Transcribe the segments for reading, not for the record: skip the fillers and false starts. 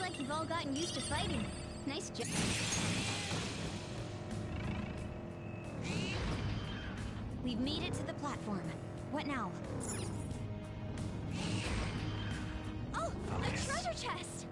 like you've all gotten used to fighting. Nice job. We've made it to the platform. What now? Oh, a treasure chest!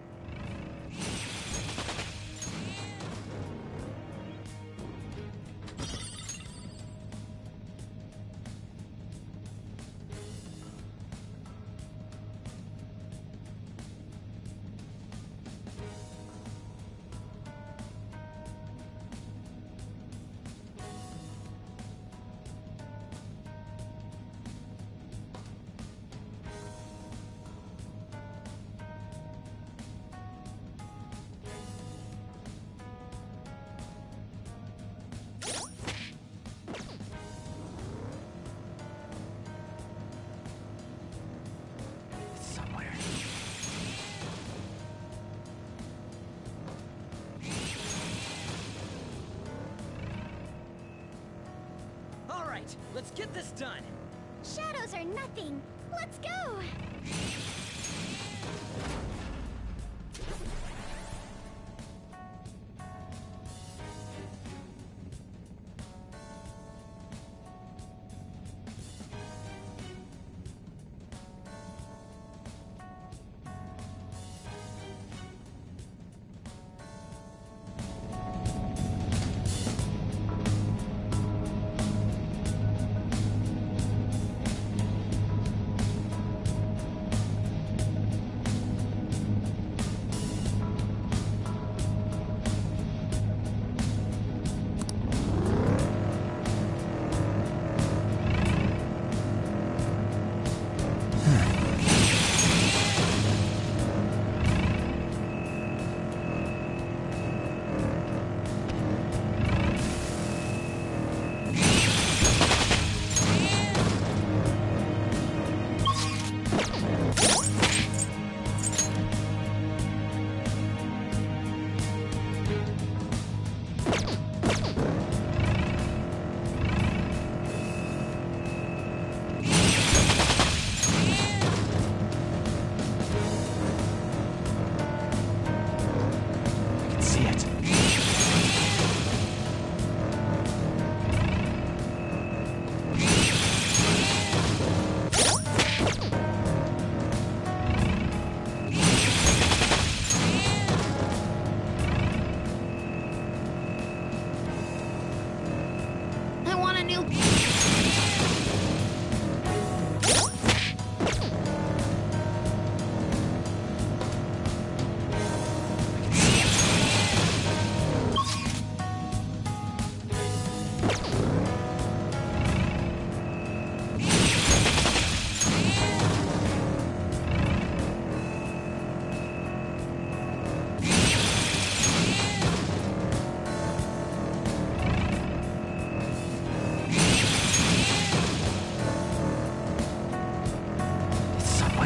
Let's get this done! Shadows are nothing! Let's go!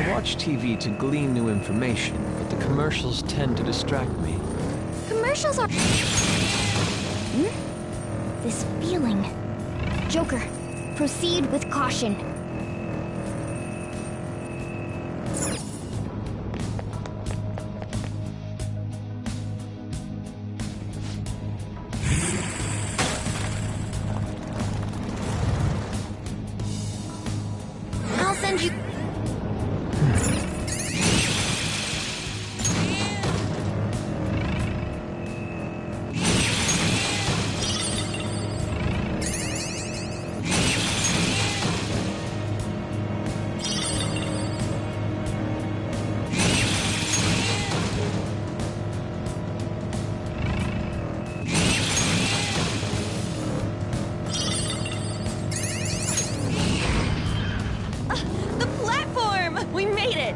Watch TV to glean new information, but the commercials tend to distract me. Commercials are... This feeling. Joker, proceed with caution. I'll send you...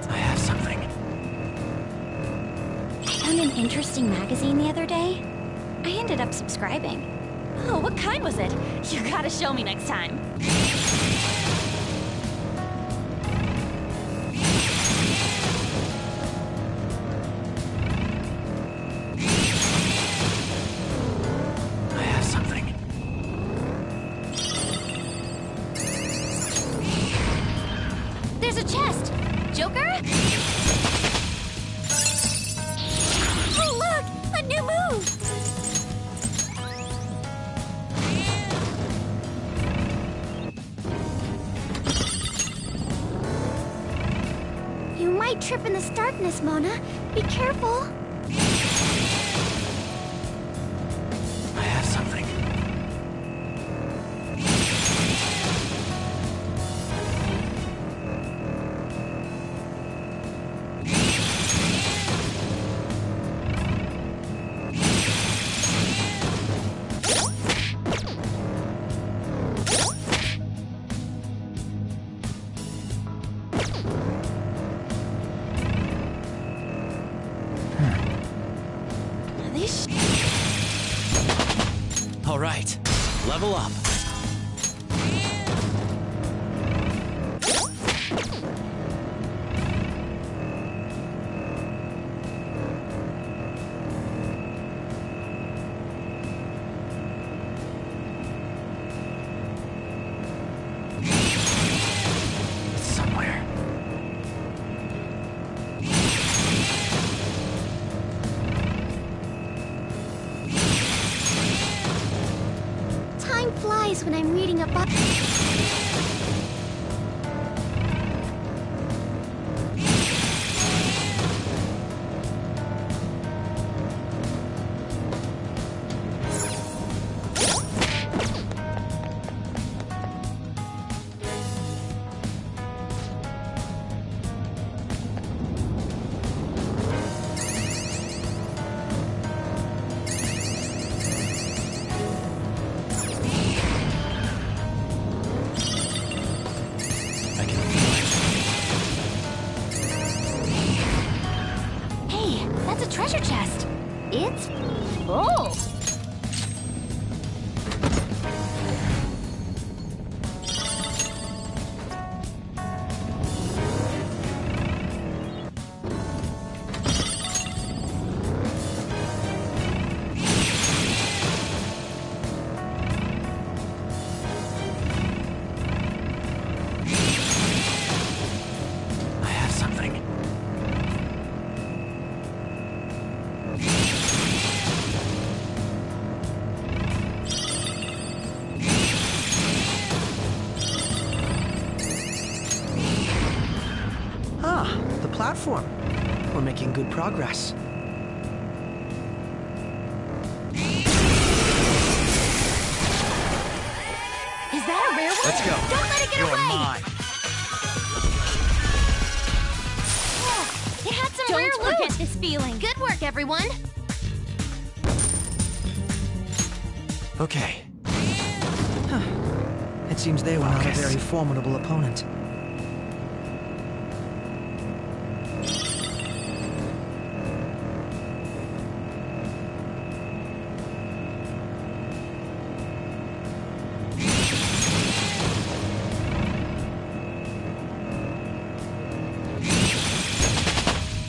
I have something. I found an interesting magazine the other day. I ended up subscribing. Oh, what kind was it? You gotta show me next time. I have something. There's a chest! Joker? might trip in this darkness, Mona. Be careful. I have something. All right, level up. Somewhere. Time flies when I'm reading a book. Hey, that's a treasure chest. It's full. I have something. Ah, the platform. We're making good progress. Is that a rare one? Let's go. Don't let it get You're away! mine. It had some Don't rare forget loot. this feeling. Good work, everyone. Okay. It seems they were not a Focus. very formidable opponent.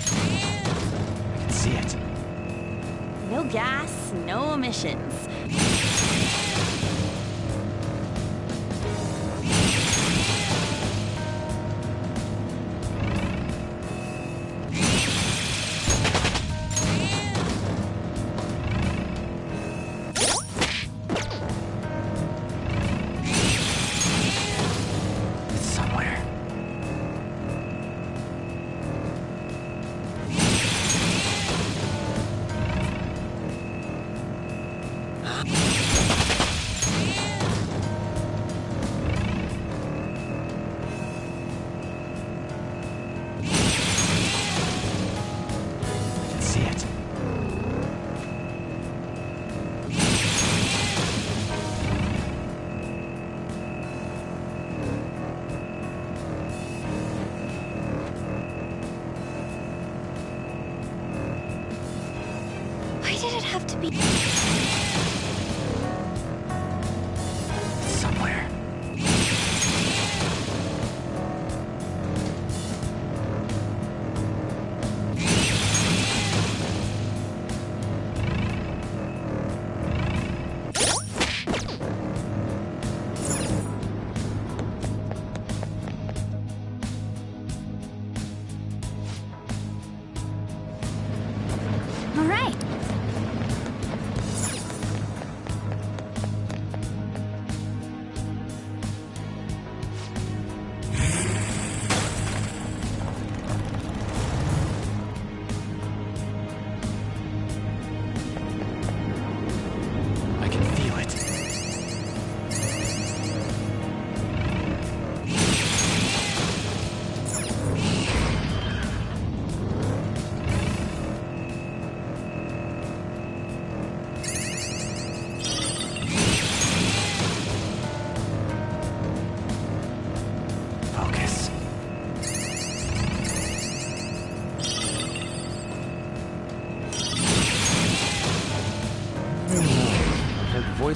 I can see it. No gas, no emissions. It's somewhere.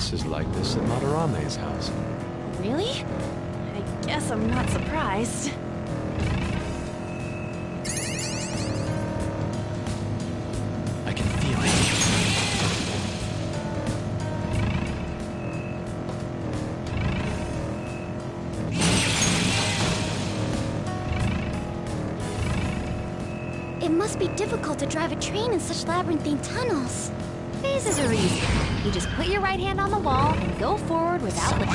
this is like this at Madarame's house. Really? I guess I'm not surprised. I can feel it. It must be difficult to drive a train in such labyrinthine tunnels. Phases are easy. You just put your right hand on the wall and go forward without looking.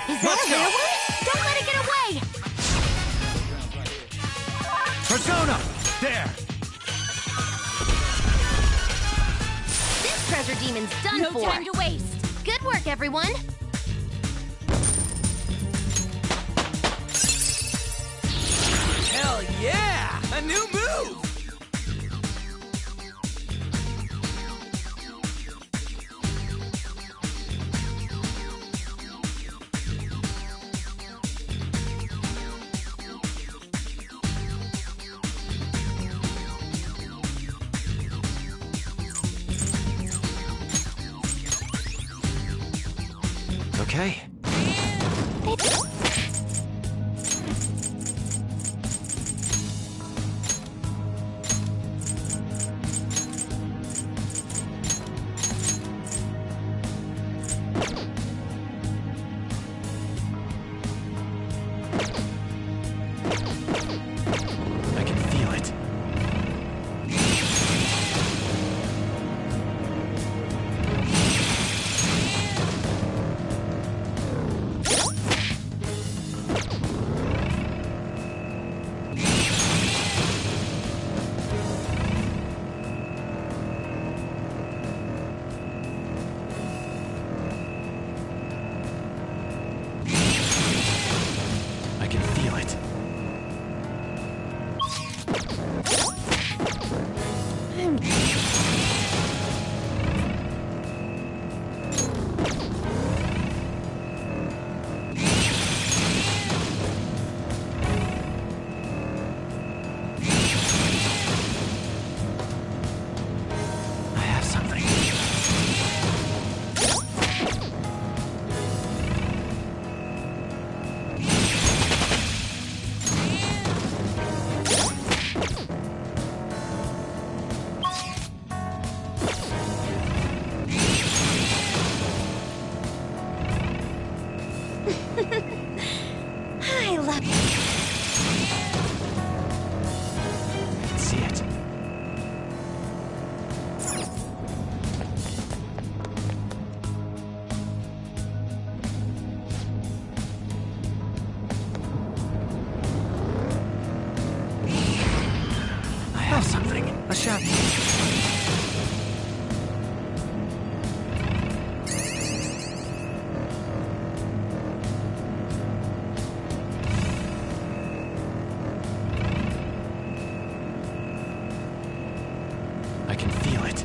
Is that a real one? Don't let it get away! Persona! There! This treasure demon's done No for! time to waste. Good work, everyone! Hell yeah! A new move! Okay. I can feel it. I can feel it. I have something. I love I can see it. I have something. A shot. I can feel it.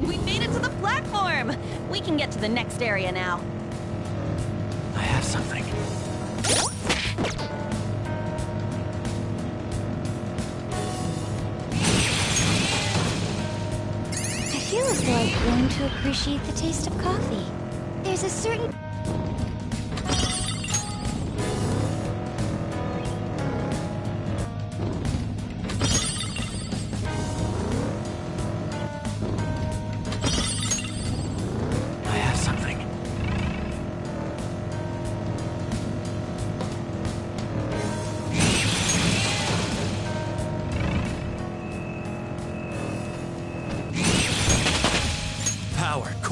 We made it to the platform! We can get to the next area now. I have something. I feel as though I've grown to appreciate the taste of coffee. There's a certain... I have something.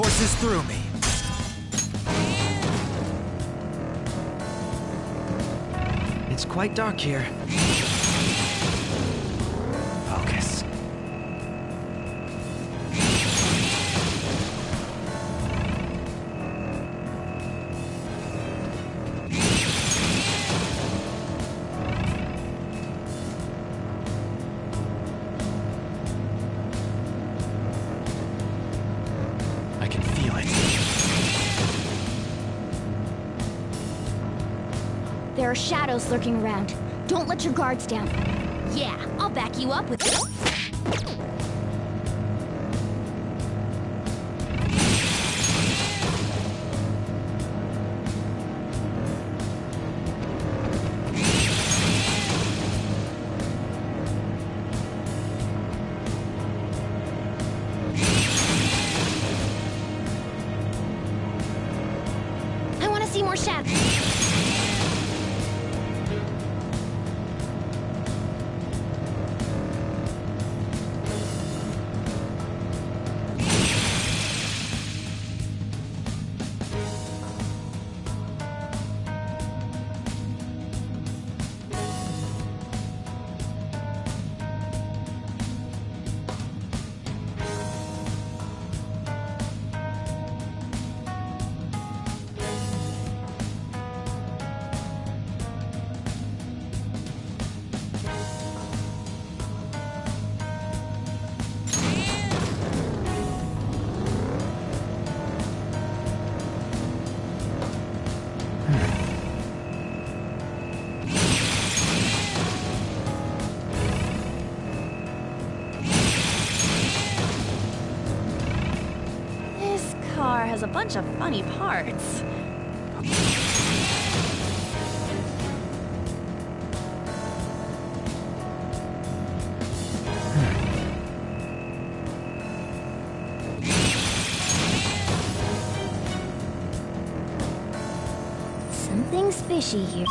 courses through me. It's quite dark here. Focus. I can feel it. There are shadows lurking around. Don't let your guards down. Yeah, I'll back you up with this. I want to see more shadows. This car has a bunch of funny parts. Something's fishy here.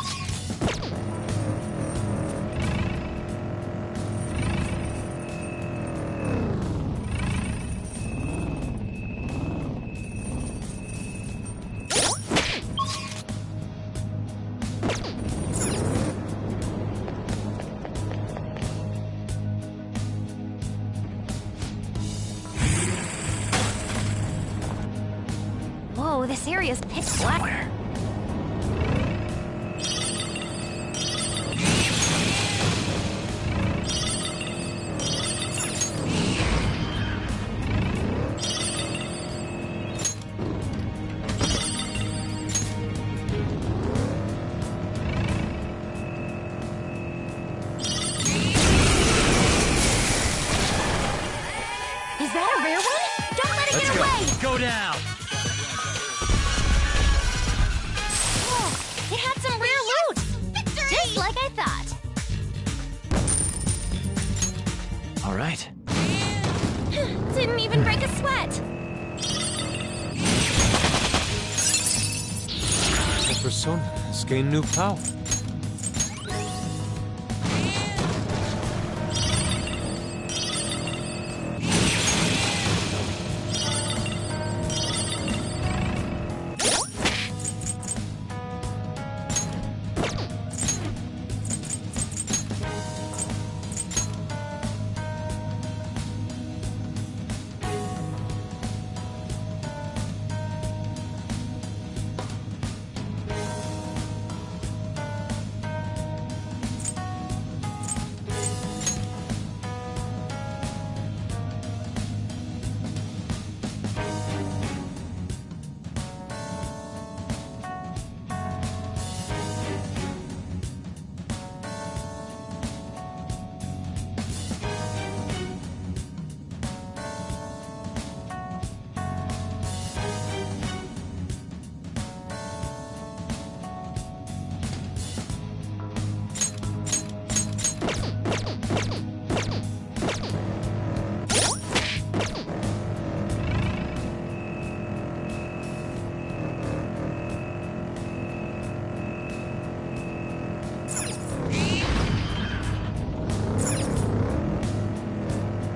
Whoa, this area's pitch black. Is that a rare one? Don't let it Let's get go. away! Go down. It had some rare loot! Just like I thought. All right. Didn't even break a sweat. The Persona has gained new power.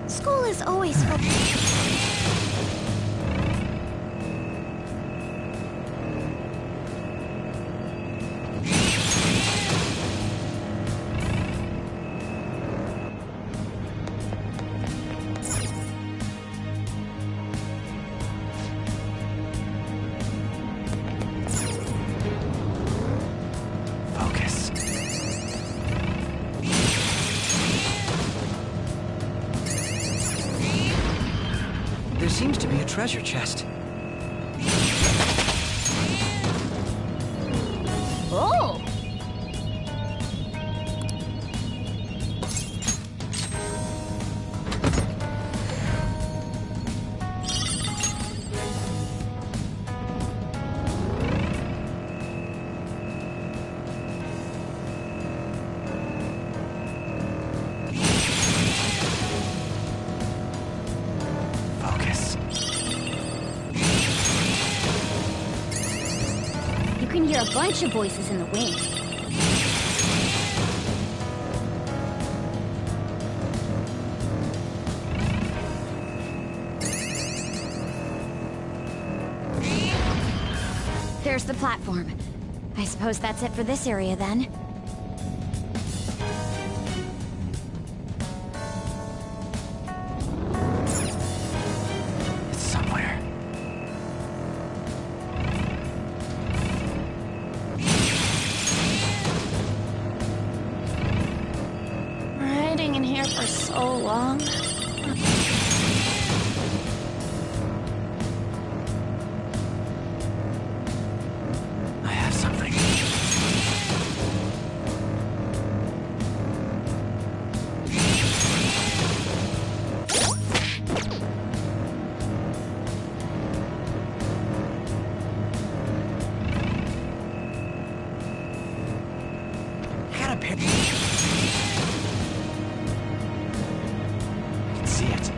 School is always full. There seems to be a treasure chest. Oh! Focus. You can hear a bunch of voices in the wind. There's the platform. I suppose that's it for this area then. It's somewhere. Hiding in here for so long. I have something. I got a pair. I can see it.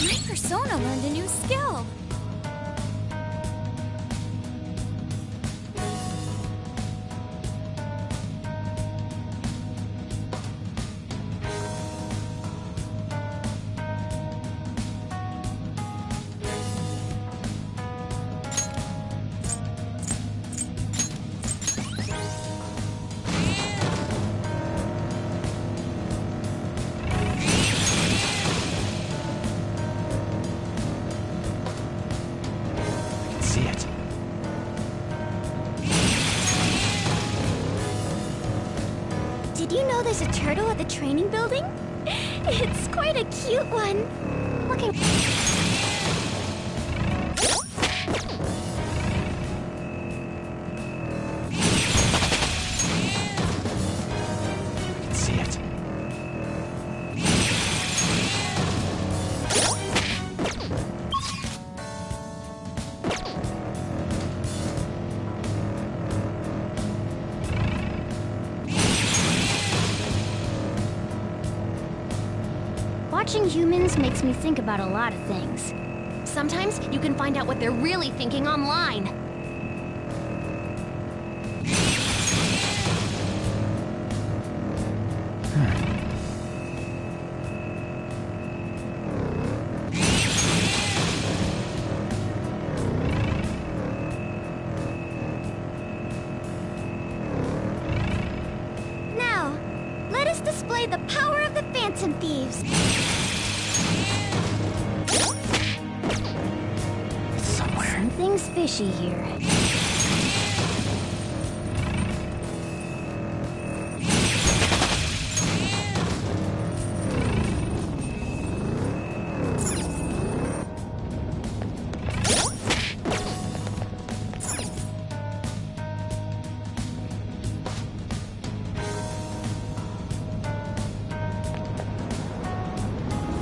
My persona learned a new skill. I can see it. Did you know there's a turtle at the training building? It's quite a cute one. Looking... I can see it. Watching humans makes me think about a lot of things. Sometimes you can find out what they're really thinking online. Now, let us display the power of the Phantom Thieves. It's somewhere. Something's fishy here.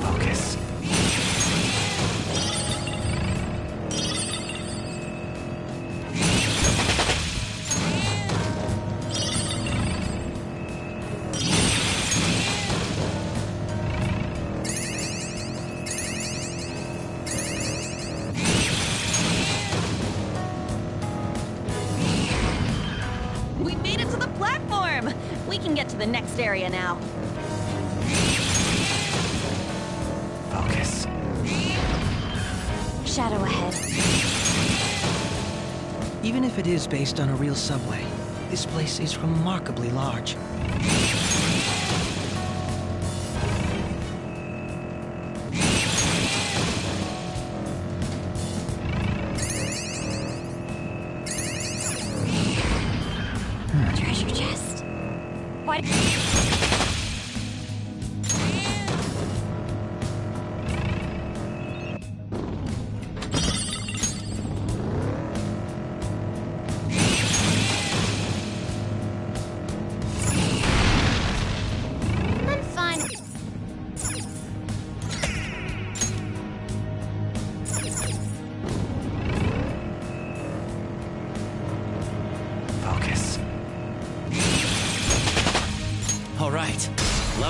Focus. We made it to the platform! We can get to the next area now. Focus. Shadow ahead. Even if it is based on a real subway, this place is remarkably large.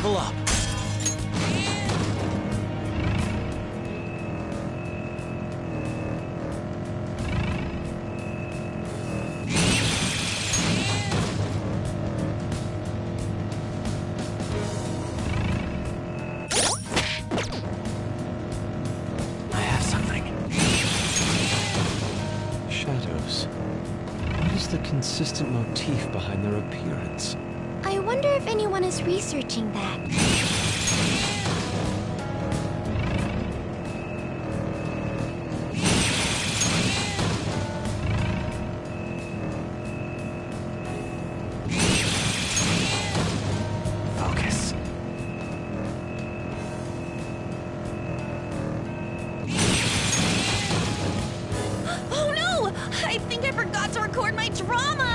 Level up. I have something. Shadows. What is the consistent motif behind their appearance? I wonder if anyone is researching that. Focus. Oh no! I think I forgot to record my drama!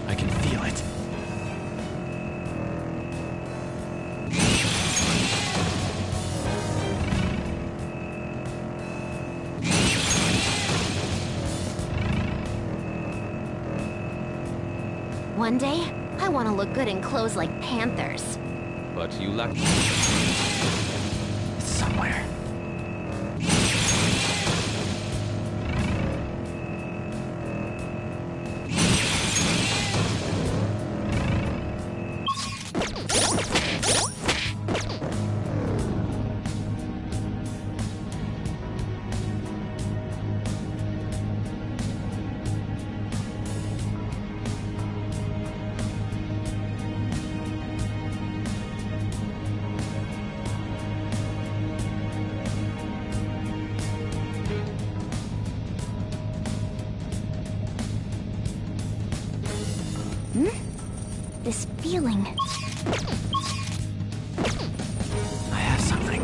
I can feel it. One day, I want to look good in clothes like panthers. But you lack... It's somewhere. This feeling. I have something.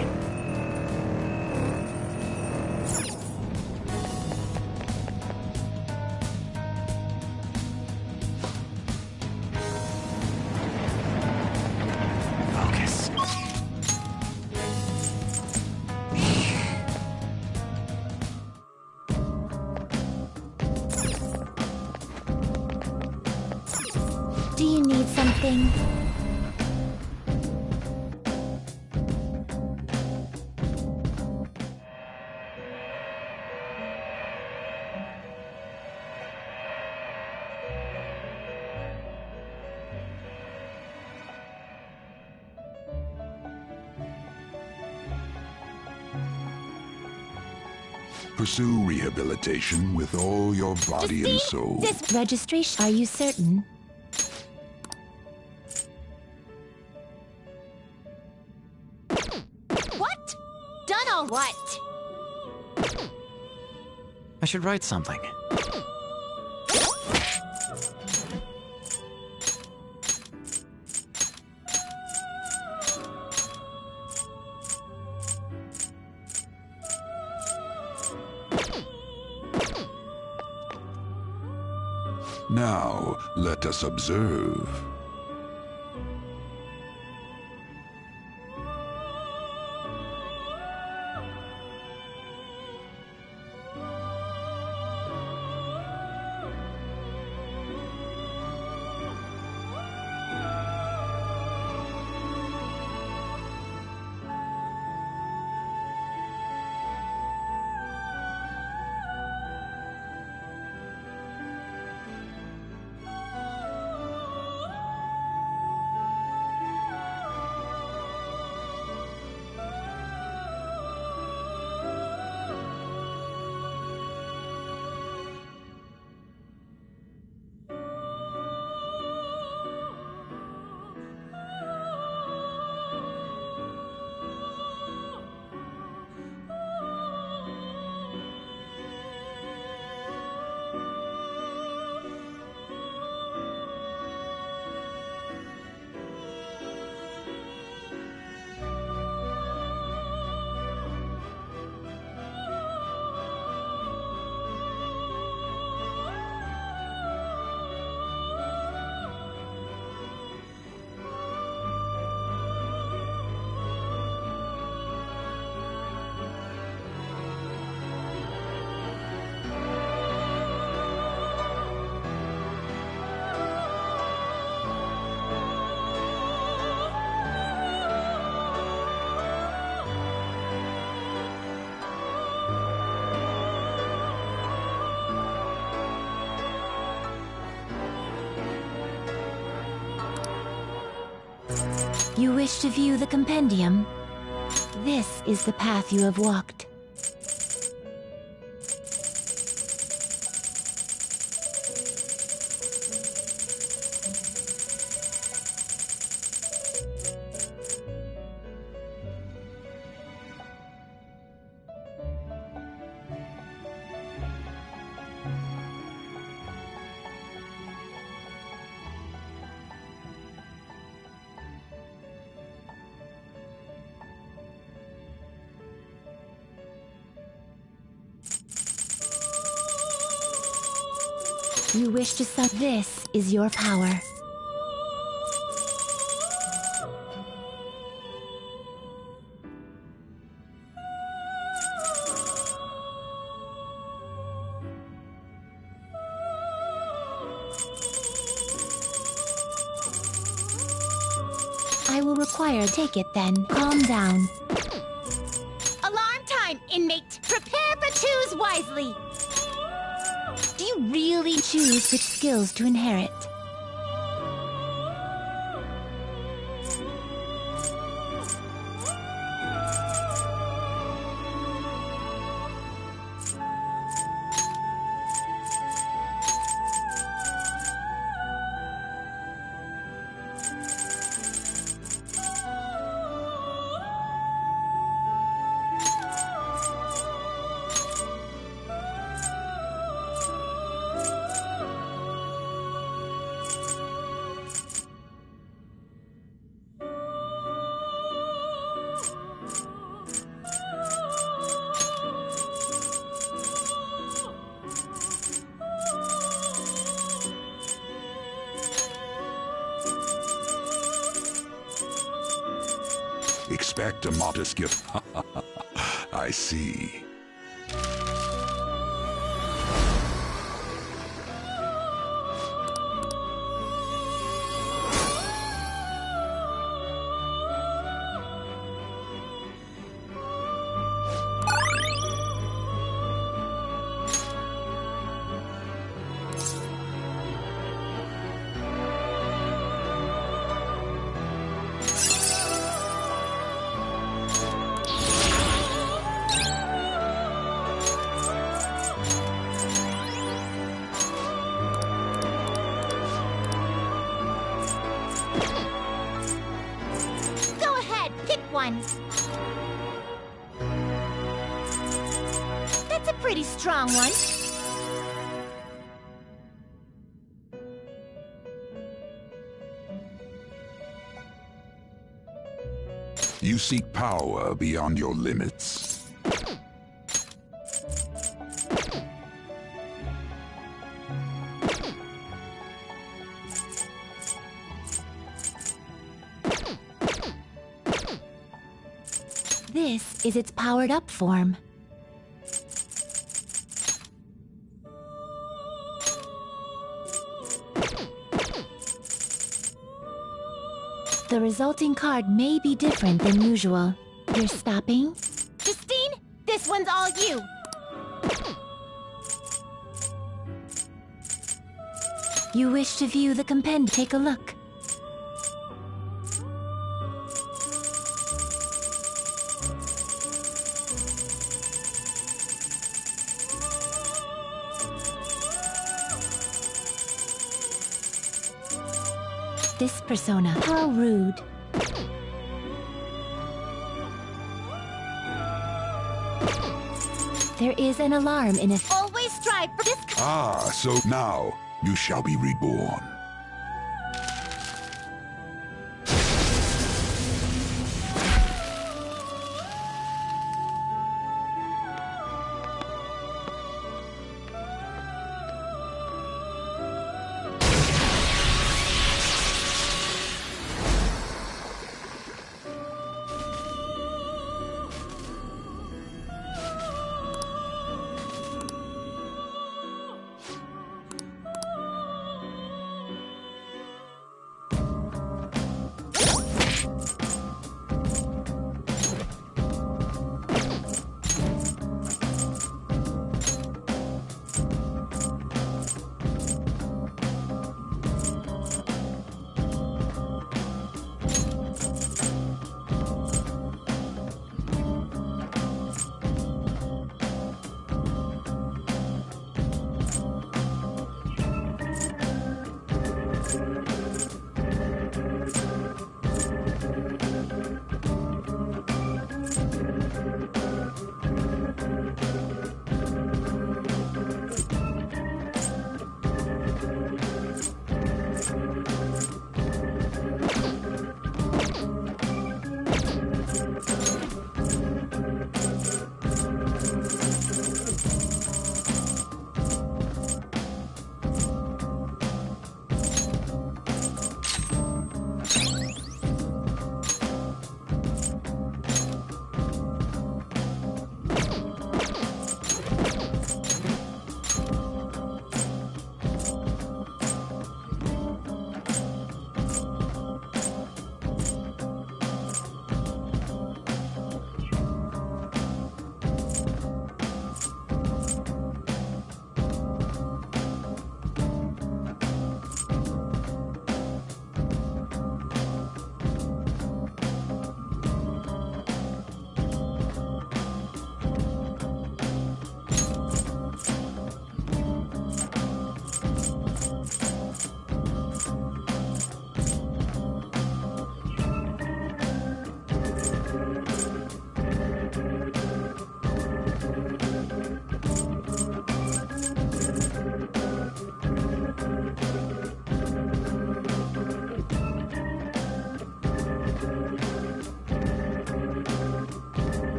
Focus. Do you need something? Pursue rehabilitation with all your body and soul. This registration, are you certain? What? Done all what? I should write something. Now, let us observe. You wish to view the compendium? This is the path you have walked. You wish to suck. This is your power. I will require. Take it then. Calm down. Alarm time, inmate! Prepare for choose wisely! Do you really Choose which skills to inherit. Expect a modest gift. I see. one. That's a pretty strong one. You seek power beyond your limits. This is its powered-up form. The resulting card may be different than usual. You're stopping? Justine, this one's all you. You wish to view the compendium? Take a look. This persona. How rude. There is an alarm in it. Always strive for this. Ah, so now you shall be reborn.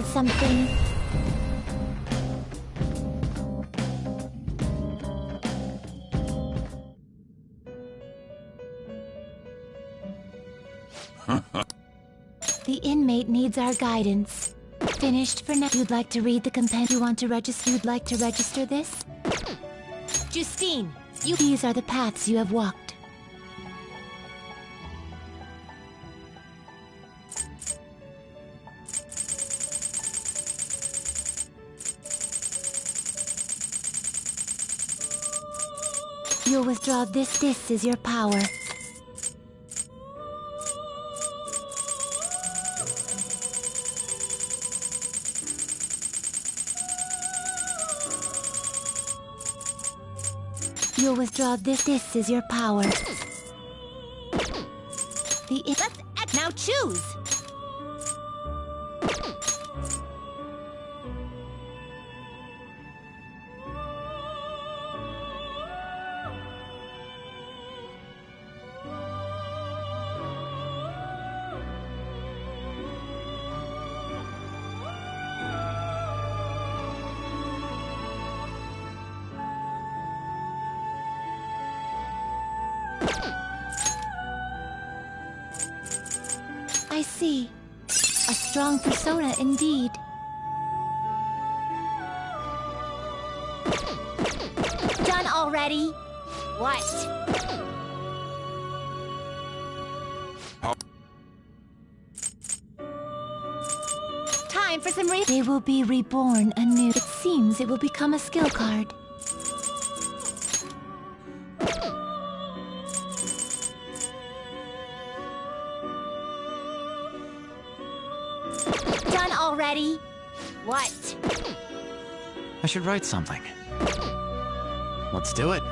something? The inmate needs our guidance. Finished for now. You'd like to read the compendium? You want to register? You'd like to register this? Justine, These are the paths you have walked. You'll withdraw this. This is your power. You'll withdraw this. This is your power. Let's now choose. I see. A strong persona indeed. Done already? What? Time for some They will be reborn anew. It seems it will become a skill card. Done already? What? I should write something. Let's do it.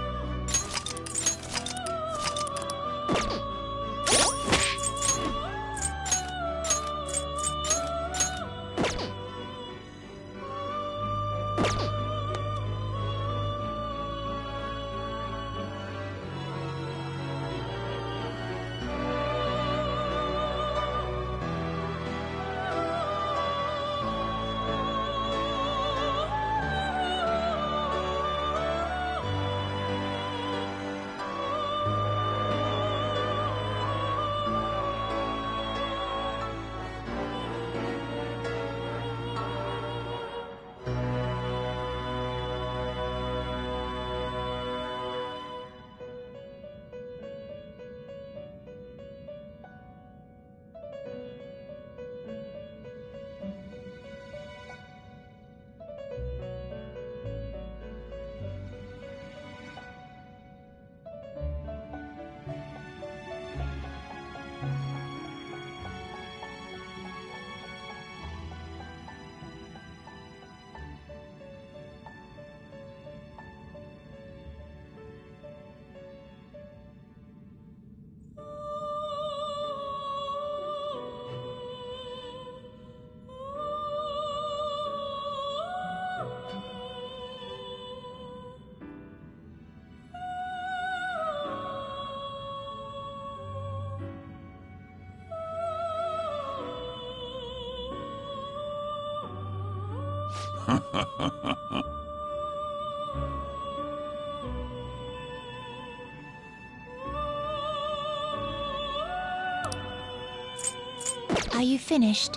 Are you finished?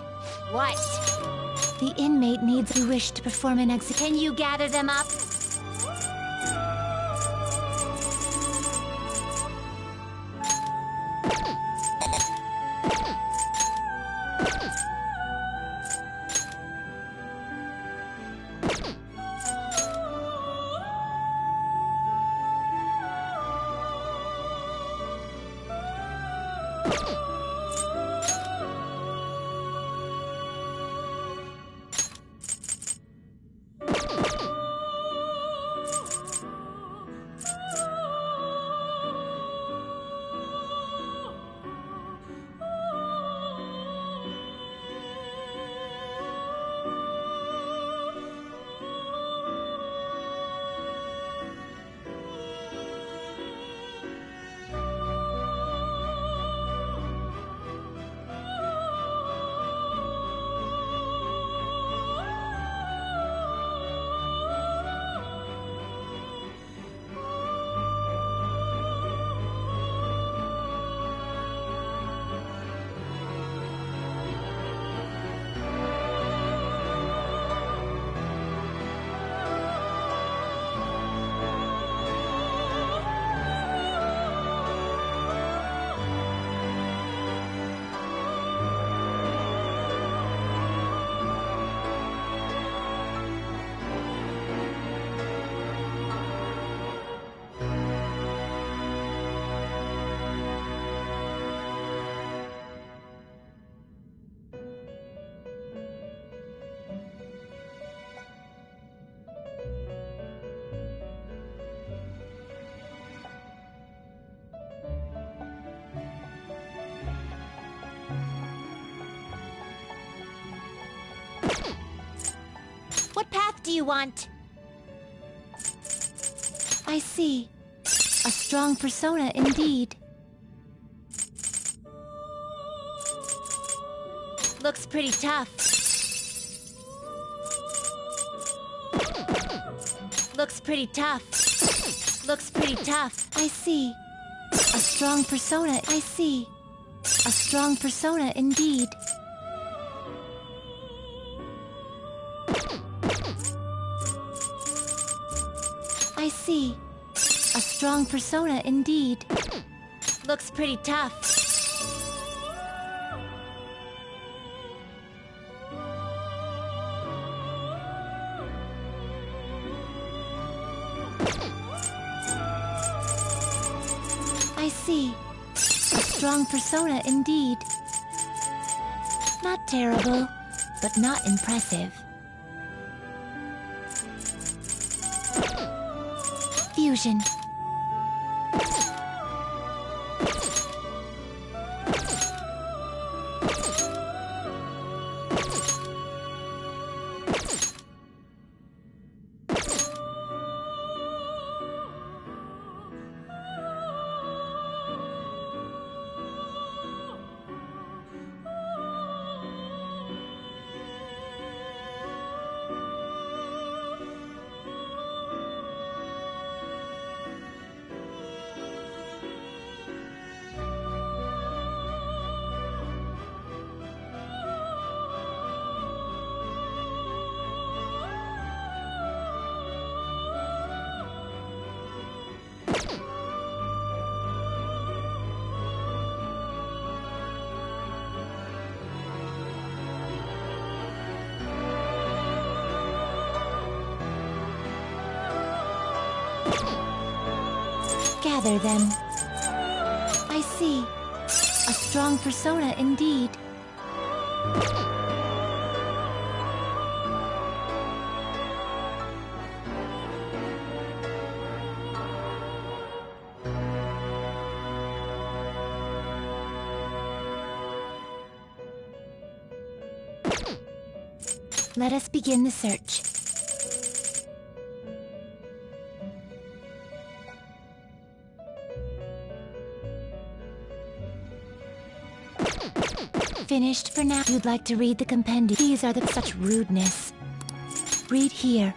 What? The inmate needs you wish to perform an execution. Can you gather them up? do you want? I see. A strong persona indeed. Looks pretty tough. Looks pretty tough. Looks pretty tough. I see. A strong persona. I see. A strong persona indeed. I see. A strong persona indeed. Looks pretty tough. I see. A strong persona indeed. Not terrible, but not impressive. Fusion. Gather them. I see. A strong persona indeed. Let us begin the search. Finished for now. You'd like to read the compendium. These are such rudeness. Read here.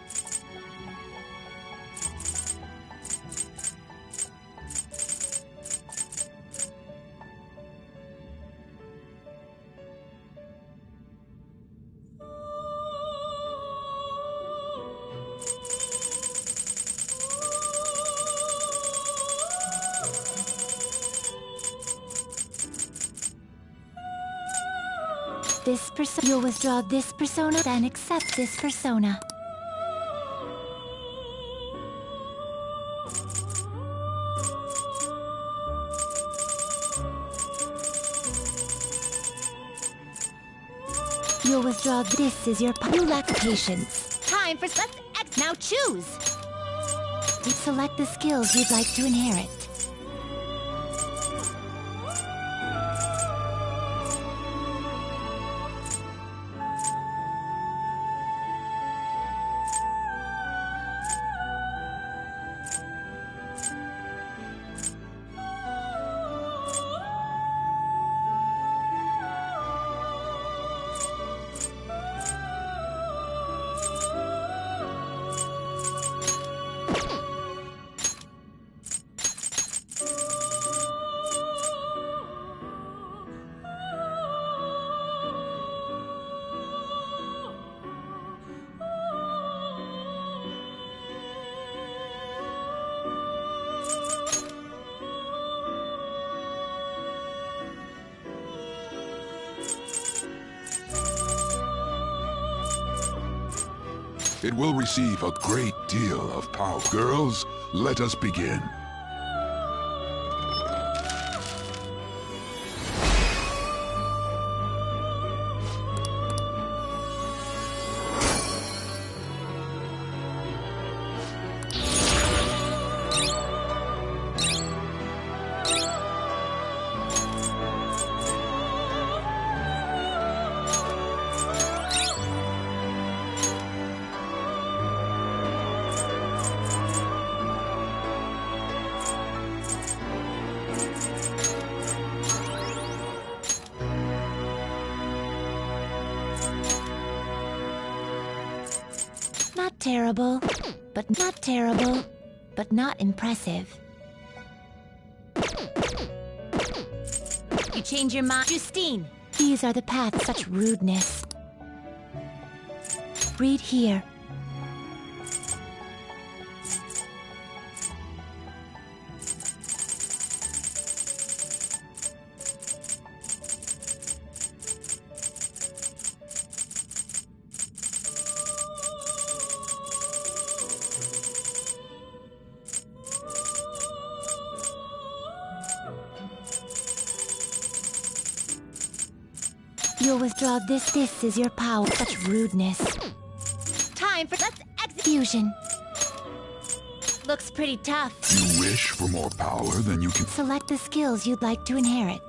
This persona. You'll withdraw this persona, then accept this persona. You'll withdraw. This is your. You lack patience. Time for select X. Now choose. Select the skills you'd like to inherit. It will receive a great deal of power. Girls, let us begin. terrible, but not terrible, but not impressive. You change your mind, Justine. These are the paths, such rudeness. Read here. You'll withdraw this. This is your power. Such rudeness. Time for let's execution. Looks pretty tough. You wish for more power than you can... Select the skills you'd like to inherit.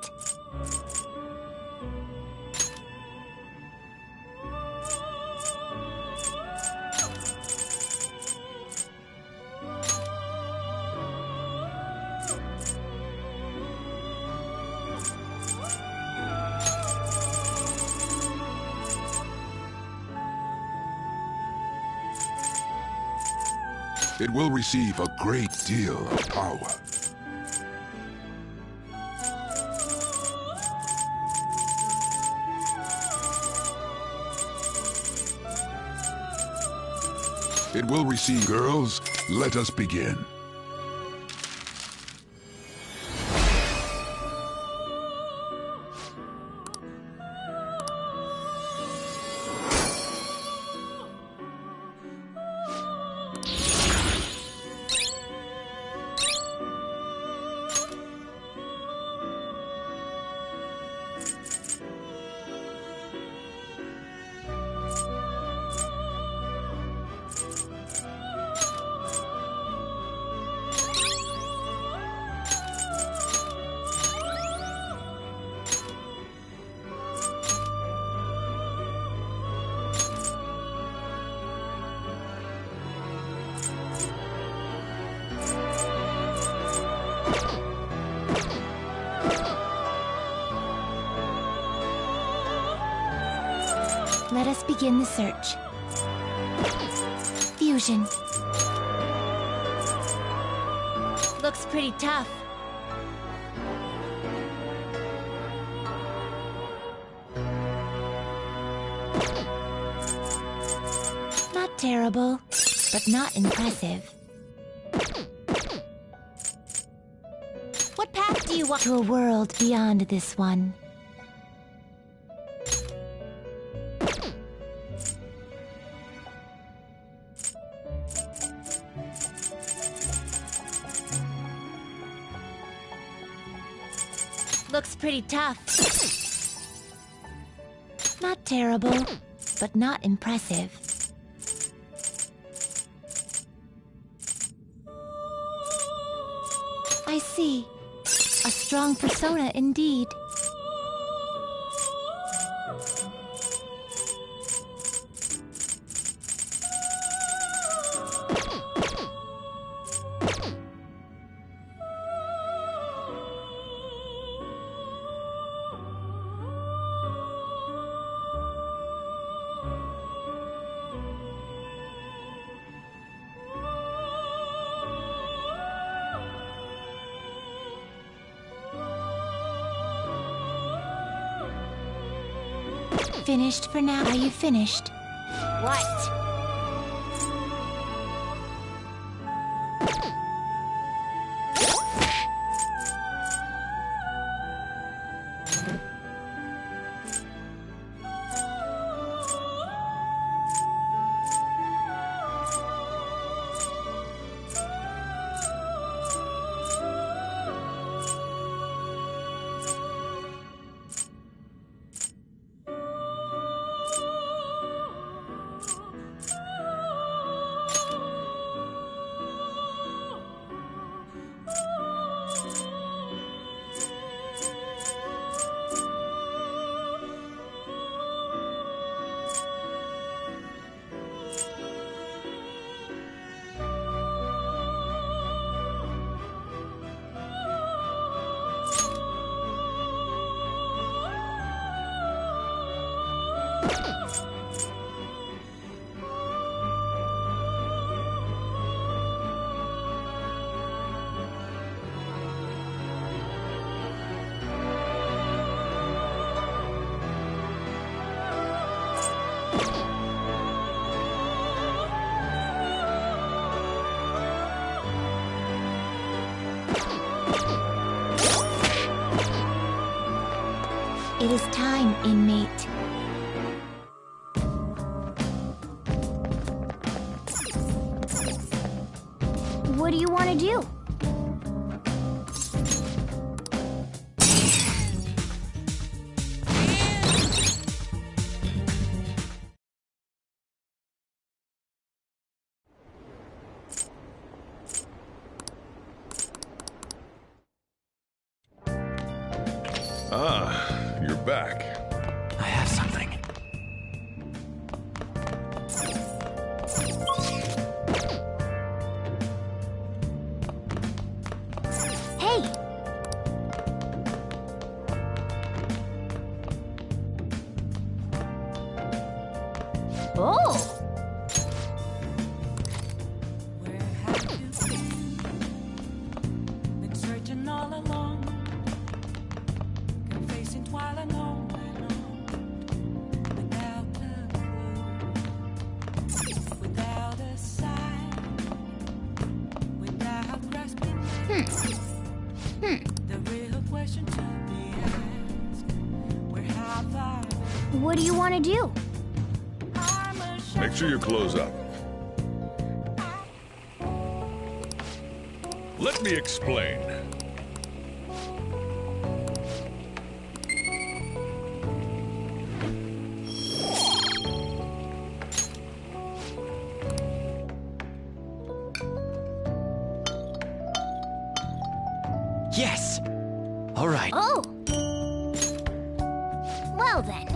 It will receive a great deal of power. It will receive... Girls, let us begin. Let us begin the search. Fusion. Looks pretty tough. Not terrible, but not impressive. What path do you want? To a world beyond this one. Looks pretty tough. Not terrible, but not impressive. I see. A strong persona indeed. Finished for now. Are you finished? What? It is time, inmate. What do you want to do? Ah, you're back. I have something. Hey! Oh! Where have you been searching all along, been facing twilight on and on, without a clue, without a sign, without grasping the real question to be asked. Where have I What do you want to do? I'm ashamed. Make sure you close up. Let me explain. Yes! All right. Oh! Well then.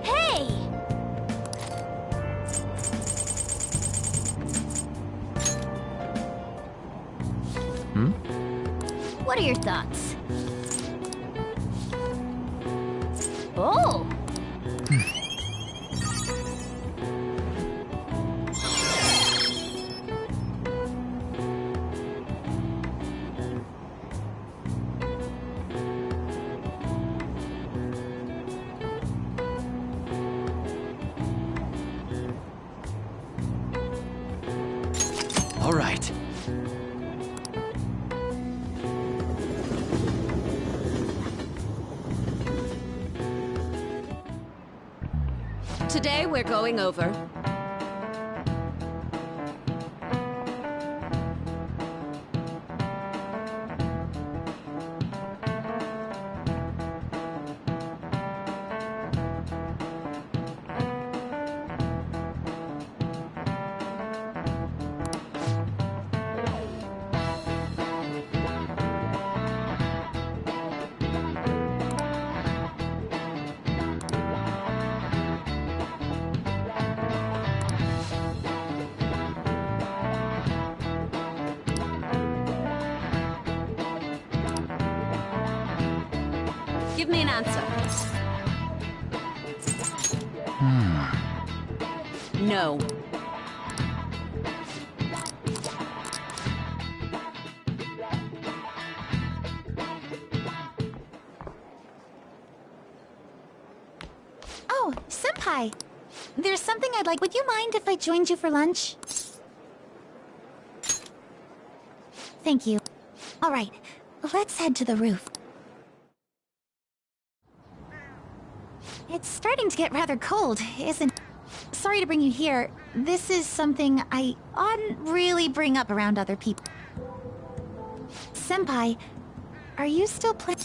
Hey! What are your thoughts? Oh! All right. Today we're going over Give me an answer. No. Oh, Senpai! There's something I'd like. Would you mind if I joined you for lunch? Thank you. All right, let's head to the roof. It's starting to get rather cold, isn't it? Sorry to bring you here. This is something I oughtn't really bring up around other people. Senpai, are you still playing?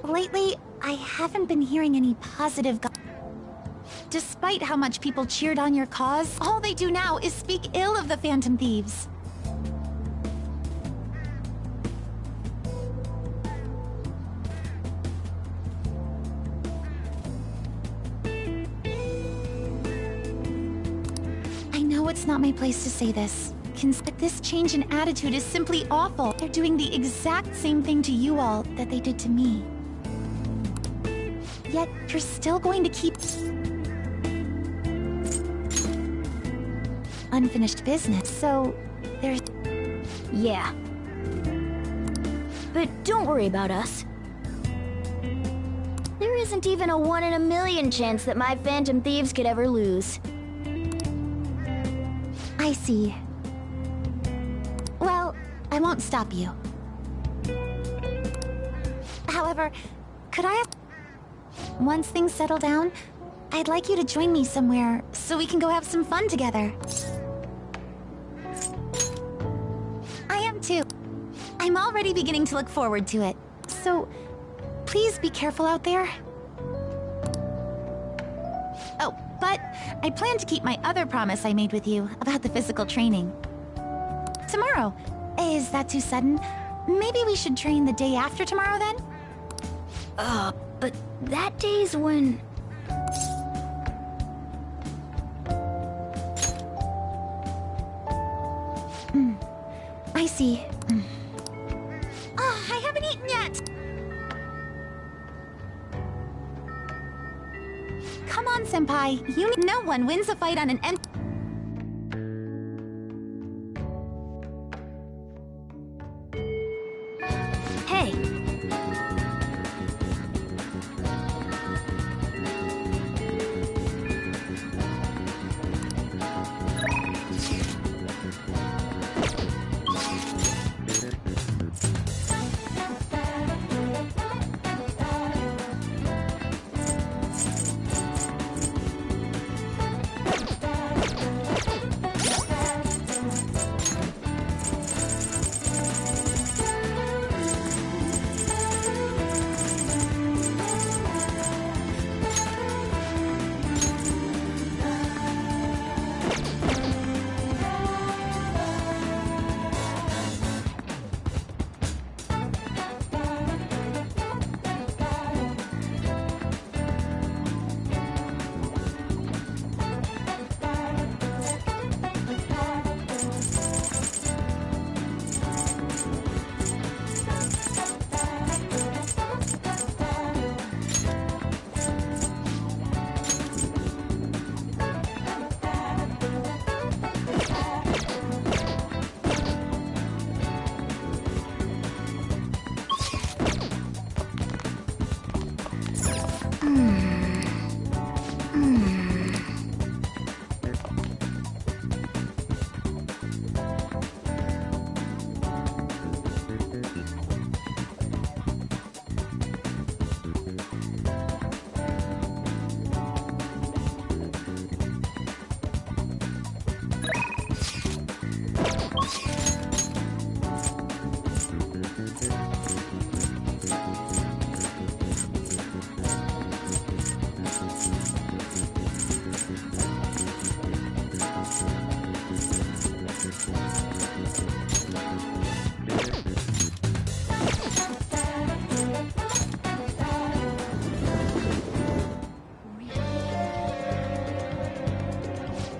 Lately, I haven't been hearing any positive Despite how much people cheered on your cause, all they do now is speak ill of the Phantom Thieves. I know it's not my place to say this. But this change in attitude is simply awful. They're doing the exact same thing to you all that they did to me. Yet, you're still going to keep unfinished business, so there's... Yeah. but don't worry about us. There isn't even a 1 in a million chance that my Phantom Thieves could ever lose. I see. Well, I won't stop you. However, could I have... Once things settle down, I'd like you to join me somewhere so we can go have some fun together. I am too. I'm already beginning to look forward to it. So, please be careful out there. Oh, but I plan to keep my other promise I made with you about the physical training. Tomorrow. Is that too sudden? Maybe we should train the day after tomorrow then? But that day's when... I see. Oh, I haven't eaten yet! Come on, Senpai. No one wins a fight on an empty... Hey,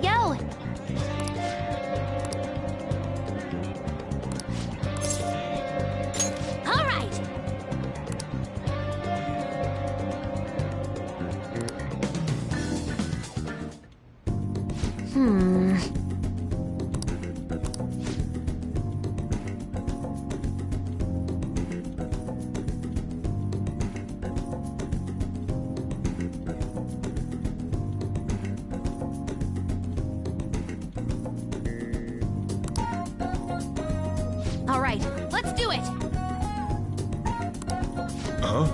Yo! all right. All right, let's do it. Huh?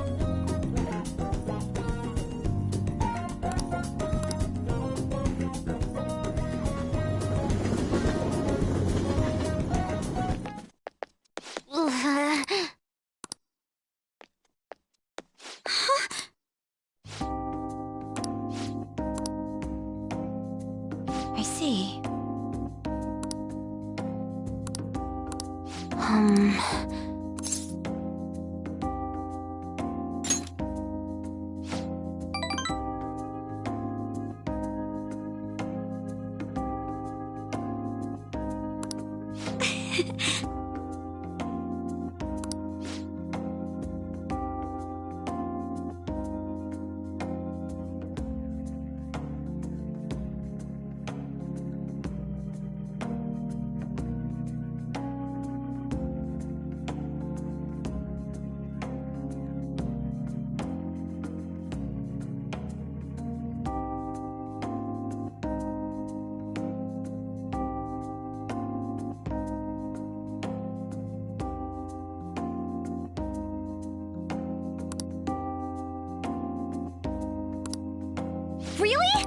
I see. Really?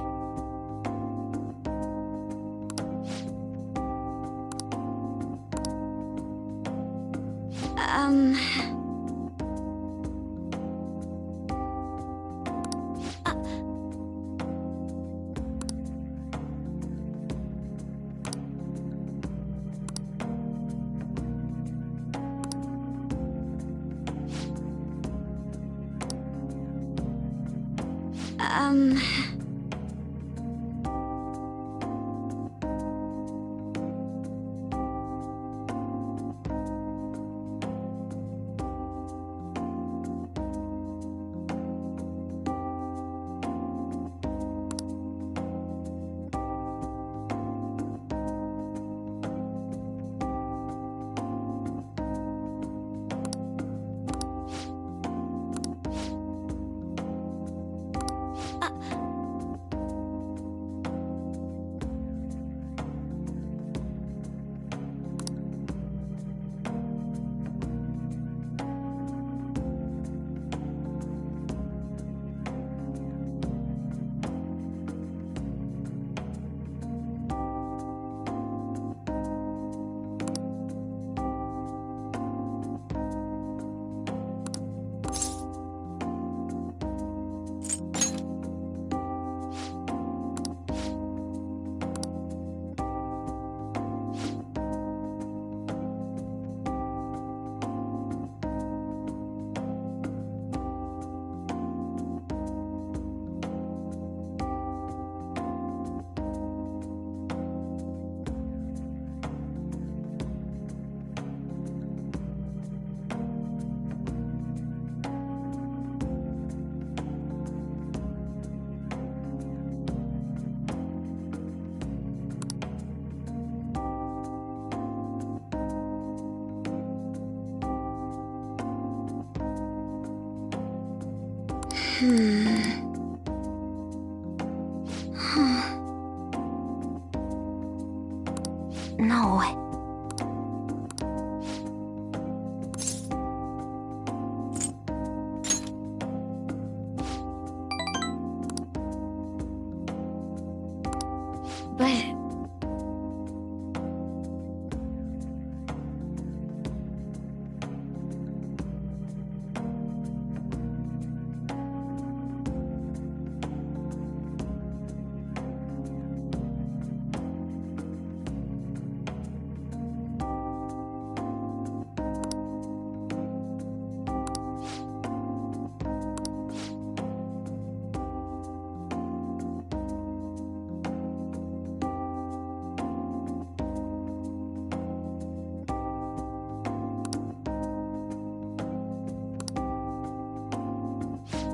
No. But...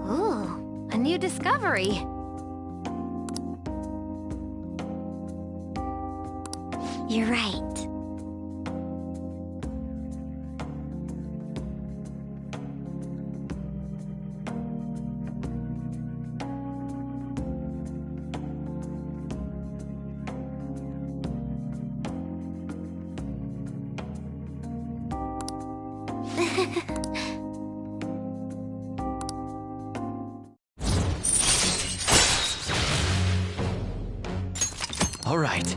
Ooh, a new discovery. You're right. All right.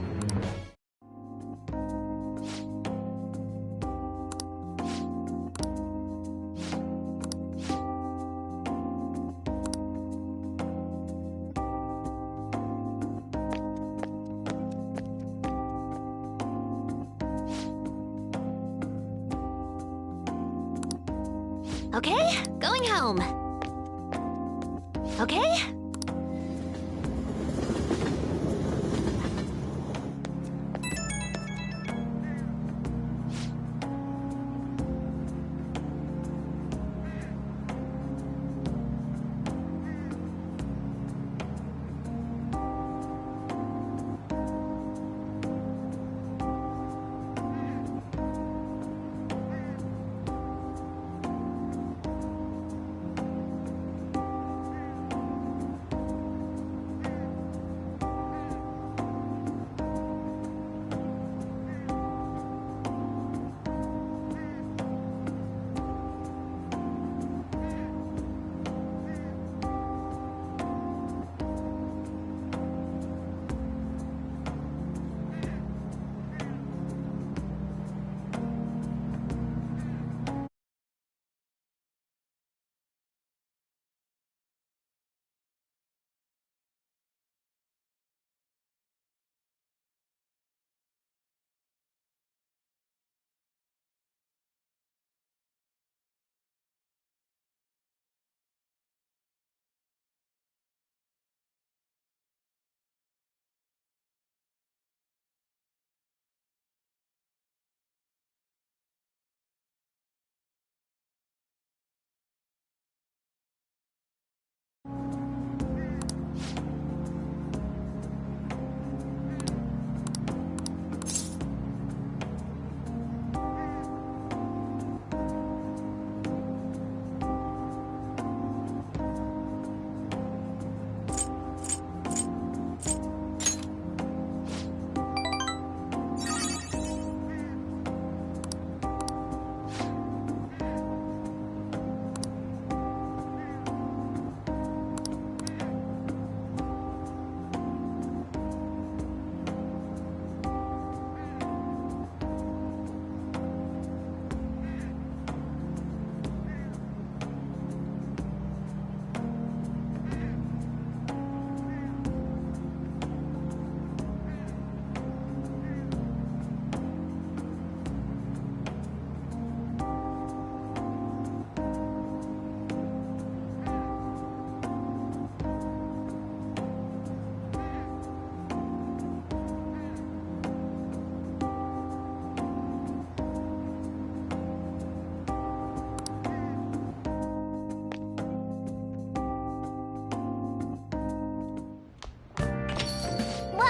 Okay, going home. Okay?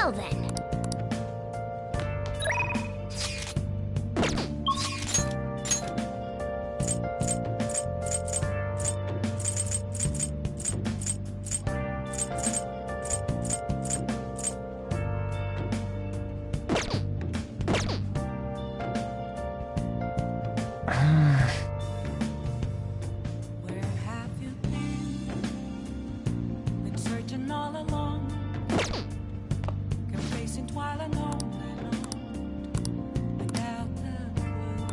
Well then. Where have you been? Been searching all along, confessing while alone, without the clue,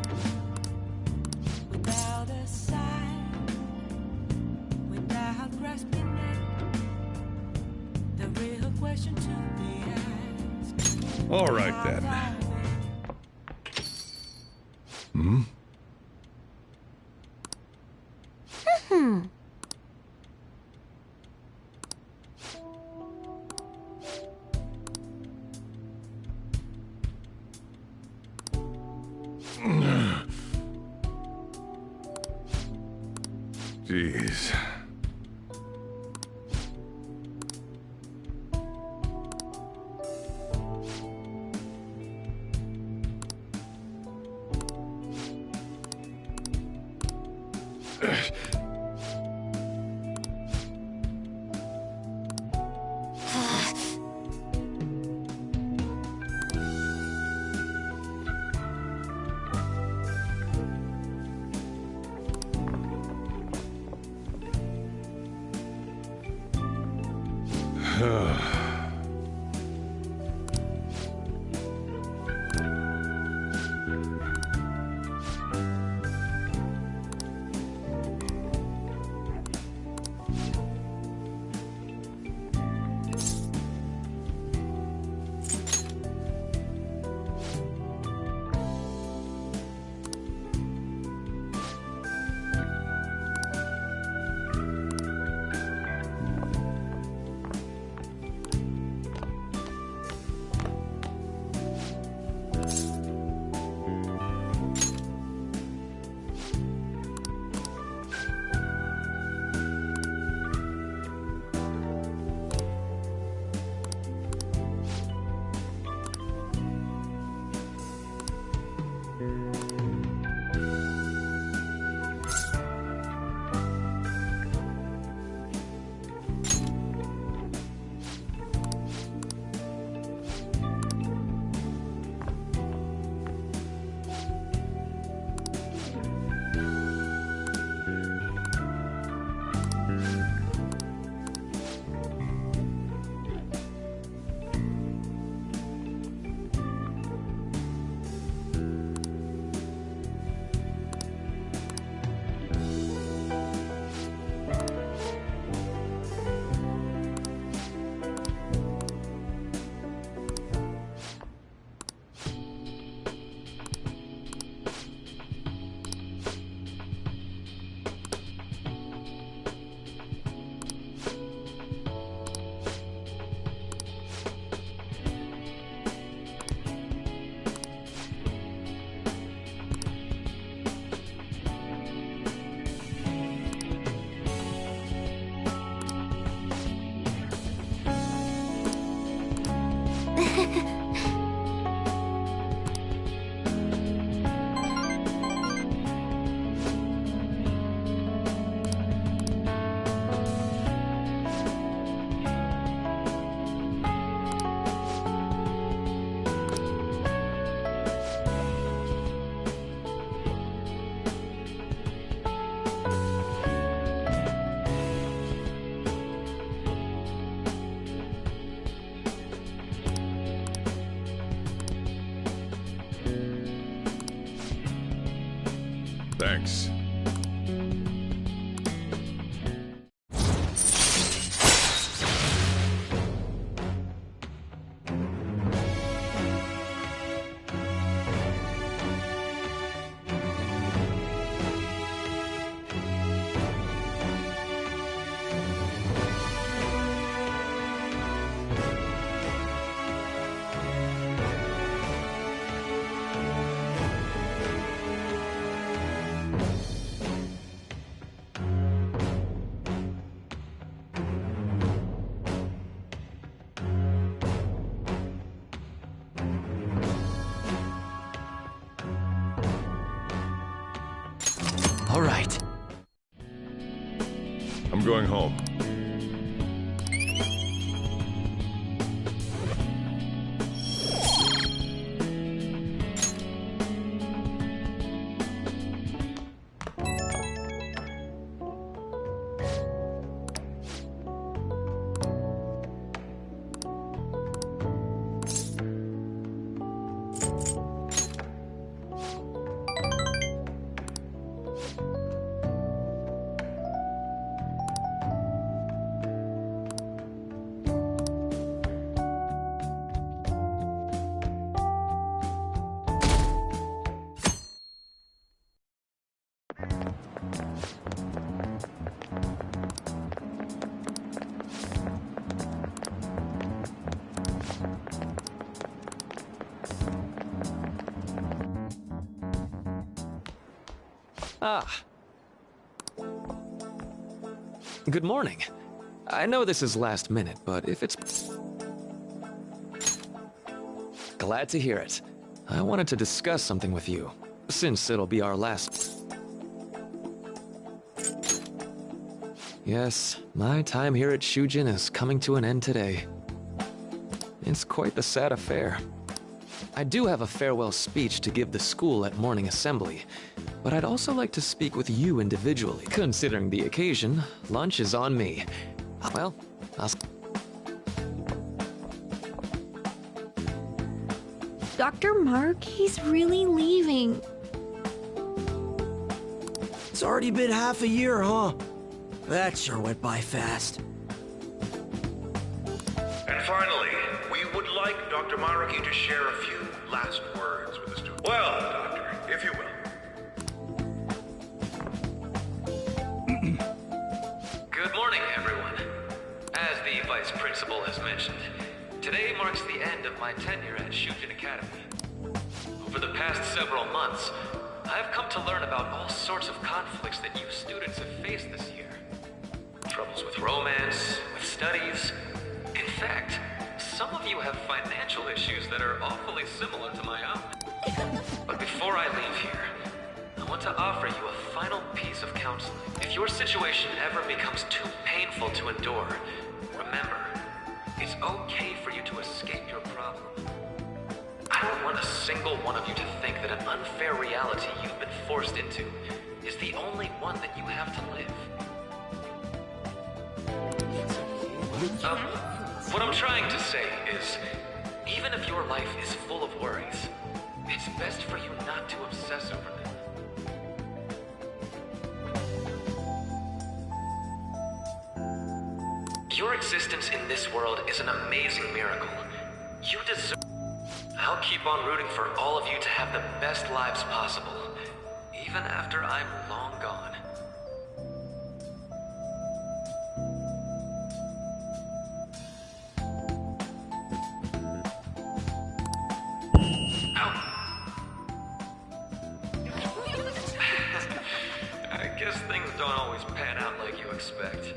without a sign, without grasping it. The real question to be asked. All right then. Jeez. Thanks. I'm going home. Ah. Good morning. I know this is last minute, but if it's... Glad to hear it. I wanted to discuss something with you, since it'll be our last... Yes, my time here at Shujin is coming to an end today. It's quite the sad affair. I do have a farewell speech to give the school at morning assembly, but I'd also like to speak with you individually. Considering the occasion, lunch is on me. Well, I'll... Dr. Mark, he's really leaving. It's already been half a year, huh? That sure went by fast. And finally, we would like Dr. Maruki to share a few last words with the students. Well, Doctor, if you will. Good morning, everyone. As the Vice Principal has mentioned, today marks the end of my tenure at Shujin Academy. Over the past several months, I've come to learn about all sorts of conflicts that you students have faced this year. Troubles with romance, with studies. In fact, some of you have financial issues that are awfully similar to my own. But before I leave here, I want to offer you a final piece of counseling. If your situation ever becomes too painful to endure, remember, it's okay for you to escape your problem. I don't want a single one of you to think that an unfair reality you've been forced into is the only one that you have to live. What I'm trying to say is, even if your life is full of worries, it's best for you not to obsess over them. Your existence in this world is an amazing miracle. You deserve... I'll keep on rooting for all of you to have the best lives possible, even after I'm long gone. I guess things don't always pan out like you expect.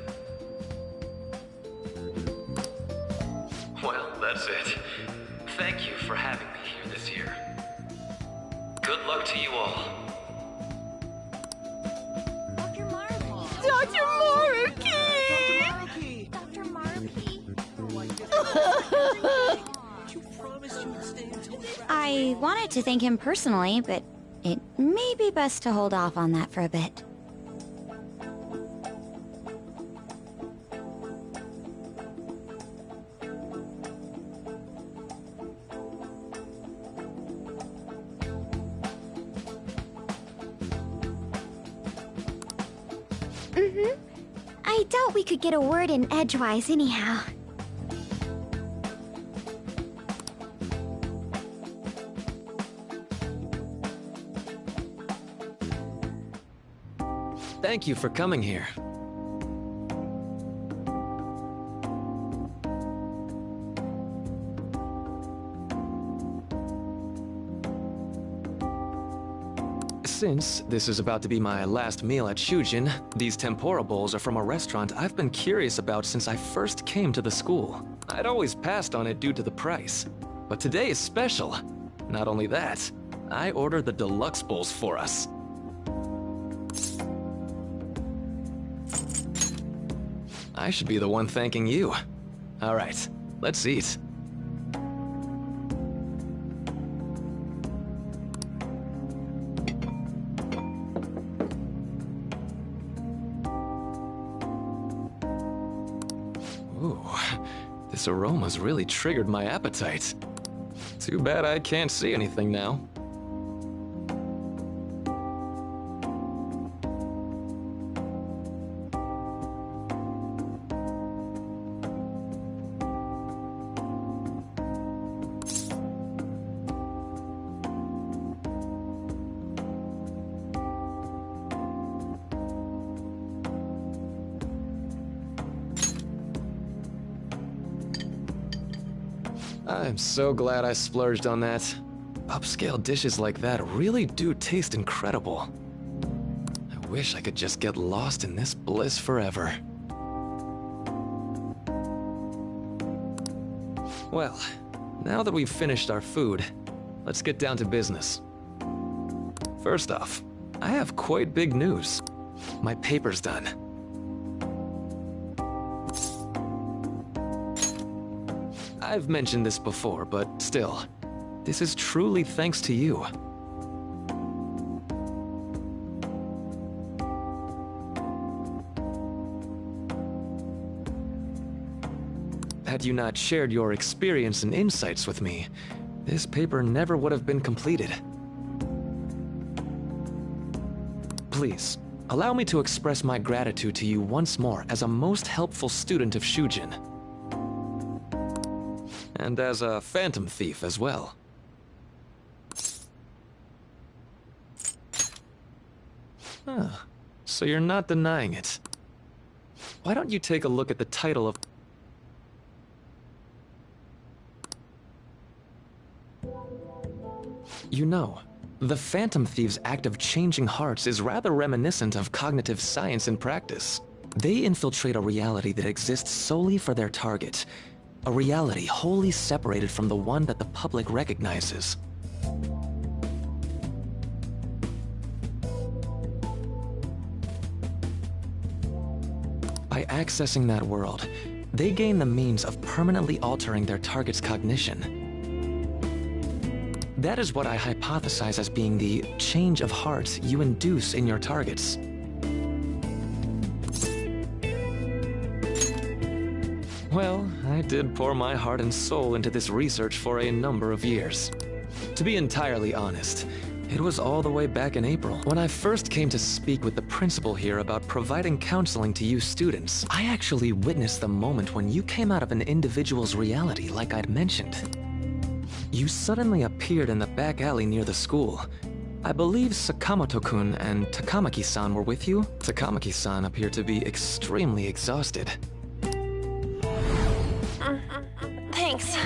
Well, that's it. Thank you for having me here this year. Good luck to you all. Dr. Maruki! Dr. Maruki! Dr. Maruki! I wanted to thank him personally, but it may be best to hold off on that for a bit. I doubt we could get a word in edgewise anyhow. Thank you for coming here. Since this is about to be my last meal at Shujin, these tempura bowls are from a restaurant I've been curious about since I first came to the school. I'd always passed on it due to the price, but today is special. Not only that, I ordered the deluxe bowls for us. I should be the one thanking you. All right, let's eat. Ooh, this aroma's really triggered my appetite. Too bad I can't see anything now. I'm so glad I splurged on that. Upscale dishes like that really do taste incredible. I wish I could just get lost in this bliss forever. Well, now that we've finished our food, let's get down to business. First off, I have quite big news. My paper's done. I've mentioned this before, but still, this is truly thanks to you. Had you not shared your experience and insights with me, this paper never would have been completed. Please, allow me to express my gratitude to you once more as a most helpful student of Shujin. And as a phantom thief as well. So you're not denying it. Why don't you take a look at the title of... You know, the Phantom Thieves' act of changing hearts is rather reminiscent of cognitive science in practice. They infiltrate a reality that exists solely for their target. A reality wholly separated from the one that the public recognizes. By accessing that world, they gain the means of permanently altering their target's cognition. That is what I hypothesize as being the change of heart you induce in your targets. Well, I did pour my heart and soul into this research for a number of years. To be entirely honest, it was all the way back in April. When I first came to speak with the principal here about providing counseling to you students, I actually witnessed the moment when you came out of an individual's reality like I'd mentioned. You suddenly appeared in the back alley near the school. I believe Sakamoto-kun and Takamaki-san were with you. Takamaki-san appeared to be extremely exhausted. Thanks.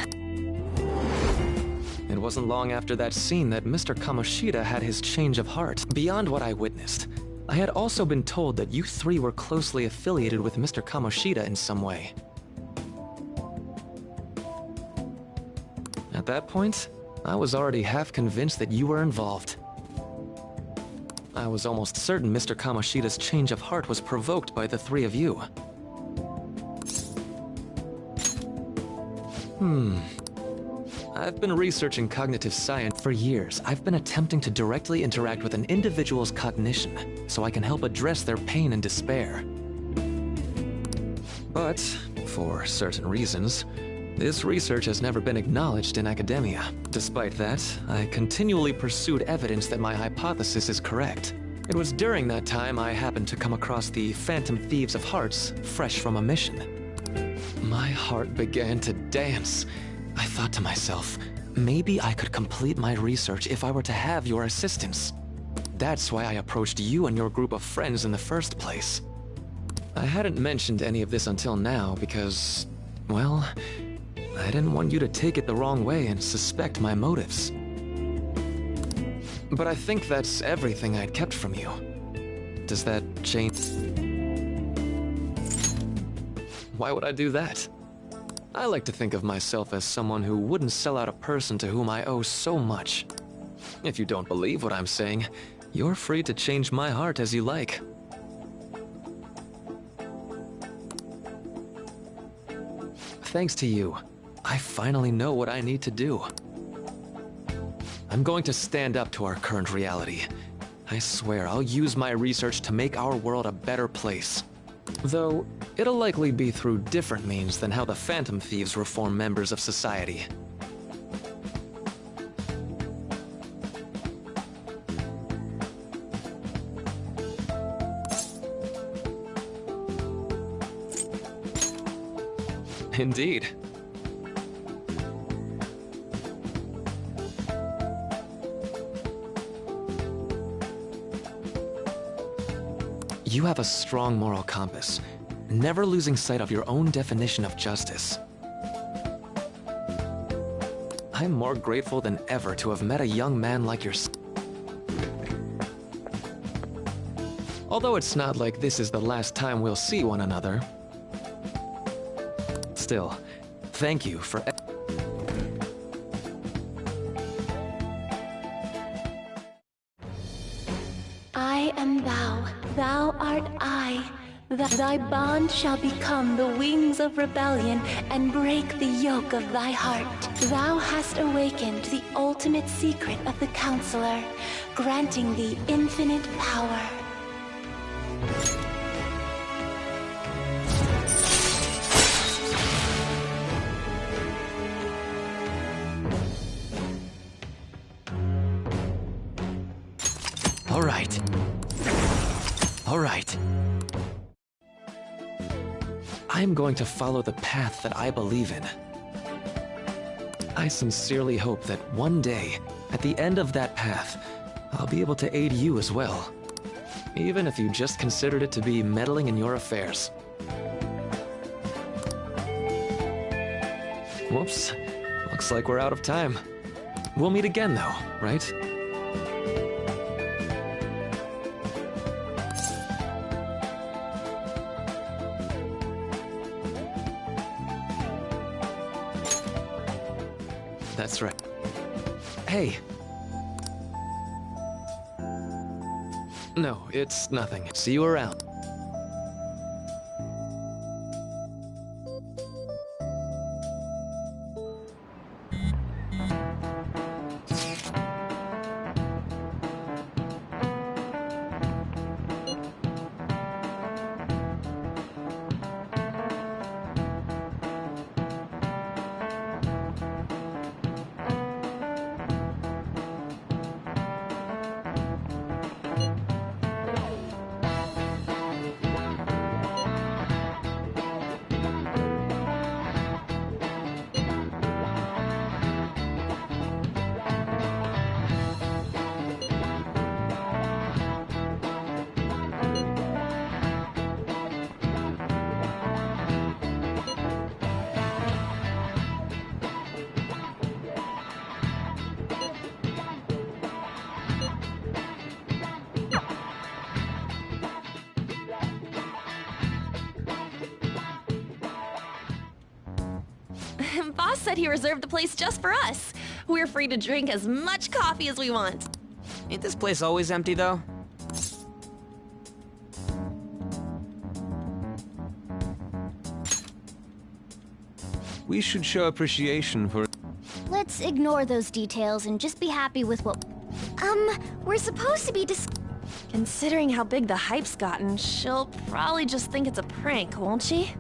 It wasn't long after that scene that Mr. Kamoshida had his change of heart. Beyond what I witnessed, I had also been told that you three were closely affiliated with Mr. Kamoshida in some way. At that point, I was already half convinced that you were involved. I was almost certain Mr. Kamoshida's change of heart was provoked by the three of you. I've been researching cognitive science for years. I've been attempting to directly interact with an individual's cognition so I can help address their pain and despair. But, for certain reasons, this research has never been acknowledged in academia. Despite that, I continually pursued evidence that my hypothesis is correct. It was during that time I happened to come across the Phantom Thieves of Hearts, fresh from a mission. My heart began to dance. I thought to myself, maybe I could complete my research if I were to have your assistance. That's why I approached you and your group of friends in the first place. I hadn't mentioned any of this until now because, well, I didn't want you to take it the wrong way and suspect my motives. But I think that's everything I'd kept from you. Does that change? Why would I do that? I like to think of myself as someone who wouldn't sell out a person to whom I owe so much. If you don't believe what I'm saying, you're free to change my heart as you like. Thanks to you, I finally know what I need to do. I'm going to stand up to our current reality. I swear I'll use my research to make our world a better place. Though, it'll likely be through different means than how the Phantom Thieves reform members of society. Indeed. You have a strong moral compass, never losing sight of your own definition of justice. I'm more grateful than ever to have met a young man like yourself. Although it's not like this is the last time we'll see one another. Still, thank you for... I am thou, thou art I. Thy bond shall become the wings of rebellion and break the yoke of thy heart. Thou hast awakened the ultimate secret of the Counselor, granting thee infinite power. All right. All right. I'm going to follow the path that I believe in. I sincerely hope that one day, at the end of that path, I'll be able to aid you as well. Even if you just considered it to be meddling in your affairs. Whoops. Looks like we're out of time. We'll meet again though, right? That's right. Hey. No, it's nothing. See you around. Boss said he reserved the place just for us. We're free to drink as much coffee as we want. Ain't this place always empty, though? We should show appreciation for... Let's ignore those details and just be happy with what... we're supposed to be Considering how big the hype's gotten, she'll probably just think it's a prank, won't she?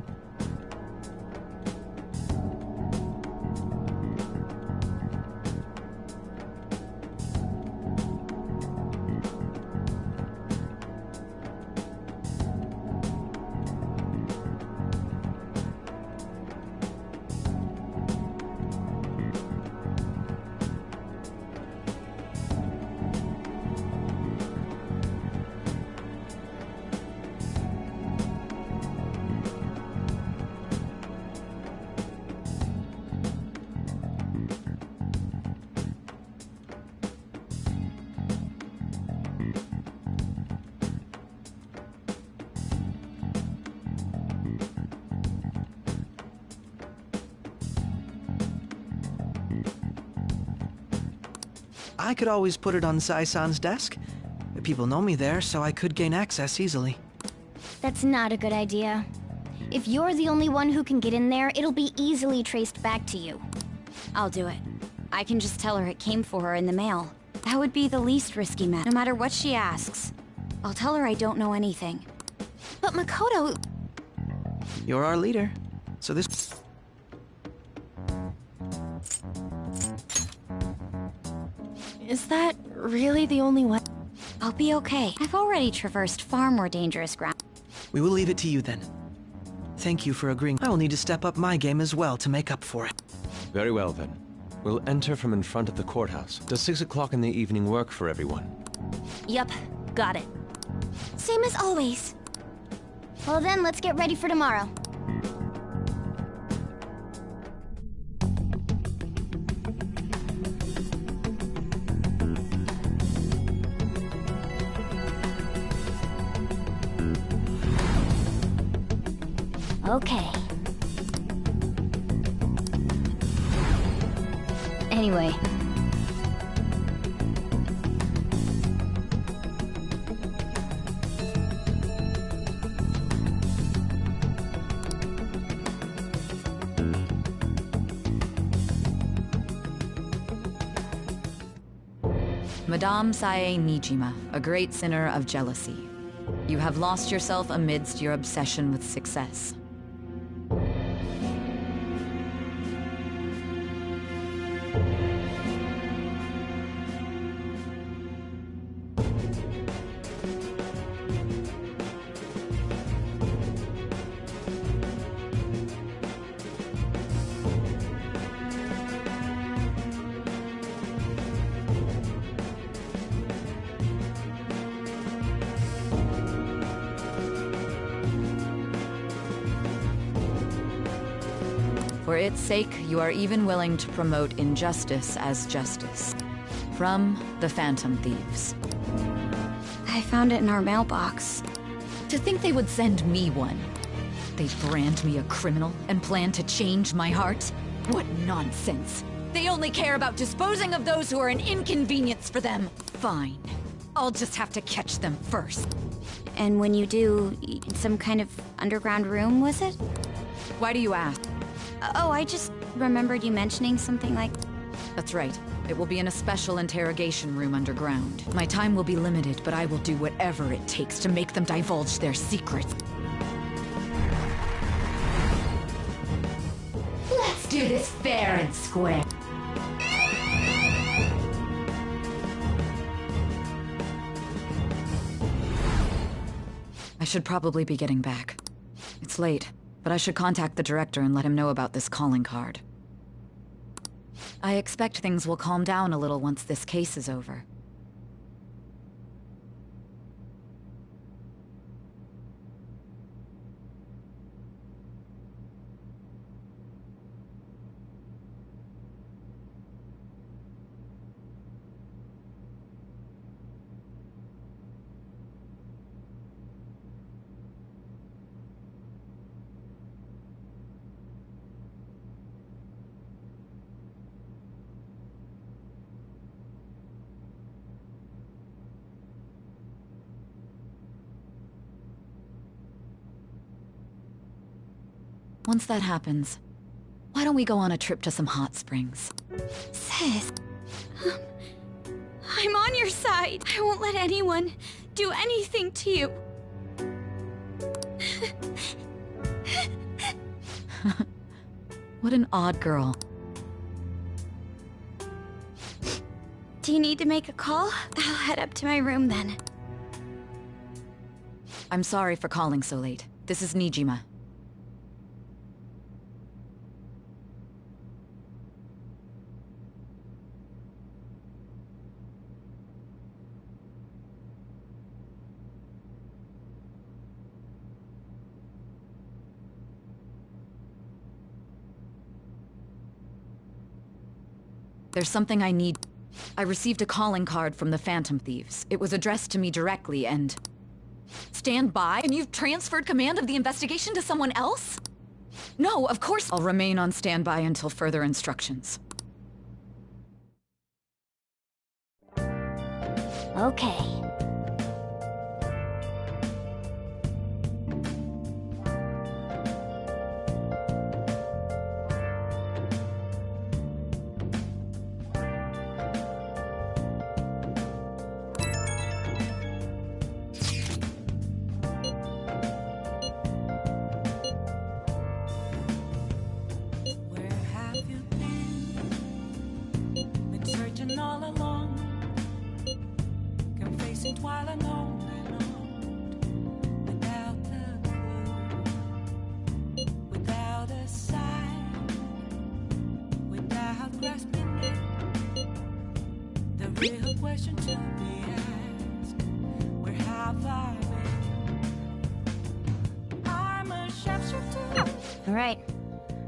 I could always put it on Sai-san's desk. People know me there, so I could gain access easily. That's not a good idea. If you're the only one who can get in there, it'll be easily traced back to you. I'll do it. I can just tell her it came for her in the mail. That would be the least risky bet, no matter what she asks. I'll tell her I don't know anything. But Makoto... You're our leader, so this... Is that really the only way? I'll be okay. I've already traversed far more dangerous ground. We will leave it to you then. Thank you for agreeing. I will need to step up my game as well to make up for it. Very well then. We'll enter from in front of the courthouse. Does 6 o'clock in the evening work for everyone? Yep, got it. Same as always. Well then, let's get ready for tomorrow. Okay. Anyway. Madame Sae Nijima, a great sinner of jealousy. You have lost yourself amidst your obsession with success. For its sake, you are even willing to promote injustice as justice. From the Phantom Thieves. I found it in our mailbox. To think they would send me one. They brand me a criminal and plan to change my heart? What nonsense! They only care about disposing of those who are an inconvenience for them. Fine. I'll just have to catch them first. And when you do, in some kind of underground room, was it? Why do you ask? Oh, I just remembered you mentioning something like... That's right. It will be in a special interrogation room underground. My time will be limited, but I will do whatever it takes to make them divulge their secrets. Let's do this fair and square. I should probably be getting back. It's late, but I should contact the director and let him know about this calling card. I expect things will calm down a little once this case is over. Once that happens, why don't we go on a trip to some hot springs? Sis, I'm on your side. I won't let anyone do anything to you. What an odd girl. Do you need to make a call? I'll head up to my room then. I'm sorry for calling so late. This is Nijima. There's something I need. I received a calling card from the Phantom Thieves. It was addressed to me directly and... Stand by? And you've transferred command of the investigation to someone else? No, of course I'll remain on standby until further instructions. Okay. question to be asked. Where have I been? I'm a shapeshifter. All right.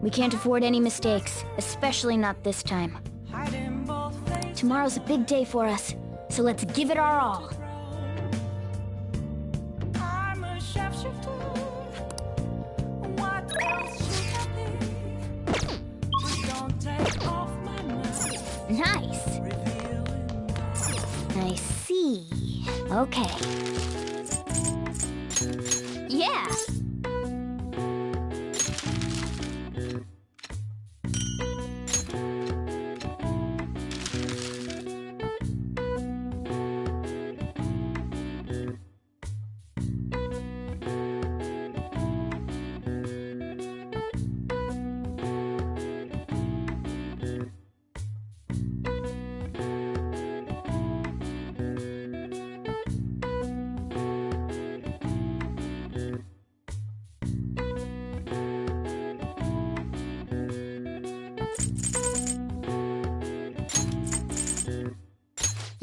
We can't afford any mistakes, especially not this time. Hiding both faces. Tomorrow's a big day for us, so let's give it our all. I'm a shapeshifter. What else should I be? Just don't take off my mask. Nice. I see. Okay. Yeah.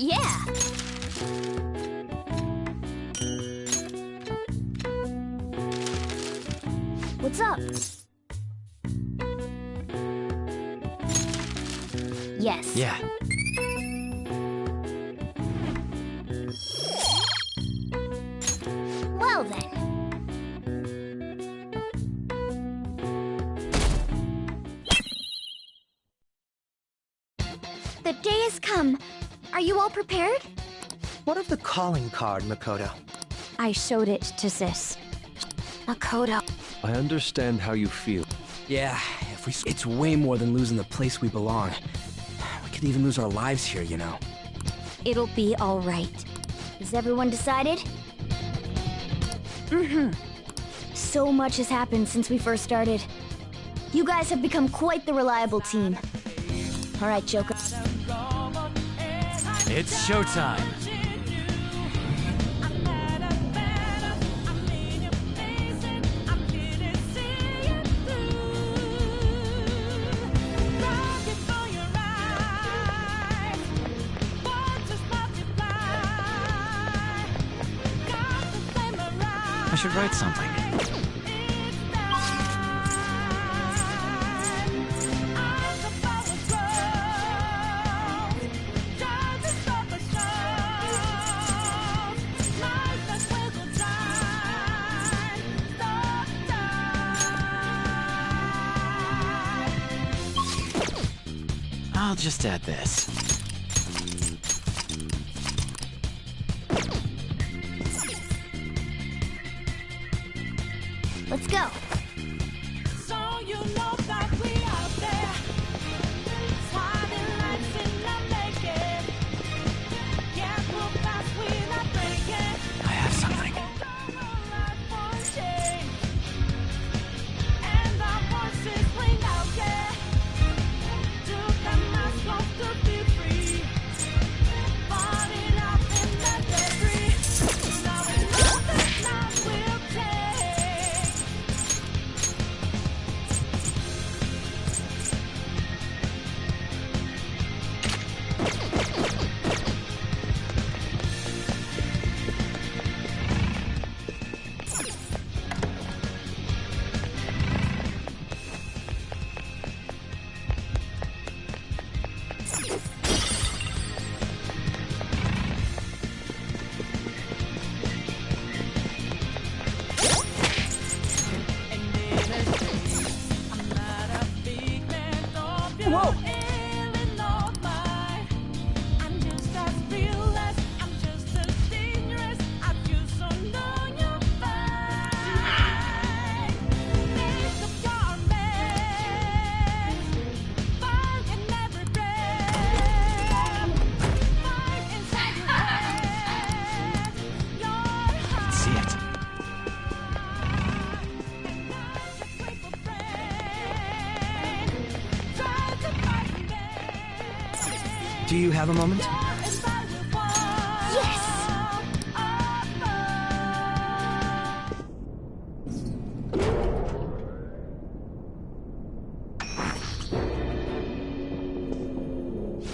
Yeah. What's up? Yes. Yeah. Well then. The day has come. Are you all prepared? What of the calling card, Makoto? I showed it to Sis. Makoto. I understand how you feel. Yeah, it's way more than losing the place we belong. We could even lose our lives here, you know. It'll be all right. Is everyone decided? Mm-hmm. So much has happened since we first started. You guys have become quite the reliable team. All right, Joker. It's showtime. I should write something. I'll just add this. Let's go. So you know that we out there. Sliding lights in the making. Yeah, we'll pass, we not breaking. I have something. And our voices ring out, yeah. Took the mask off to be free. Falling out in the debris. Now we know this night will take. Whoa! I'm just as fearless, I'm just as dangerous. I feel so know you're fine. Make up your mind. Fire in every breath. Fire inside your head. Your heart. See it. Do you have a moment? Yes!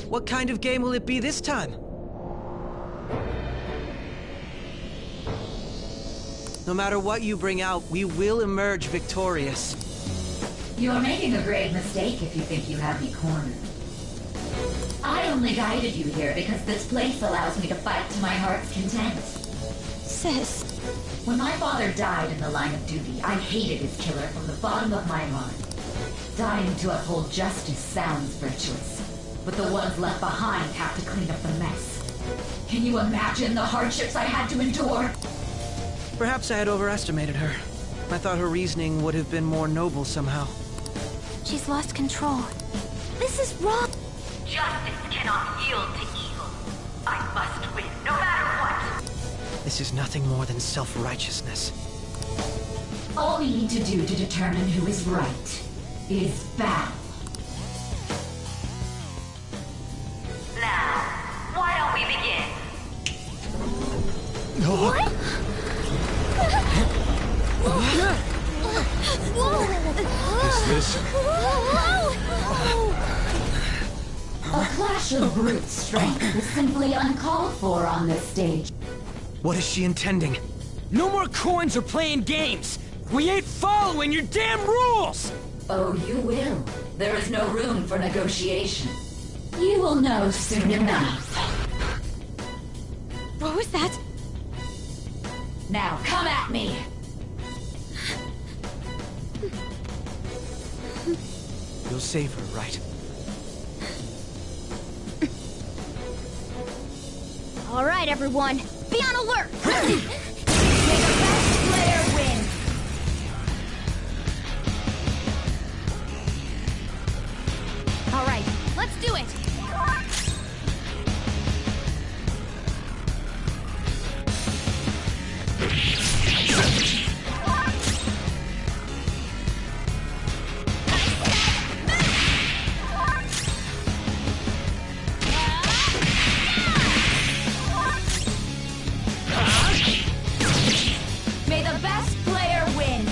What kind of game will it be this time? No matter what you bring out, we will emerge victorious. You're making a grave mistake if you think you have me cornered. I only guided you here because this place allows me to fight to my heart's content. Sis. When my father died in the line of duty, I hated his killer from the bottom of my heart. Dying to uphold justice sounds virtuous, but the ones left behind have to clean up the mess. Can you imagine the hardships I had to endure? Perhaps I had overestimated her. I thought her reasoning would have been more noble somehow. She's lost control. This is wrong. Justice cannot yield to evil. I must win, no matter what. This is nothing more than self-righteousness. All we need to do to determine who is right is battle. Now, why don't we begin? What? Is this? A clash of brute strength is simply uncalled for on this stage. What is she intending? No more coins or playing games! We ain't following your damn rules! Oh, you will. There is no room for negotiation. You will know soon enough. What was that? Now, come at me! You'll save her, right? All right, everyone. Be on alert! May the best player win! All right, let's do it! May the best player win!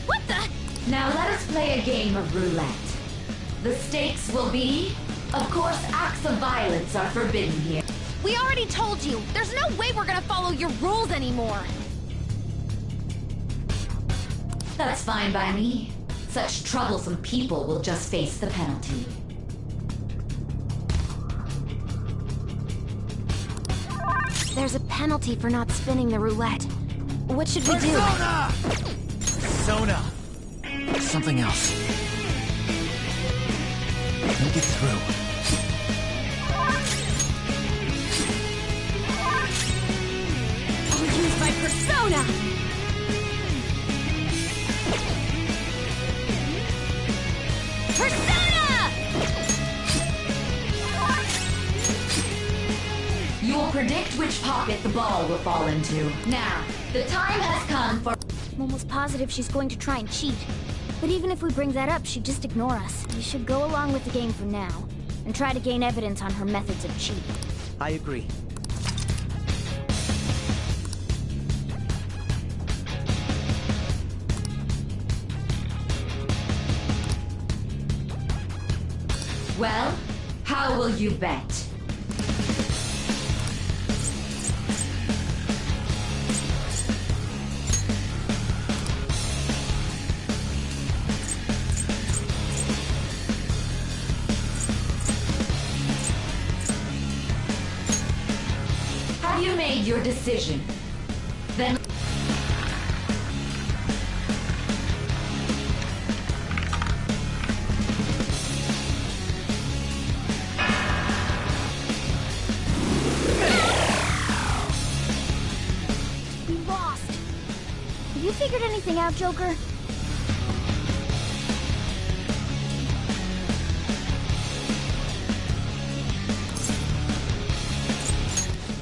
What the? Now let us play a game of roulette. The stakes will be... Of course, acts of violence are forbidden here. We already told you. There's no way we're gonna follow your rules anymore. That's fine by me. Such troublesome people will just face the penalty. There's a penalty for not spinning the roulette. What should we do? Persona! Something else. Think it through. I'll use my persona! Persona! You will predict which pocket the ball will fall into. Now, the time has come for... I'm almost positive she's going to try and cheat. But even if we bring that up, she'd just ignore us. We should go along with the game for now, and try to gain evidence on her methods of cheating. I agree. Well, how will you bet? Have you made your decision? Then... We lost. Have you figured anything out, Joker?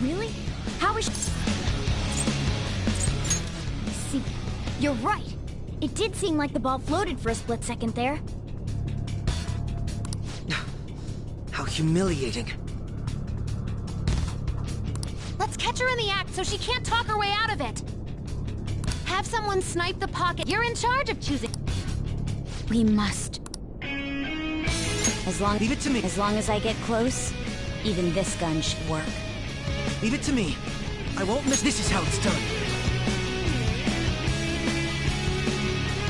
Really? How is she... See, you're right. It did seem like the ball floated for a split second there. How humiliating. Let's catch her in the act so she can't talk her way out of it. Have someone snipe the pocket. You're in charge of choosing. We must. Leave it to me. As long as I get close, even this gun should work. Leave it to me. I won't miss. This is how it's done.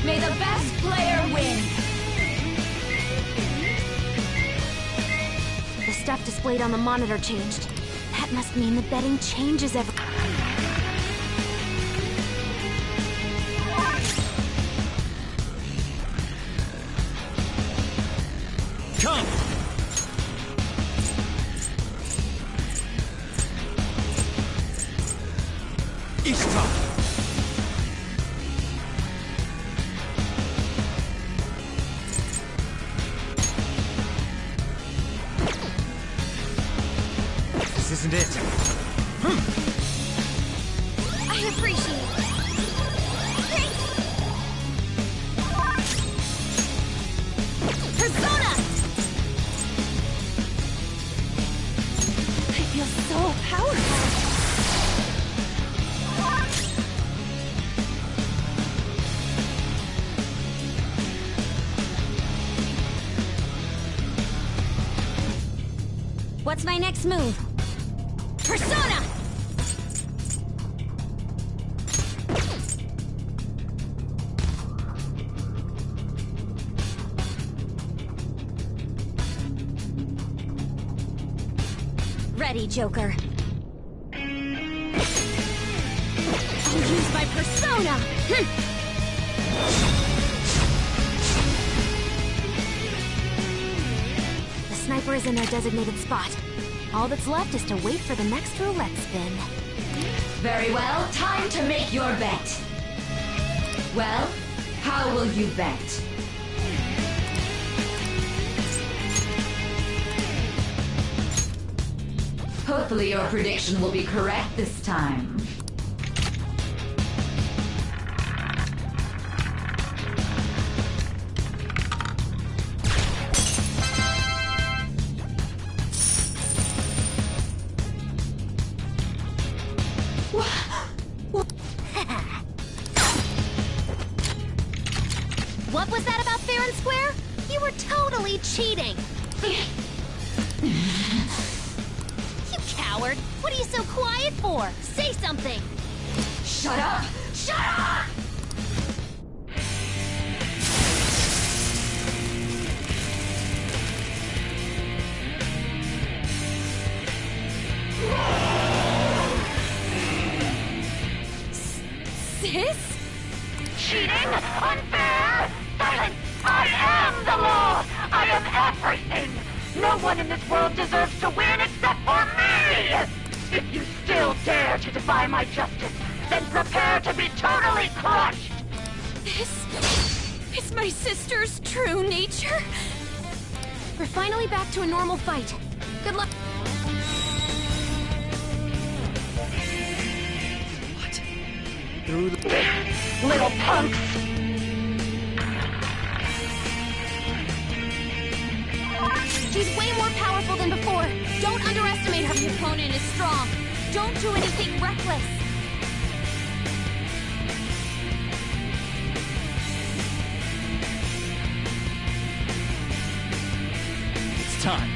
May the best player win! The stuff displayed on the monitor changed. That must mean the betting changes every... Come! Ishtar! This isn't it. I appreciate it. Thanks! Persona! I feel so powerful. What's my next move? Persona! Ready, Joker. I'll use my persona! The sniper is in their designated spot. All that's left is to wait for the next roulette spin. Very well, time to make your bet. Well, how will you bet? Hopefully your prediction will be correct this time. What was that about fair and square? You were totally cheating! You coward! What are you so quiet for? Say something! Shut up! Shut up! Sis? Cheating? Unfair? Silence! I am the law! I am everything! No one in this world deserves to win except for me! If you still dare to defy my justice, then prepare to be totally crushed! This is my sister's true nature? We're finally back to a normal fight. Good luck. Through the... Little punks! She's way more powerful than before. Don't underestimate her. The opponent is strong. Don't do anything reckless. It's time.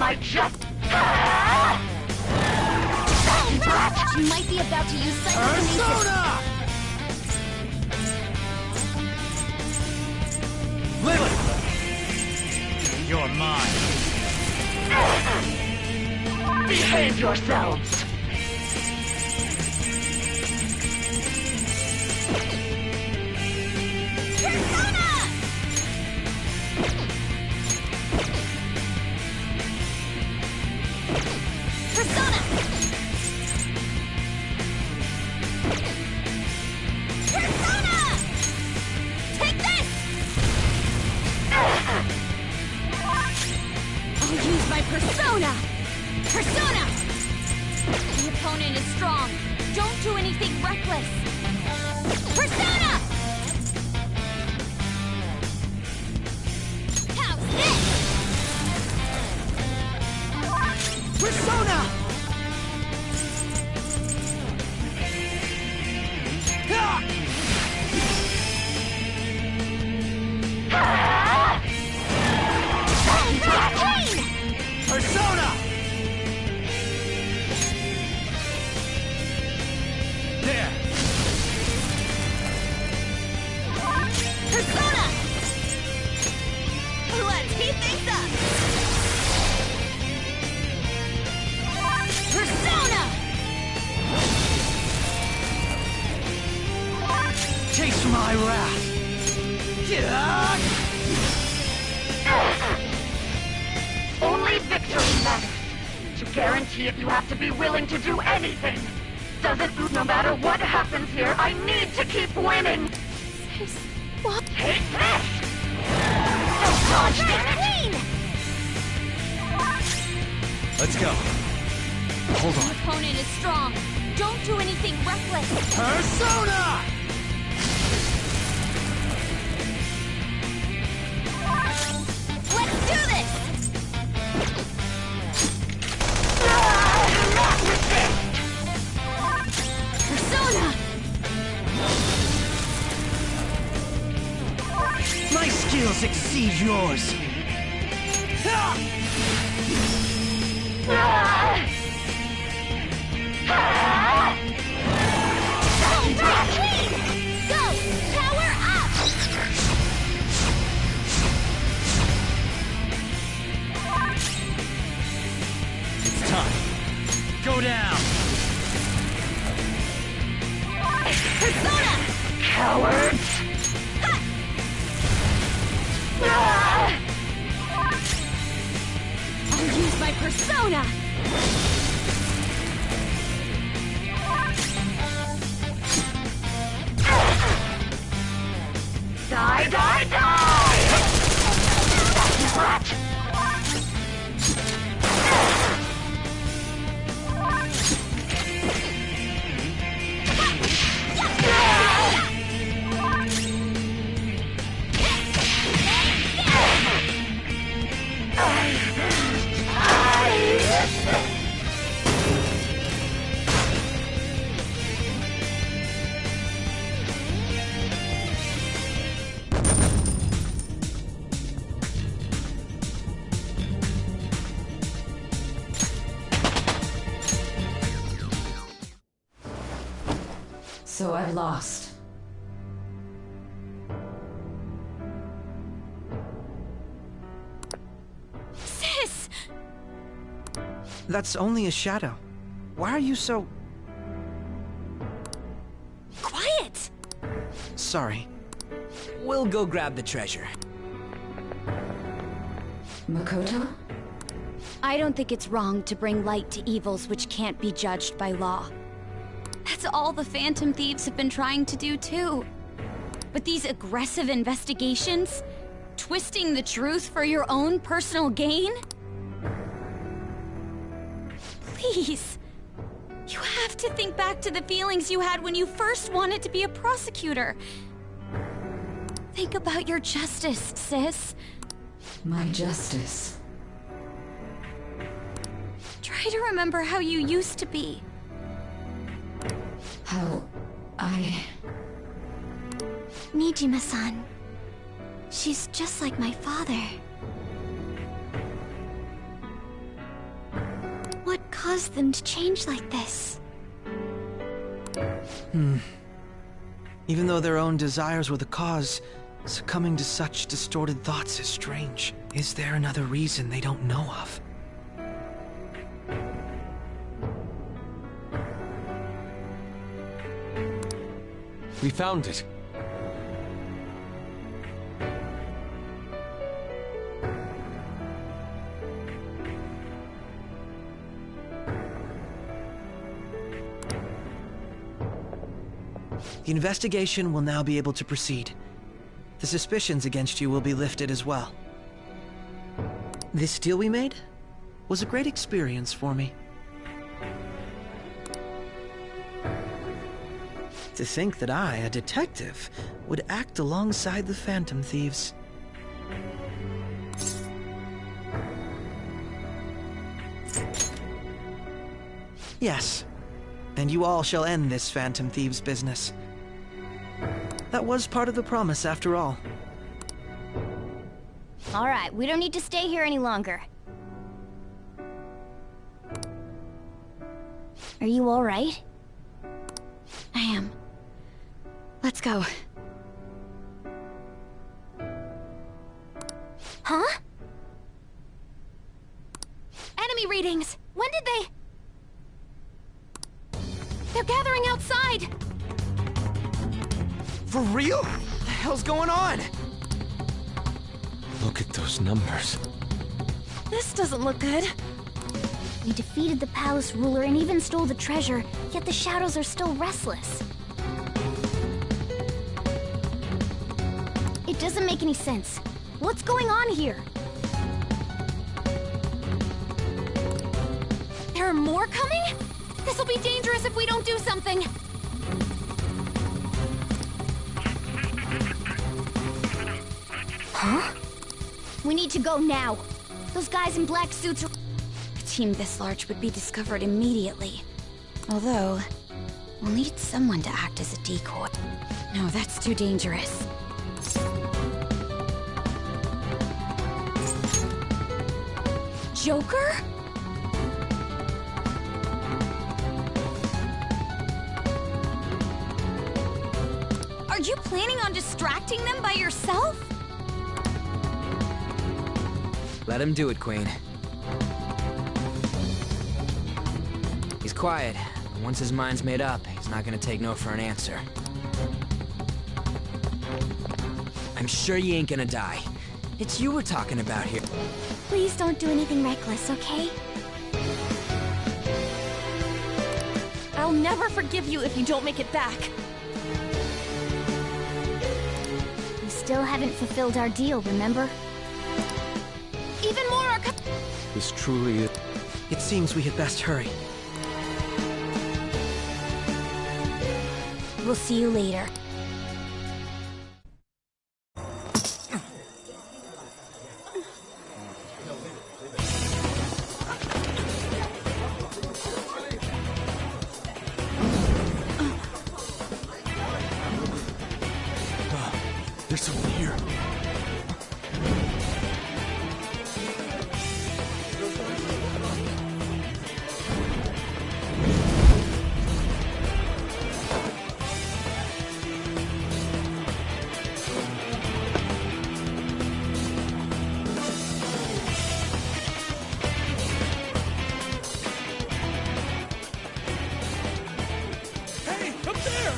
my just... She might be about to use psychokinesis. Lily! You're mine. Behave yourselves! Persona! Persona! Take this! I'll use my persona! Persona! The opponent is strong. Don't do anything reckless. Persona! How's this? Persona! Persona! There! Persona! Let's heat things up! Persona! Taste my wrath! Only victory matters. To guarantee it, you have to be willing to do anything. Doesn't no matter what happens here, I need to keep winning. What? Take this! Don't dodge it! Let's go. Hold The on. opponent is strong. Don't do anything reckless. Persona! Let's do this! Persona! My skills exceed yours! Go! Power up! It's time. Go down! Persona! Cowards! I'll use my persona! Die, die, die! Rat! So I've lost. Sis! That's only a shadow. Why are you so... Quiet! Sorry. We'll go grab the treasure. Makoto? I don't think it's wrong to bring light to evils which can't be judged by law. That's all the Phantom Thieves have been trying to do too. But these aggressive investigations? Twisting the truth for your own personal gain? Please. You have to think back to the feelings you had when you first wanted to be a prosecutor. Think about your justice, sis. My justice. Try to remember how you used to be. How I... Nijima-san. She's just like my father. caused them to change like this? Even though their own desires were the cause, succumbing to such distorted thoughts is strange. Is there another reason they don't know of? We found it. The investigation will now be able to proceed. The suspicions against you will be lifted as well. This deal we made was a great experience for me. To think that I, a detective, would act alongside the Phantom Thieves. Yes, and you all shall end this Phantom Thieves business. That was part of the promise, after all. All right, we don't need to stay here any longer. Are you all right? I am. Let's go. Huh? Enemy readings! When did they... They're gathering outside! For real? What the hell's going on? Look at those numbers. This doesn't look good. We defeated the palace ruler and even stole the treasure, yet the shadows are still restless. It doesn't make any sense. What's going on here? There are more coming? This'll be dangerous if we don't do something. Huh? We need to go now. Those guys in black suits are... A team this large would be discovered immediately. Although, we'll need someone to act as a decoy. No, that's too dangerous. Joker? Are you planning on distracting them by yourself? Let him do it, Queen. He's quiet. Once his mind's made up, he's not gonna take no for an answer. I'm sure you ain't gonna die. It's you we're talking about here. Please don't do anything reckless, okay? I'll never forgive you if you don't make it back. We still haven't fulfilled our deal, remember? Even more are This truly is... It seems we had best hurry. We'll see you later. There's someone here. Hey, up there!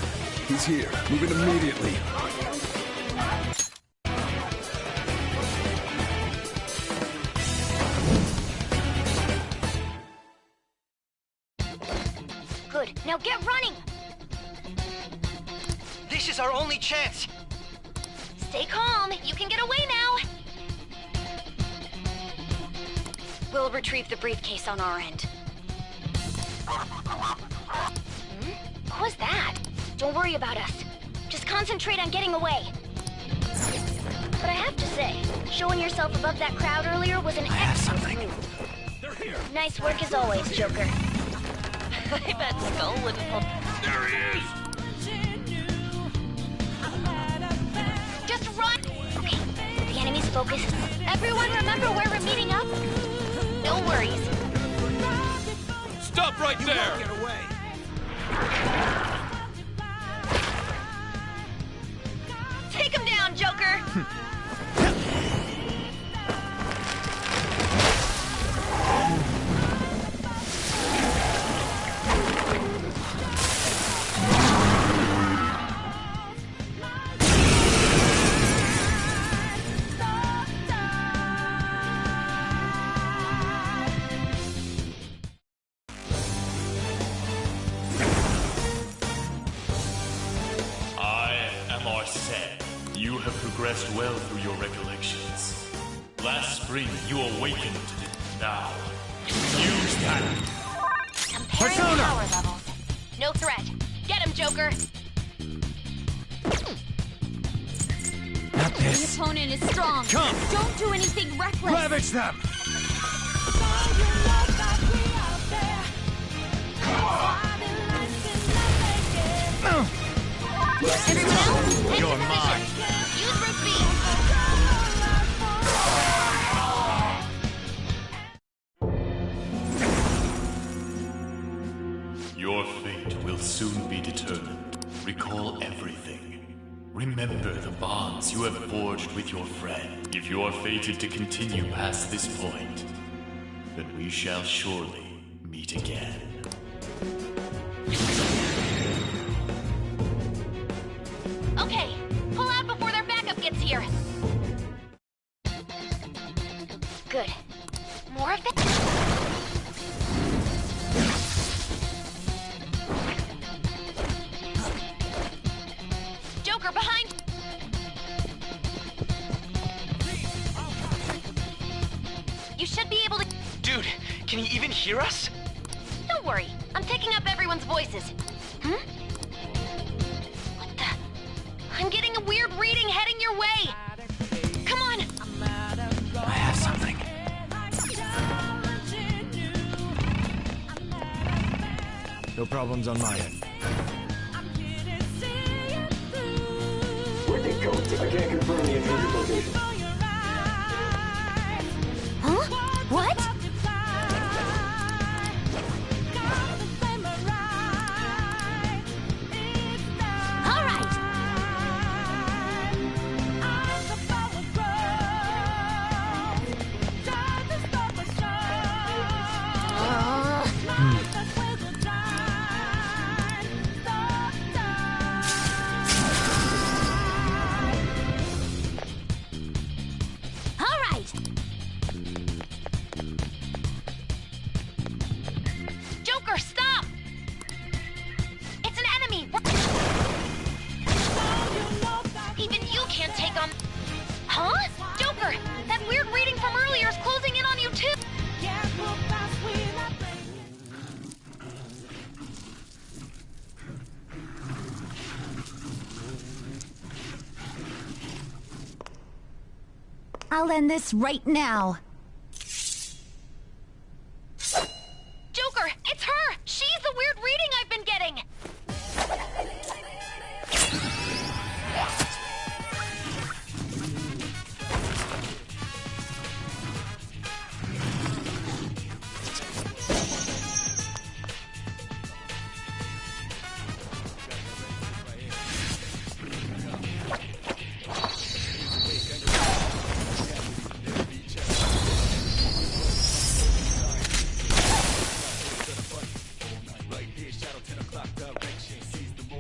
He's here. Moving immediately. Good. Now get running! This is our only chance! Stay calm. You can get away now. We'll retrieve the briefcase on our end. What was that? Don't worry about us. Just concentrate on getting away. But I have to say, showing yourself above that crowd earlier was an excellent move. They're here! Nice work as always, Joker. I bet Skull wouldn't hold... There he is. Just run! Okay, the enemy's focused. Everyone remember where we're meeting up? No worries. Stop right there! Get away! Take him down, Joker! I am Arsene. You have progressed well through your recollections. Last spring, you awakened to the now. Use that. Comparing power levels. No threat. Get him, Joker. Not The opponent is strong. Come. Don't do anything reckless. Ravage them! Everyone else, head You're to mine. position. Use Root B. Your fate will soon be determined. Recall everything. Remember the bonds you have forged with your friend. If you are fated to continue past this point, then we shall surely meet again. Okay, pull out before their backup gets here. Good. More of it. Joker, behind! You should be able to... Dude, can he even hear us? Don't worry, I'm picking up everyone's voices. Hmm? What the... I'm getting a weird reading heading your way! Come on! I have something. No problems on my end. I can't confirm the intruder's location. Huh? What? All right. All right. Joker, stop! It's an enemy! Even you can't take on... Huh? Joker, that weird reading from earlier is closing in on you too! I'll end this right now. Joker, it's her! She's the weird reading I've been getting!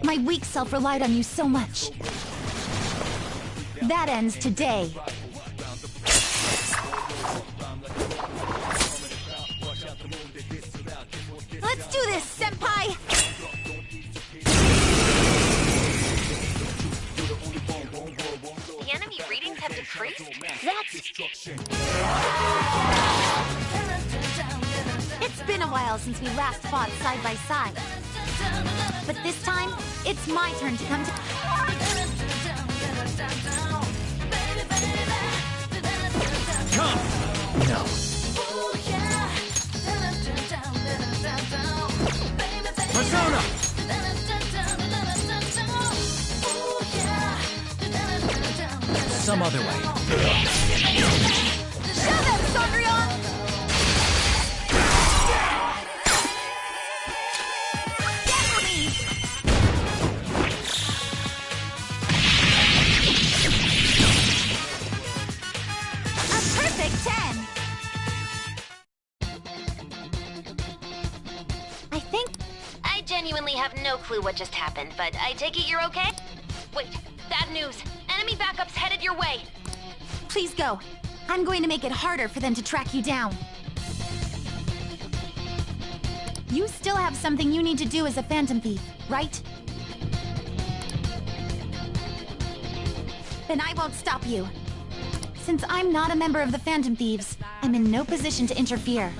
My weak self relied on you so much. That ends today. Let's do this, Senpai! The enemy readings have decreased? That's... It's been a while since we last fought side by side. But this time, it's my turn to come to... Come! No. Persona! Some other way. Show them, Sangreon! Perfect 10! I think... I genuinely have no clue what just happened, but I take it you're okay? Wait, bad news. Enemy backup's headed your way. Please go. I'm going to make it harder for them to track you down. You still have something you need to do as a Phantom Thief, right? Then I won't stop you. Since I'm not a member of the Phantom Thieves, I'm in no position to interfere.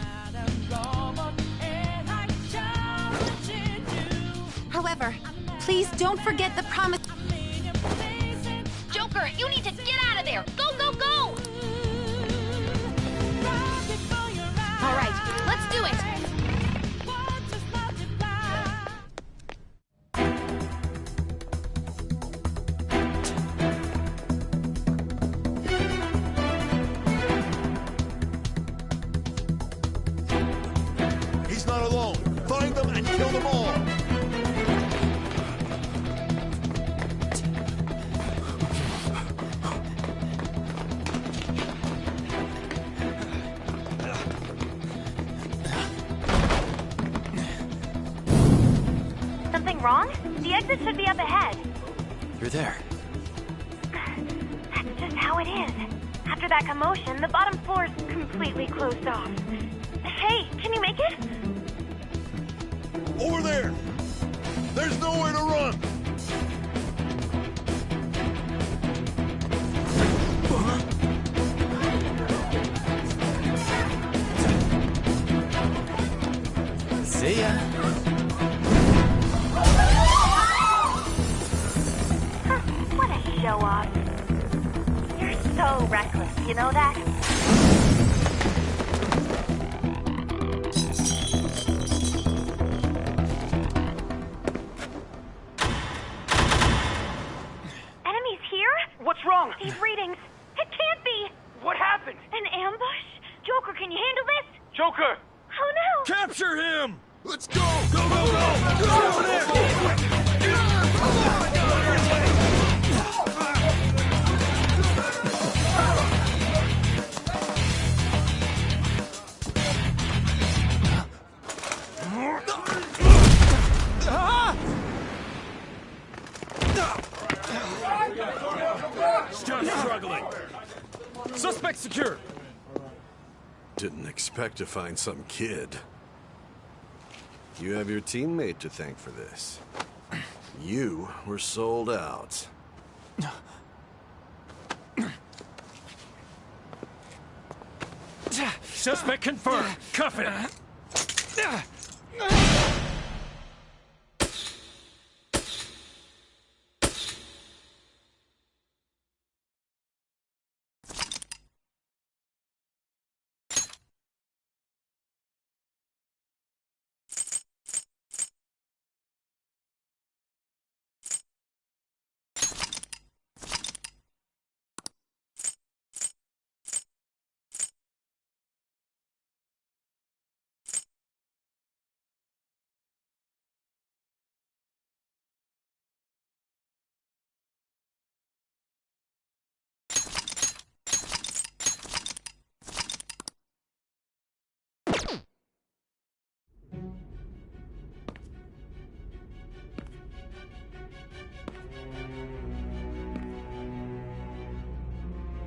However, please don't forget the promise. Joker, you need to get out of there! Go, go, go! All right, let's do it! He's not alone. Find them and kill them all. Something wrong? The exit should be up ahead. You're there. That's just how it is. After that commotion, the bottom floor's completely closed off. Hey, can you make it? Over there. There's nowhere to run. See ya. What a show off. You're so reckless, you know that? Enemies here? What's wrong? These readings. It can't be. What happened? An ambush? Joker, can you handle this? Joker! Oh no! Capture him! Let's go! Go, go, go! Go over there! Still struggling. Suspect secure. Didn't expect to find some kid. You have your teammate to thank for this. You were sold out. Suspect confirmed. Cuff it.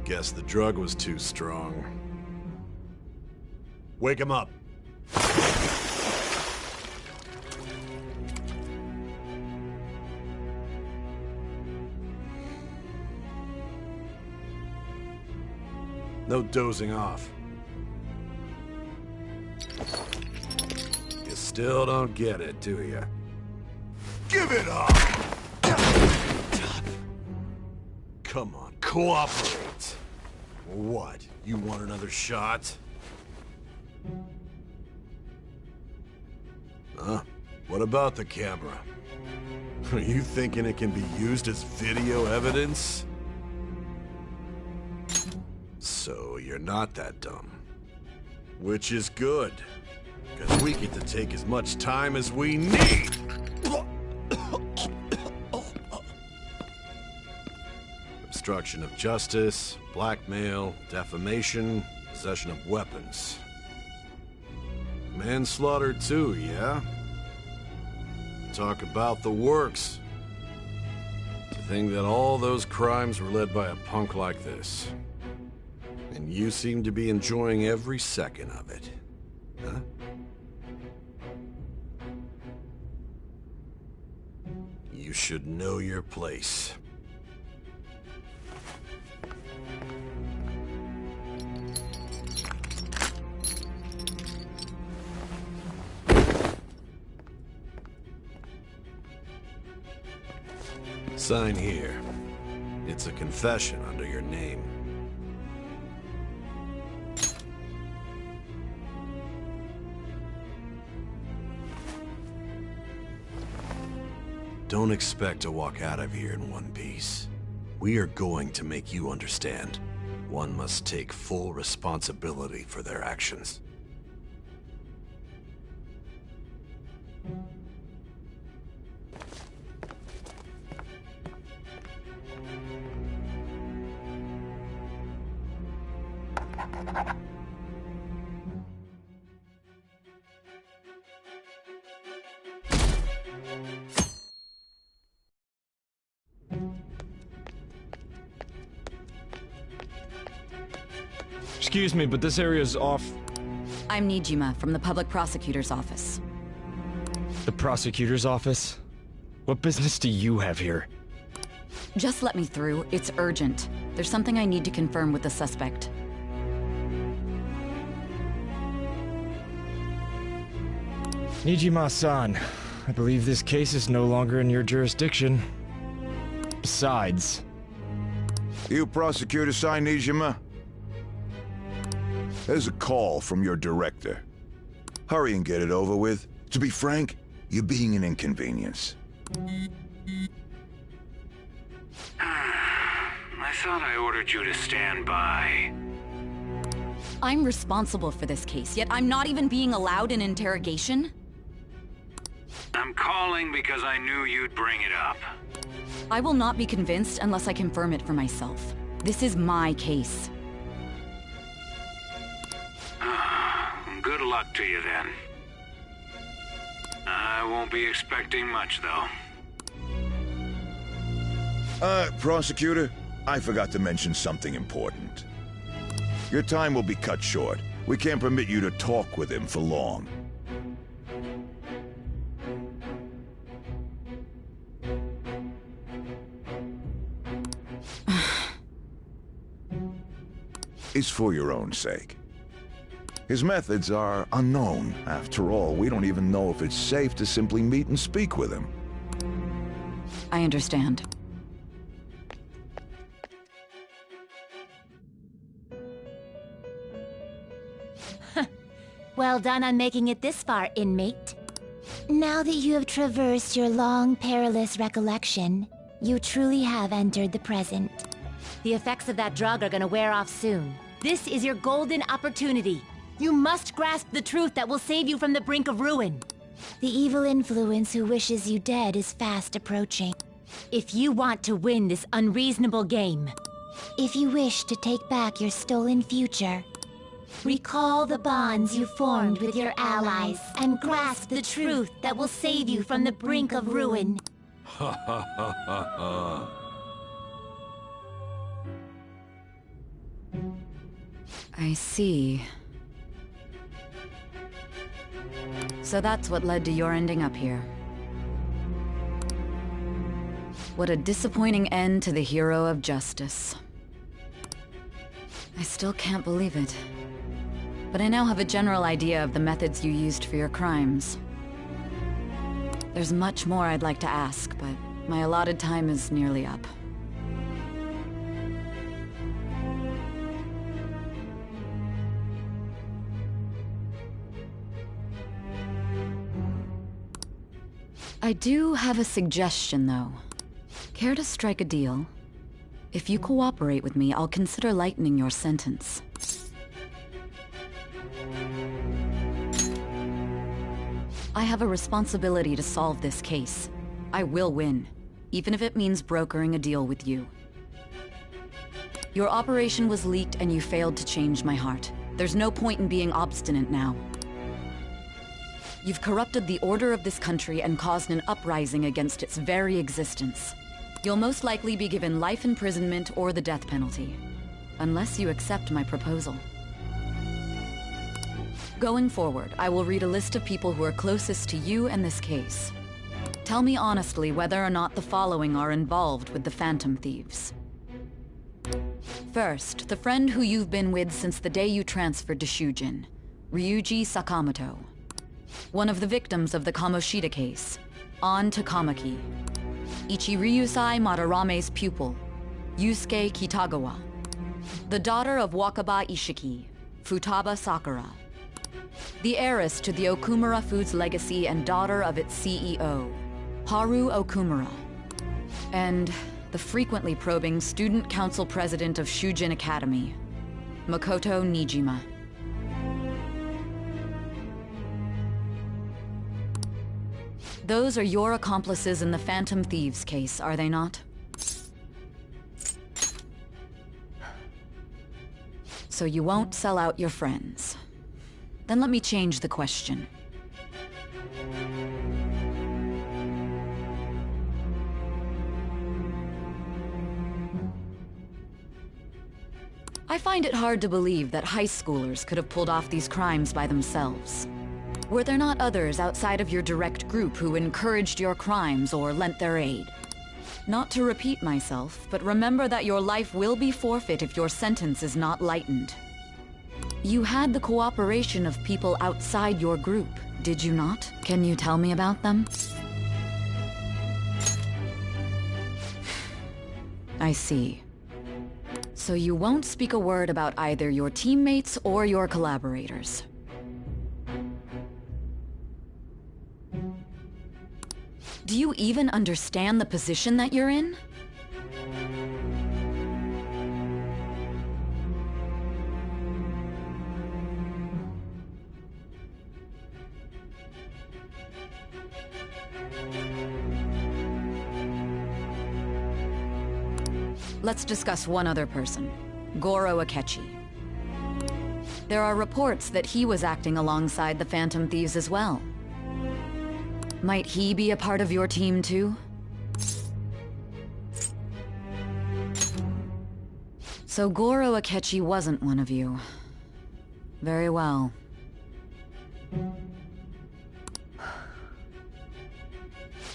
Guess the drug was too strong. Wake him up. No dozing off. You still don't get it, do you? Give it up! Come on, cooperate. What? You want another shot? Huh? What about the camera? Are you thinking it can be used as video evidence? So you're not that dumb. Which is good, because we get to take as much time as we need. Obstruction of justice, blackmail, defamation, Possession of weapons. Manslaughter too, yeah? Talk about the works. To think that all those crimes were led by a punk like this. And you seem to be enjoying every second of it. Huh? You should know your place. Sign here. It's a confession under your name. Don't expect to walk out of here in one piece. We are going to make you understand. One must take full responsibility for their actions. Excuse me, but this area's off. I'm Nijima from the Public Prosecutor's Office. The prosecutor's office? What business do you have here? Just let me through. It's urgent. There's something I need to confirm with the suspect. Nijima-san, I believe this case is no longer in your jurisdiction. Besides... You prosecutor, Sai Nijima? There's a call from your director. Hurry and get it over with. To be frank, you're being an inconvenience. I thought I ordered you to stand by. I'm responsible for this case, yet I'm not even being allowed an interrogation? I'm calling because I knew you'd bring it up. I will not be convinced unless I confirm it for myself. This is my case. Good luck to you then. I won't be expecting much, though. Prosecutor, I forgot to mention something important. Your time will be cut short. We can't permit you to talk with him for long. It's for your own sake. His methods are unknown. After all, we don't even know if it's safe to simply meet and speak with him. I understand. Well done on making it this far, inmate. Now that you have traversed your long, perilous recollection, you truly have entered the present. The effects of that drug are gonna wear off soon. This is your golden opportunity. You must grasp the truth that will save you from the brink of ruin. The evil influence who wishes you dead is fast approaching. If you want to win this unreasonable game, if you wish to take back your stolen future, recall the bonds you formed with your allies and grasp the truth that will save you from the brink of ruin. Ha ha ha ha ha. I see. So that's what led to your ending up here. What a disappointing end to the hero of justice. I still can't believe it. But I now have a general idea of the methods you used for your crimes. There's much more I'd like to ask, but my allotted time is nearly up. I do have a suggestion, though. Care to strike a deal? If you cooperate with me, I'll consider lightening your sentence. I have a responsibility to solve this case. I will win, even if it means brokering a deal with you. Your operation was leaked and you failed to change my heart. There's no point in being obstinate now. You've corrupted the order of this country and caused an uprising against its very existence. You'll most likely be given life imprisonment or the death penalty, unless you accept my proposal. Going forward, I will read a list of people who are closest to you and this case. Tell me honestly whether or not the following are involved with the Phantom Thieves. First, the friend who you've been with since the day you transferred to Shujin, Ryuji Sakamoto. One of the victims of the Kamoshida case, An Takamaki. Ichiryusai Madarame's pupil, Yusuke Kitagawa. The daughter of Wakaba Ishiki, Futaba Sakura. The heiress to the Okumura Foods legacy and daughter of its CEO, Haru Okumura. And the frequently probing student council president of Shujin Academy, Makoto Nijima. Those are your accomplices in the Phantom Thieves case, are they not? So you won't sell out your friends. Then let me change the question. I find it hard to believe that high schoolers could have pulled off these crimes by themselves. Were there not others outside of your direct group who encouraged your crimes or lent their aid? Not to repeat myself, but remember that your life will be forfeit if your sentence is not lightened. You had the cooperation of people outside your group, did you not? Can you tell me about them? I see. So you won't speak a word about either your teammates or your collaborators. Do you even understand the position that you're in? Let's discuss one other person, Goro Akechi. There are reports that he was acting alongside the Phantom Thieves as well. Might he be a part of your team too? So Goro Akechi wasn't one of you. Very well.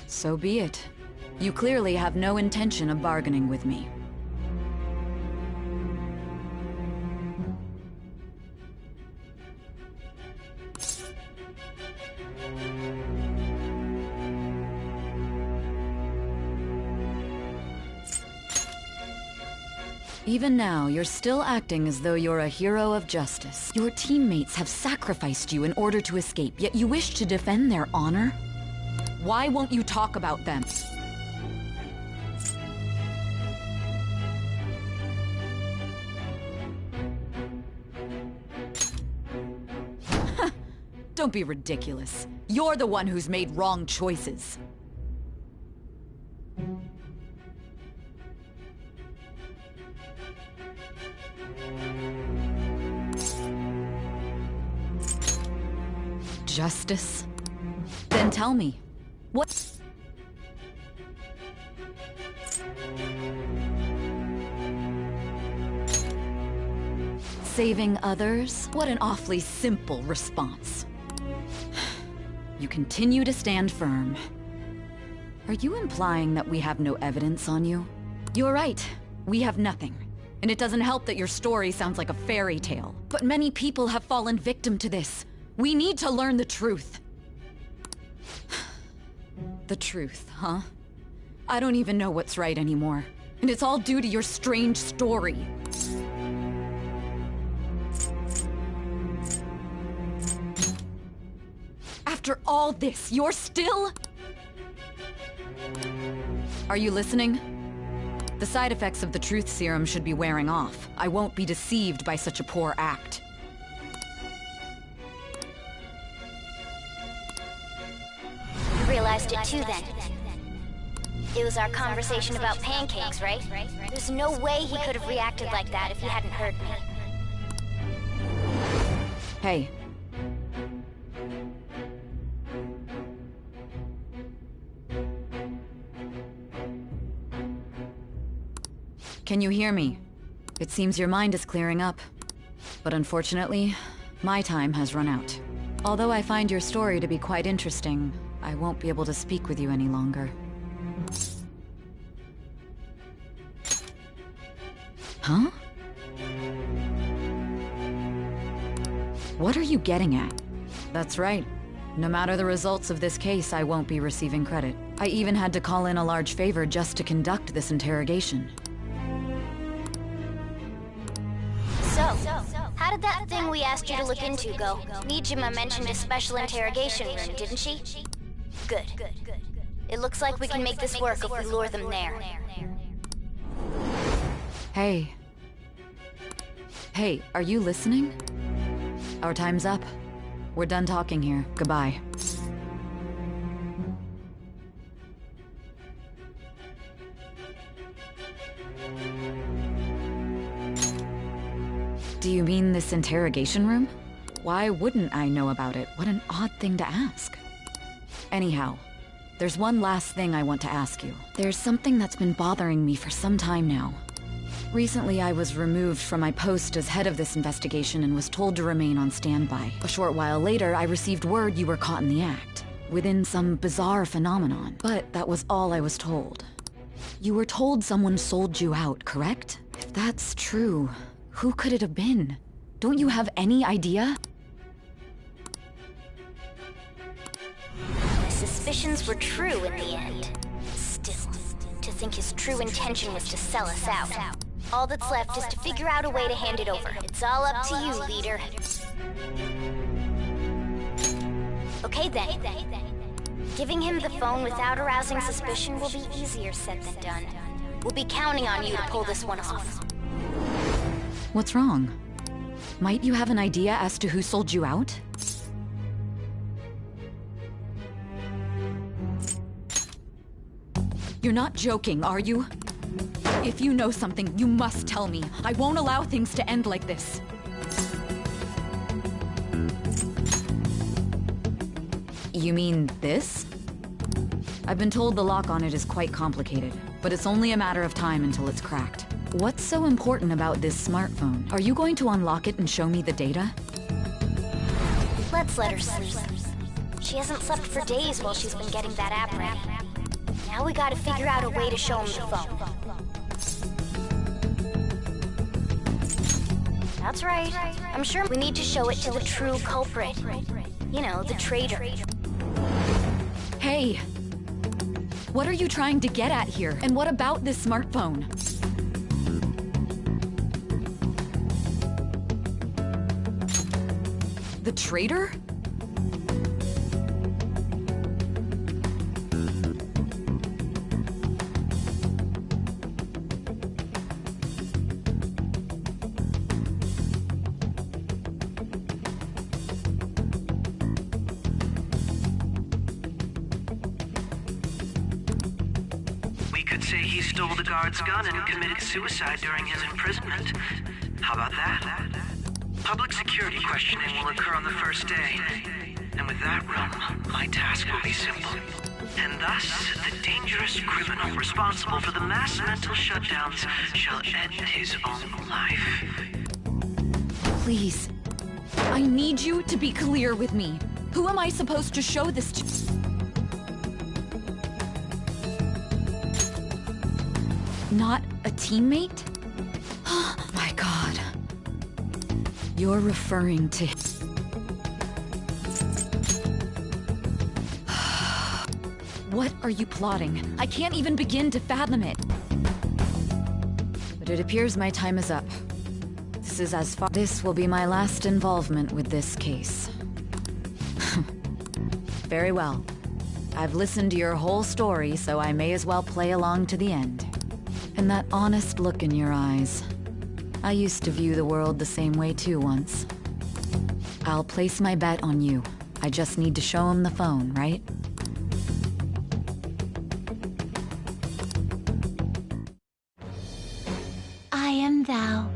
So be it. You clearly have no intention of bargaining with me. Even now, you're still acting as though you're a hero of justice. Your teammates have sacrificed you in order to escape, yet you wish to defend their honor? Why won't you talk about them? Don't be ridiculous. You're the one who's made wrong choices. Justice? Then tell me, what? Saving others? What an awfully simple response. You continue to stand firm. Are you implying that we have no evidence on you? You're right, we have nothing. And it doesn't help that your story sounds like a fairy tale. But many people have fallen victim to this. We need to learn the truth. The truth, huh? I don't even know what's right anymore. And it's all due to your strange story. After all this, you're still... Are you listening? The side effects of the truth serum should be wearing off. I won't be deceived by such a poor act. You realized it too then. It was our conversation about pancakes, right? There's no way he could have reacted like that if he hadn't heard me. Hey. Can you hear me? It seems your mind is clearing up. But unfortunately, my time has run out. Although I find your story to be quite interesting, I won't be able to speak with you any longer. Huh? What are you getting at? That's right. No matter the results of this case, I won't be receiving credit. I even had to call in a large favor just to conduct this interrogation. So, how did that thing we asked you to look into go? Nijima mentioned a special interrogation room, didn't she? Good. It looks like we can make this work if we lure them there. Hey. Hey, are you listening? Our time's up. We're done talking here. Goodbye. Do you mean this interrogation room? Why wouldn't I know about it? What an odd thing to ask. Anyhow, there's one last thing I want to ask you. There's something that's been bothering me for some time now. Recently, I was removed from my post as head of this investigation and was told to remain on standby. A short while later, I received word you were caught in the act, within some bizarre phenomenon. But that was all I was told. You were told someone sold you out, correct? If that's true, who could it have been? Don't you have any idea? My suspicions were true in the end. Still, to think his true intention was to sell us out. All that's left is to figure out a way to hand it over. It's all up to you, leader. Okay then. Giving him the phone without arousing suspicion will be easier said than done. We'll be counting on you to pull this one off. What's wrong? Might you have an idea as to who sold you out? You're not joking, are you? If you know something, you must tell me. I won't allow things to end like this. You mean this? I've been told the lock on it is quite complicated, but it's only a matter of time until it's cracked. What's so important about this smartphone? Are you going to unlock it and show me the data? Let's let her sleep. She hasn't slept for days while she's been getting that app ready. Now we gotta figure out a way to show him the phone. That's right. I'm sure we need to show it to the true culprit. You know, the traitor. Hey! What are you trying to get at here? And what about this smartphone? The traitor? He stole the guard's gun and committed suicide during his imprisonment. How about that? Public security questioning will occur on the first day. And with that realm, my task will be simple. And thus, the dangerous criminal responsible for the mass mental shutdowns shall end his own life. Please. I need you to be clear with me. Who am I supposed to show this to? Not a teammate? Oh my god. You're referring to... What are you plotting? I can't even begin to fathom it. But it appears my time is up. This will be my last involvement with this case. Very well. I've listened to your whole story, so I may as well play along to the end. And that honest look in your eyes. I used to view the world the same way too once. I'll place my bet on you. I just need to show him the phone, right? I am thou,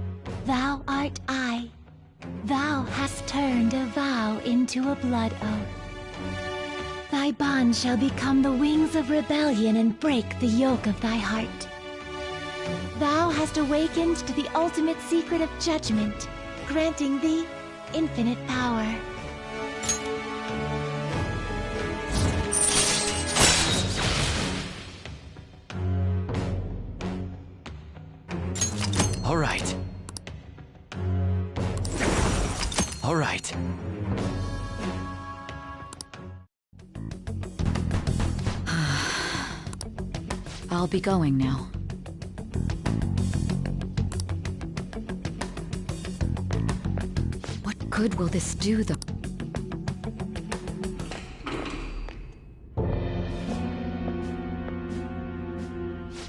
thou art I. Thou hast turned bind a vow into a blood oath. Thy bond shall become the wings of rebellion and break the yoke of thy heart. Thou hast awakened to the ultimate secret of judgment, granting thee infinite power. All right. All right. I'll be going now. What good will this do, though?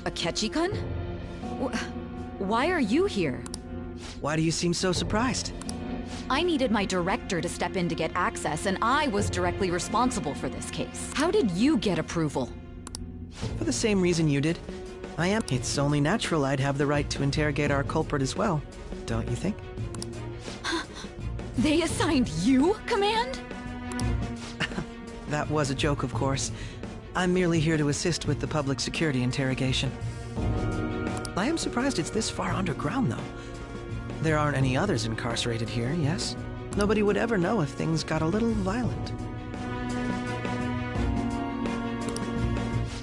Akechi-kun? Why are you here? Why do you seem so surprised? I needed my director to step in to get access, and I was directly responsible for this case. How did you get approval? For the same reason you did. I am. It's only natural I'd have the right to interrogate our culprit as well, don't you think? They assigned you command? That was a joke, of course. I'm merely here to assist with the public security interrogation. I am surprised it's this far underground, though. There aren't any others incarcerated here, yes? Nobody would ever know if things got a little violent.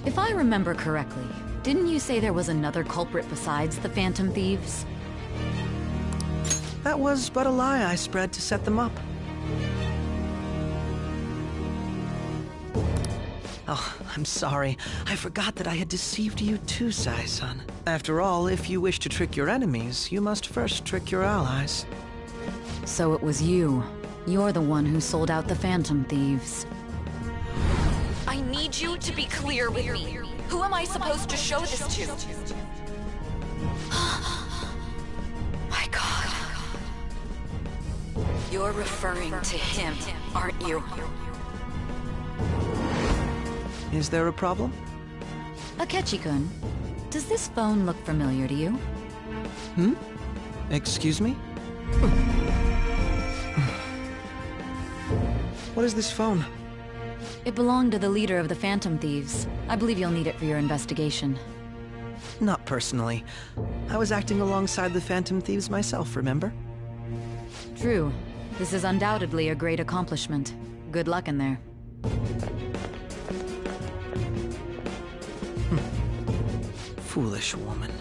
If I remember correctly, didn't you say there was another culprit besides the Phantom Thieves? That was but a lie I spread to set them up. Oh, I'm sorry. I forgot that I had deceived you too, Sai-san. After all, if you wish to trick your enemies, you must first trick your allies. So it was you. You're the one who sold out the Phantom Thieves. I need you to be clear with me. Who am I supposed to show this to? My God. You're referring to him, aren't you? Is there a problem? Akechi-kun, does this phone look familiar to you? Hmm? Excuse me? What is this phone? It belonged to the leader of the Phantom Thieves. I believe you'll need it for your investigation. Not personally. I was acting alongside the Phantom Thieves myself, remember? True. This is undoubtedly a great accomplishment. Good luck in there. Foolish woman.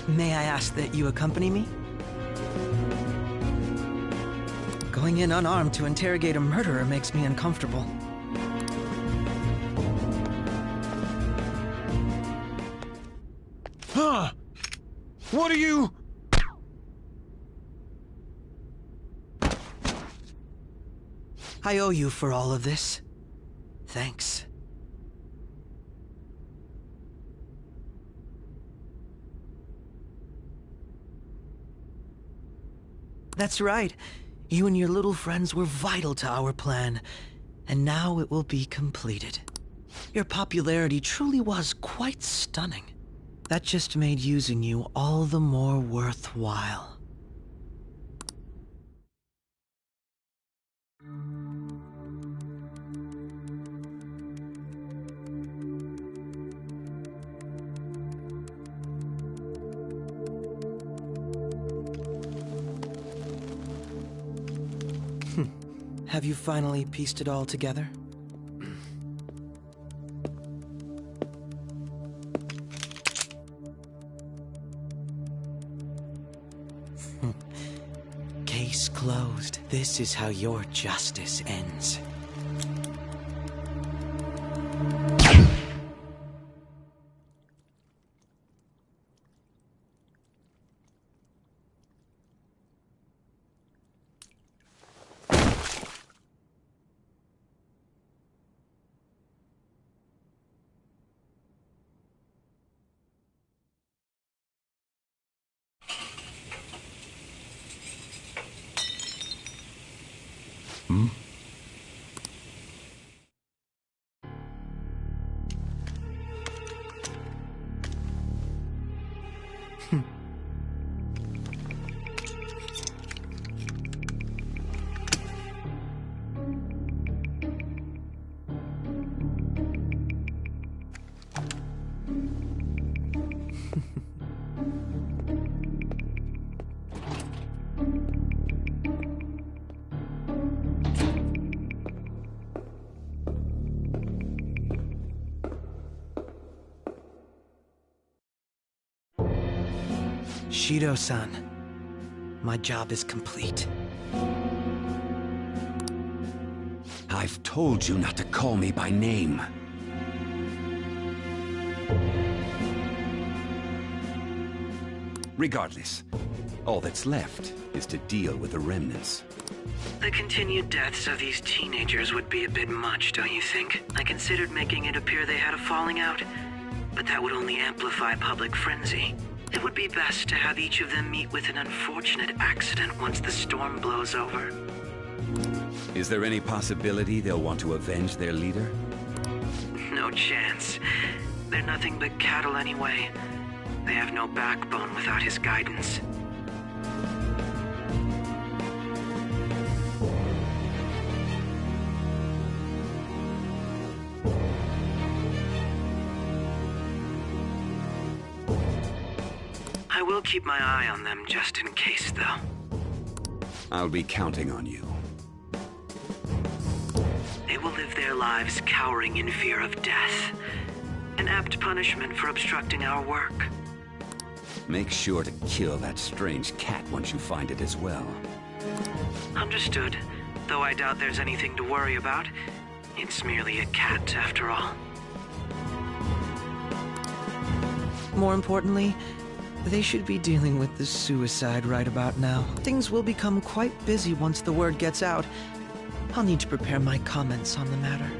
May I ask that you accompany me? Going in unarmed to interrogate a murderer makes me uncomfortable. Huh? What are you? I owe you for all of this. Thanks. That's right. You and your little friends were vital to our plan, and now it will be completed. Your popularity truly was quite stunning. That just made using you all the more worthwhile. Have you finally pieced it all together? Case closed. This is how your justice ends. Shido-san, my job is complete. I've told you not to call me by name. Regardless, all that's left is to deal with the remnants. The continued deaths of these teenagers would be a bit much, don't you think? I considered making it appear they had a falling out, but that would only amplify public frenzy. It would be best to have each of them meet with an unfortunate accident once the storm blows over. Is there any possibility they'll want to avenge their leader? No chance. They're nothing but cattle anyway. They have no backbone without his guidance. I will keep my eye on them just in case, though. I'll be counting on you. They will live their lives cowering in fear of death. An apt punishment for obstructing our work. Make sure to kill that strange cat once you find it as well. Understood. Though I doubt there's anything to worry about. It's merely a cat, after all. More importantly, they should be dealing with the suicide right about now. Things will become quite busy once the word gets out. I'll need to prepare my comments on the matter.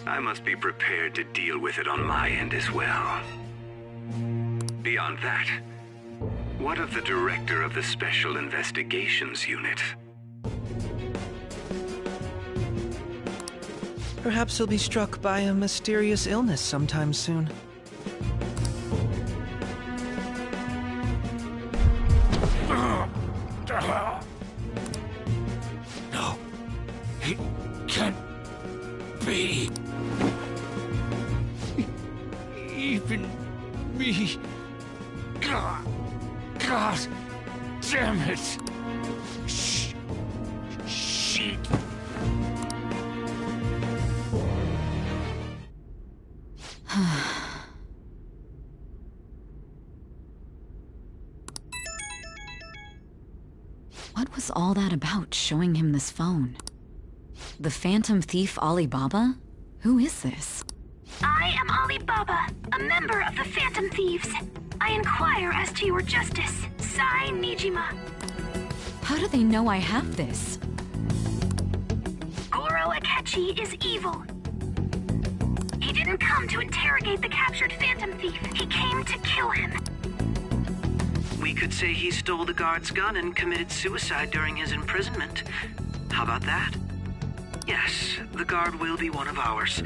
I must be prepared to deal with it on my end as well. Beyond that, what of the director of the Special Investigations Unit? Perhaps he'll be struck by a mysterious illness sometime soon. No, it can't be. Even me. God damn it. Shit. What was all that about, showing him this phone? The Phantom Thief Alibaba? Who is this? I am Alibaba, a member of the Phantom Thieves. I inquire as to your justice, Sai Nijima. How do they know I have this? Goro Akechi is evil. He didn't come to interrogate the captured Phantom Thief. He came to kill him. We could say he stole the guard's gun and committed suicide during his imprisonment. How about that? Yes, the guard will be one of ours.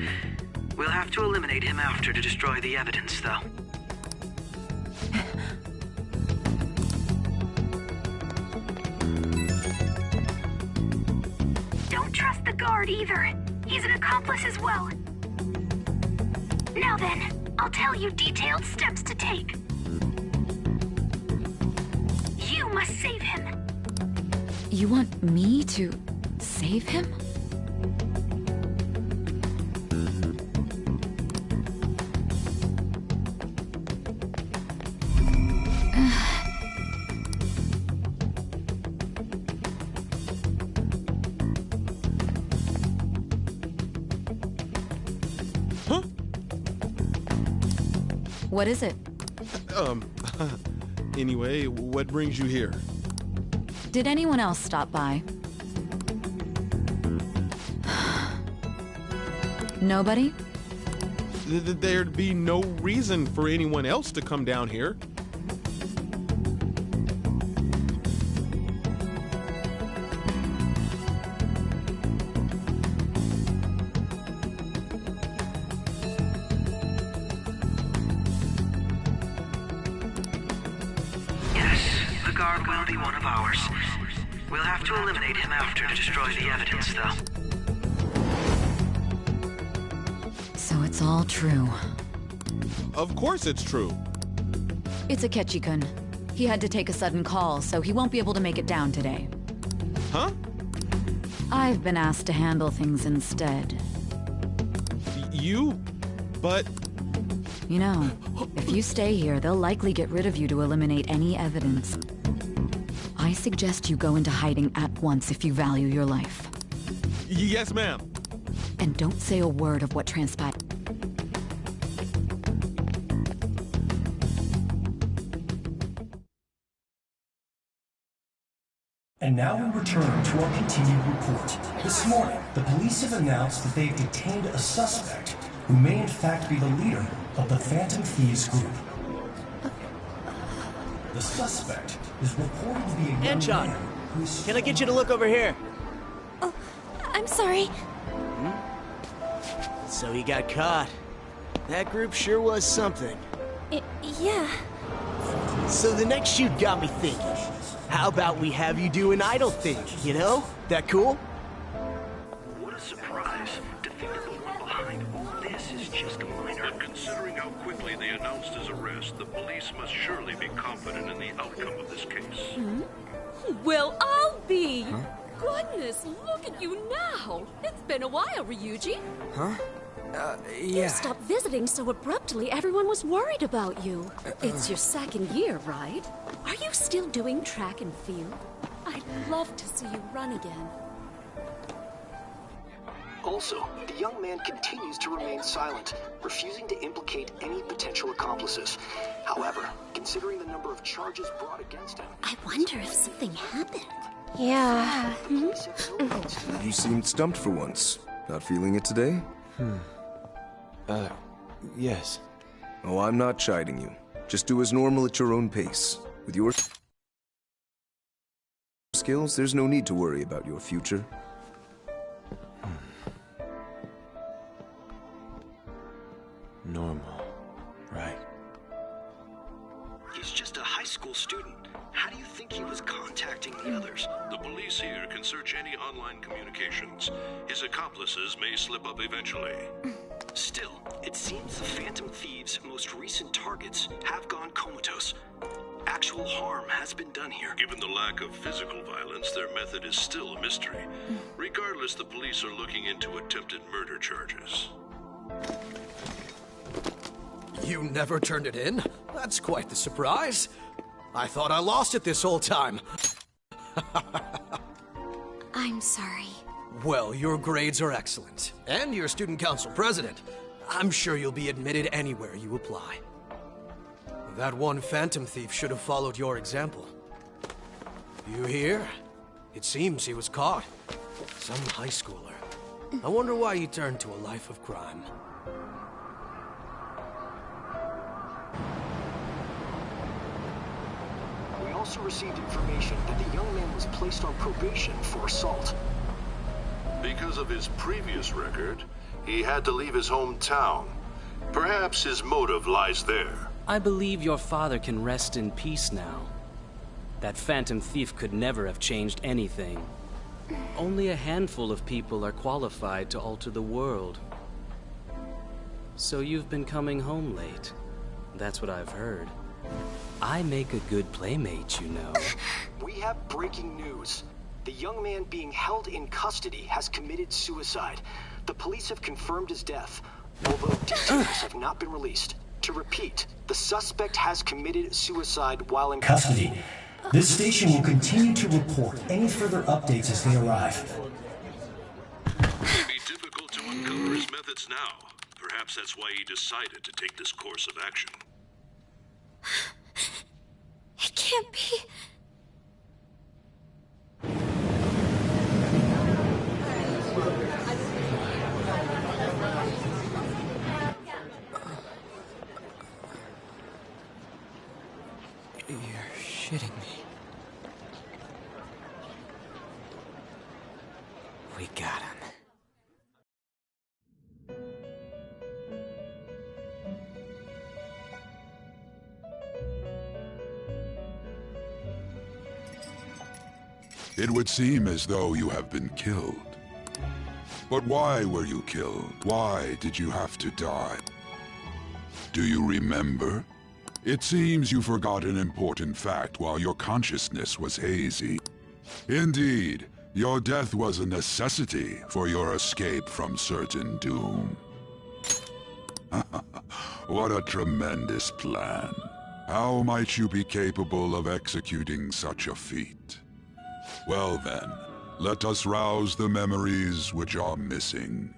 We'll have to eliminate him after to destroy the evidence, though. Don't trust the guard either. He's an accomplice as well. Now then, I'll tell you detailed steps to take. You must save him. You want me to save him? What is it? Anyway, what brings you here? Did anyone else stop by? Nobody? There'd be no reason for anyone else to come down here. We'll have to eliminate him after to destroy the evidence, though. So it's all true. Of course it's true. It's Akechi-kun. He had to take a sudden call, so he won't be able to make it down today. Huh? I've been asked to handle things instead. You? But... You know, if you stay here, they'll likely get rid of you to eliminate any evidence. I suggest you go into hiding at once if you value your life. Yes, ma'am. And don't say a word of what transpired. And now we return to our continued report. This morning, the police have announced that they've detained a suspect who may in fact be the leader of the Phantom Thieves group. The suspect is reported to be a young man who is... Can I get you to look over here? Oh, I'm sorry. So he got caught. That group sure was something. Yeah. So the next shoot got me thinking. How about we have you do an idol thing, you know? That cool? What a surprise. To think that the one behind all this is just a minor. But considering how quickly they announced his arrest, the police must surely be confident in the outcome of this case. Well, I'll be. Huh? Goodness, look at you now. It's been a while, Ryuji. Huh? You stopped visiting so abruptly, everyone was worried about you. It's your second year, right? Are you still doing track and field? I'd love to see you run again. Also, the young man continues to remain silent, refusing to implicate any potential accomplices. However, considering the number of charges brought against him... I wonder if something happened. Yeah. You seemed stumped for once. Not feeling it today? Yes. Oh, I'm not chiding you. Just do as normal at your own pace. With your skills, there's no need to worry about your future. Normal. Right. He's just a high school student. How do you think he was contacting the others? The police here can search any online communications. His accomplices may slip up eventually. Still, it seems the Phantom Thieves' most recent targets have gone comatose. Actual harm has been done here. Given the lack of physical violence, their method is still a mystery. Regardless, the police are looking into attempted murder charges. You never turned it in? That's quite the surprise. I thought I lost it this whole time. I'm sorry. Well, your grades are excellent. And you're student council president. I'm sure you'll be admitted anywhere you apply. That one Phantom Thief should have followed your example. You hear? It seems he was caught. Some high schooler. I wonder why he turned to a life of crime. We also received information that the young man was placed on probation for assault. Because of his previous record, he had to leave his hometown. Perhaps his motive lies there. I believe your father can rest in peace now. That Phantom Thief could never have changed anything. Only a handful of people are qualified to alter the world. So you've been coming home late. That's what I've heard. I make a good playmate, you know. We have breaking news. The young man being held in custody has committed suicide. The police have confirmed his death, although details have not been released. To repeat, the suspect has committed suicide while in custody. This station will continue to report any further updates as they arrive. It may be difficult to uncover his methods now. Perhaps that's why he decided to take this course of action. It can't be. You're shitting me. We got him. It would seem as though you have been killed. But why were you killed? Why did you have to die? Do you remember? It seems you forgot an important fact while your consciousness was hazy. Indeed, Your death was a necessity for your escape from certain doom. What a tremendous plan. How might you be capable of executing such a feat? Well then, let us rouse the memories which are missing.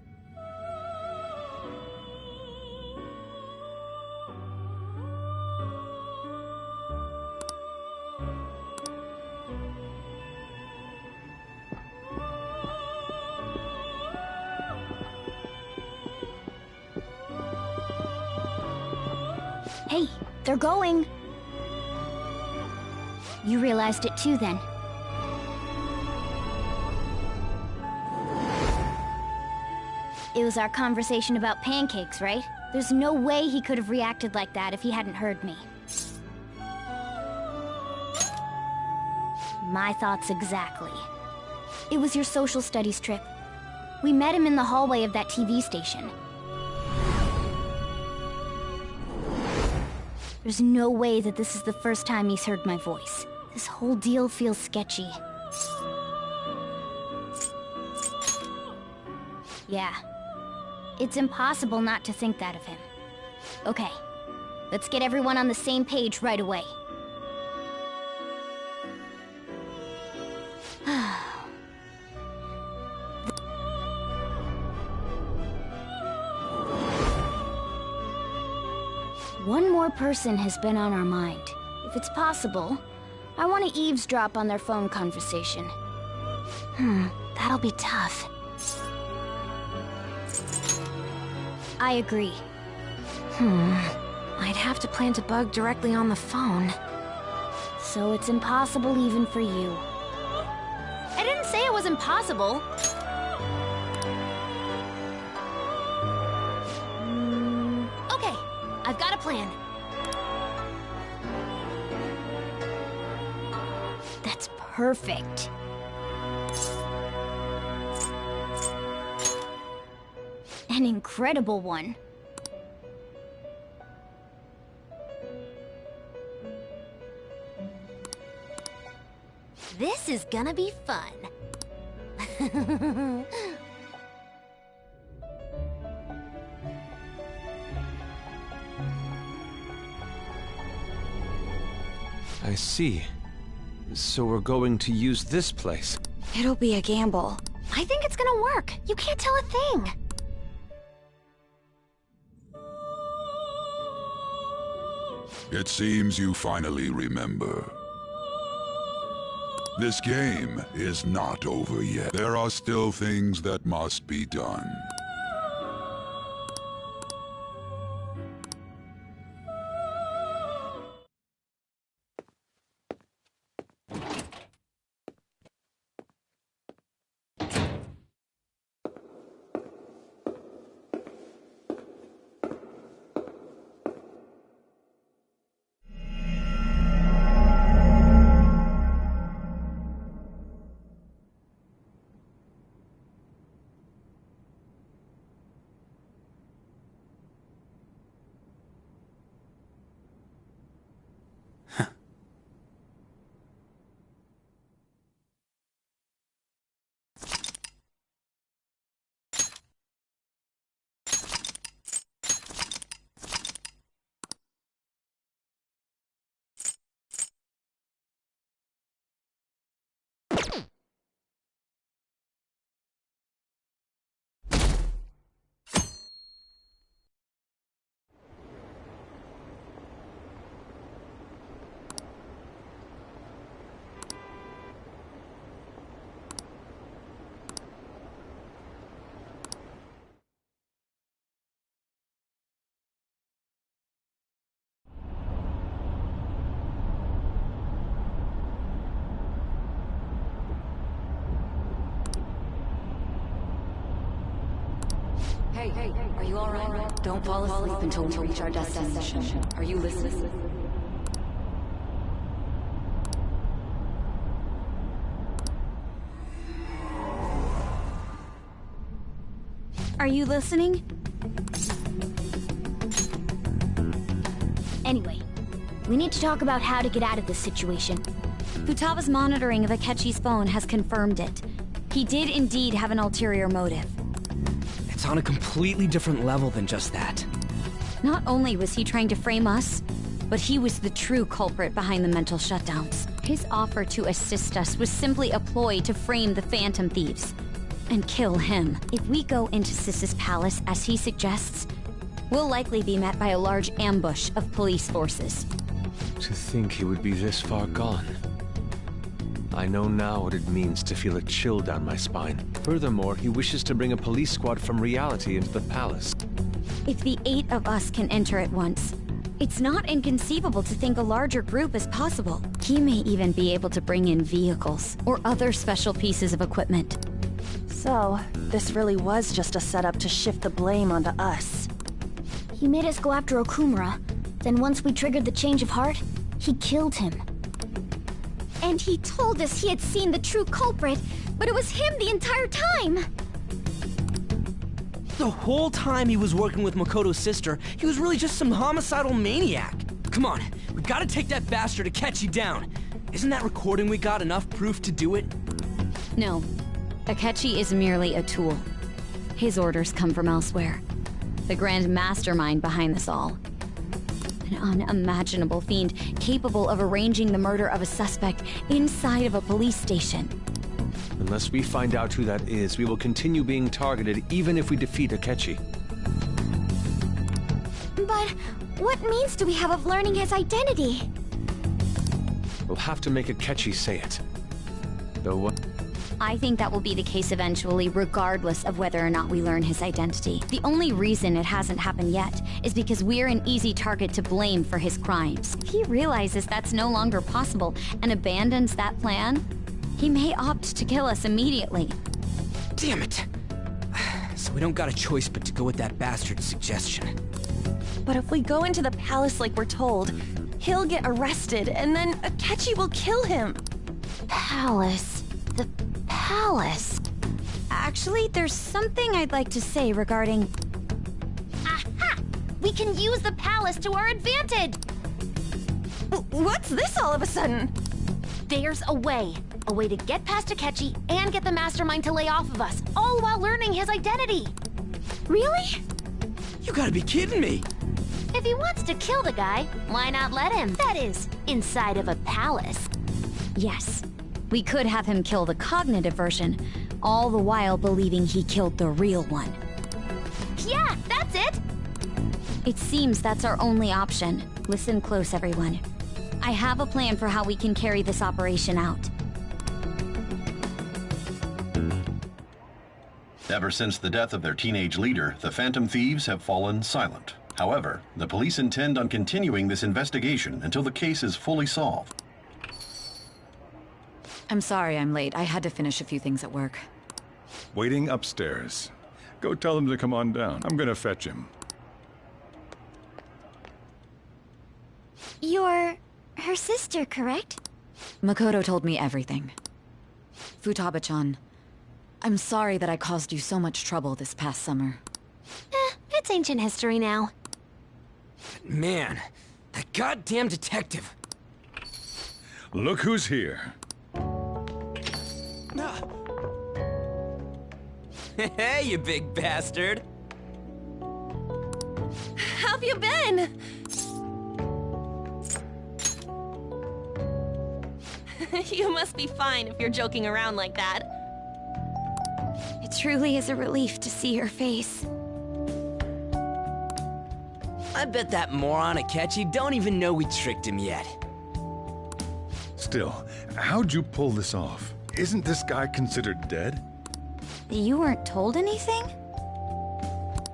Hey, they're going. You realized it too, then. It was our conversation about pancakes, right? There's no way he could have reacted like that if he hadn't heard me. My thoughts exactly. It was your social studies trip. We met him in the hallway of that TV station. There's no way that this is the first time he's heard my voice. This whole deal feels sketchy. Yeah. It's impossible not to think that of him. Okay. Let's get everyone on the same page right away. One more person has been on our mind. If it's possible, I want to eavesdrop on their phone conversation. That'll be tough. I agree. I'd have to plant a bug directly on the phone. So it's impossible even for you. I didn't say it was impossible. Okay, I've got a plan. That's perfect. An incredible one. This is gonna be fun. I see. So we're going to use this place. It'll be a gamble. I think it's gonna work. You can't tell a thing. It seems you finally remember. This game is not over yet. There are still things that must be done. Hey, are you alright? Don't fall asleep until we reach our destination. Are you listening? Are you listening? Anyway, we need to talk about how to get out of this situation. Futaba's monitoring of Akechi's phone has confirmed it. He did indeed have an ulterior motive. It's on a completely different level than just that. Not only was he trying to frame us, but he was the true culprit behind the mental shutdowns. His offer to assist us was simply a ploy to frame the Phantom Thieves and kill him. If we go into Sis's palace as he suggests, we'll likely be met by a large ambush of police forces. To think he would be this far gone. I know now what it means to feel a chill down my spine. Furthermore, he wishes to bring a police squad from reality into the palace. If the 8 of us can enter at once, it's not inconceivable to think a larger group is possible. He may even be able to bring in vehicles or other special pieces of equipment. So, this really was just a setup to shift the blame onto us. He made us go after Okumura. Then once we triggered the change of heart, he killed him. And he told us he had seen the true culprit, but it was him the entire time! The whole time he was working with Makoto's sister, he was really just some homicidal maniac. Come on, we gotta take that bastard Akechi down. Isn't that recording we got enough proof to do it? No. Akechi is merely a tool. His orders come from elsewhere. The grand mastermind behind this all. An unimaginable fiend capable of arranging the murder of a suspect inside of a police station. Unless we find out who that is, we will continue being targeted even if we defeat Akechi. But what means do we have of learning his identity? We'll have to make Akechi say it. Though what? I think that will be the case eventually, regardless of whether or not we learn his identity. The only reason it hasn't happened yet is because we're an easy target to blame for his crimes. If he realizes that's no longer possible and abandons that plan, he may opt to kill us immediately. Damn it! So we don't got a choice but to go with that bastard's suggestion. But if we go into the palace like we're told, he'll get arrested and then Akechi will kill him. Palace. The palace. Actually, there's something I'd like to say regarding... Aha! We can use the palace to our advantage! What's this all of a sudden? There's a way. A way to get past Akechi and get the mastermind to lay off of us, all while learning his identity. Really? You gotta be kidding me! If he wants to kill the guy, why not let him? That is, inside of a palace. Yes. We could have him kill the cognitive version, all the while believing he killed the real one. Yeah, that's it! It seems that's our only option. Listen close, everyone. I have a plan for how we can carry this operation out. Ever since the death of their teenage leader, the Phantom Thieves have fallen silent. However, the police intend on continuing this investigation until the case is fully solved. I'm sorry I'm late. I had to finish a few things at work. Waiting upstairs. Go tell him to come on down. I'm gonna fetch him. You're her sister, correct? Makoto told me everything. Futaba-chan, I'm sorry that I caused you so much trouble this past summer. It's ancient history now. Man, that goddamn detective. Look who's here. Hey, you big bastard! How've you been? You must be fine if you're joking around like that. It truly is a relief to see your face. I bet that moron Akechi don't even know we tricked him yet. Still, how'd you pull this off? Isn't this guy considered dead? You weren't told anything?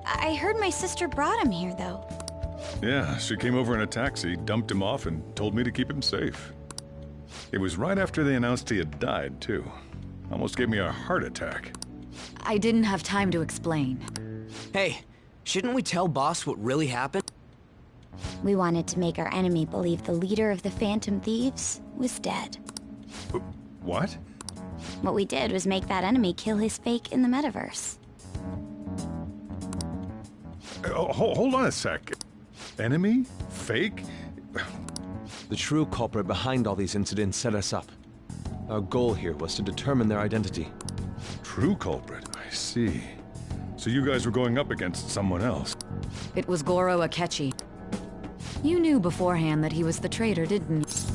I heard my sister brought him here, though. Yeah, she came over in a taxi, dumped him off, and told me to keep him safe. It was right after they announced he had died, too. Almost gave me a heart attack. I didn't have time to explain. Hey, shouldn't we tell Boss what really happened? We wanted to make our enemy believe the leader of the Phantom Thieves was dead. What? What we did was make that enemy kill his fake in the metaverse. Hold on a sec. Enemy? Fake? The true culprit behind all these incidents set us up. Our goal here was to determine their identity. true culprit, I see. So you guys were going up against someone else. It was Goro Akechi. You knew beforehand that he was the traitor, didn't you?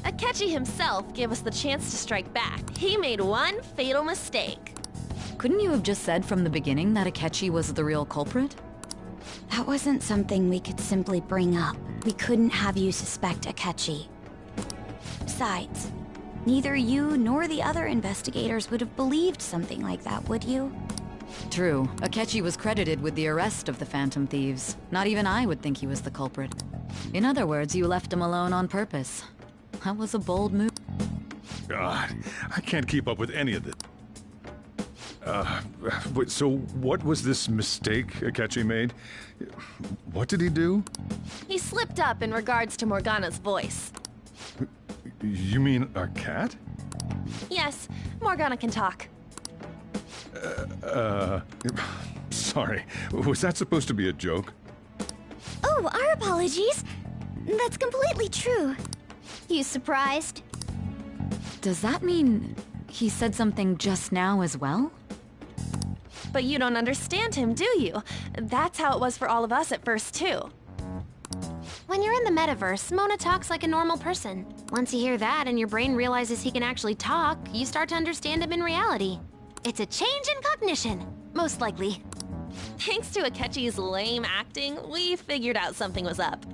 Akechi himself gave us the chance to strike back. He made one fatal mistake. Couldn't you have just said from the beginning that Akechi was the real culprit? That wasn't something we could simply bring up. We couldn't have you suspect Akechi. Besides, neither you nor the other investigators would have believed something like that, would you? True. Akechi was credited with the arrest of the Phantom Thieves. Not even I would think he was the culprit. In other words, you left him alone on purpose. That was a bold move. God, I can't keep up with any of this. So what was this mistake Akechi made? What did he do? He slipped up in regards to Morgana's voice. You mean our cat? Yes, Morgana can talk. Sorry. Was that supposed to be a joke? Oh, our apologies. That's completely true. You surprised? Does that mean he said something just now as well? But you don't understand him, do you? That's how it was for all of us at first, too. When you're in the metaverse, Mona talks like a normal person. Once you hear that and your brain realizes he can actually talk, you start to understand him in reality. It's a change in cognition, most likely. Thanks to Akechi's lame acting, we figured out something was up.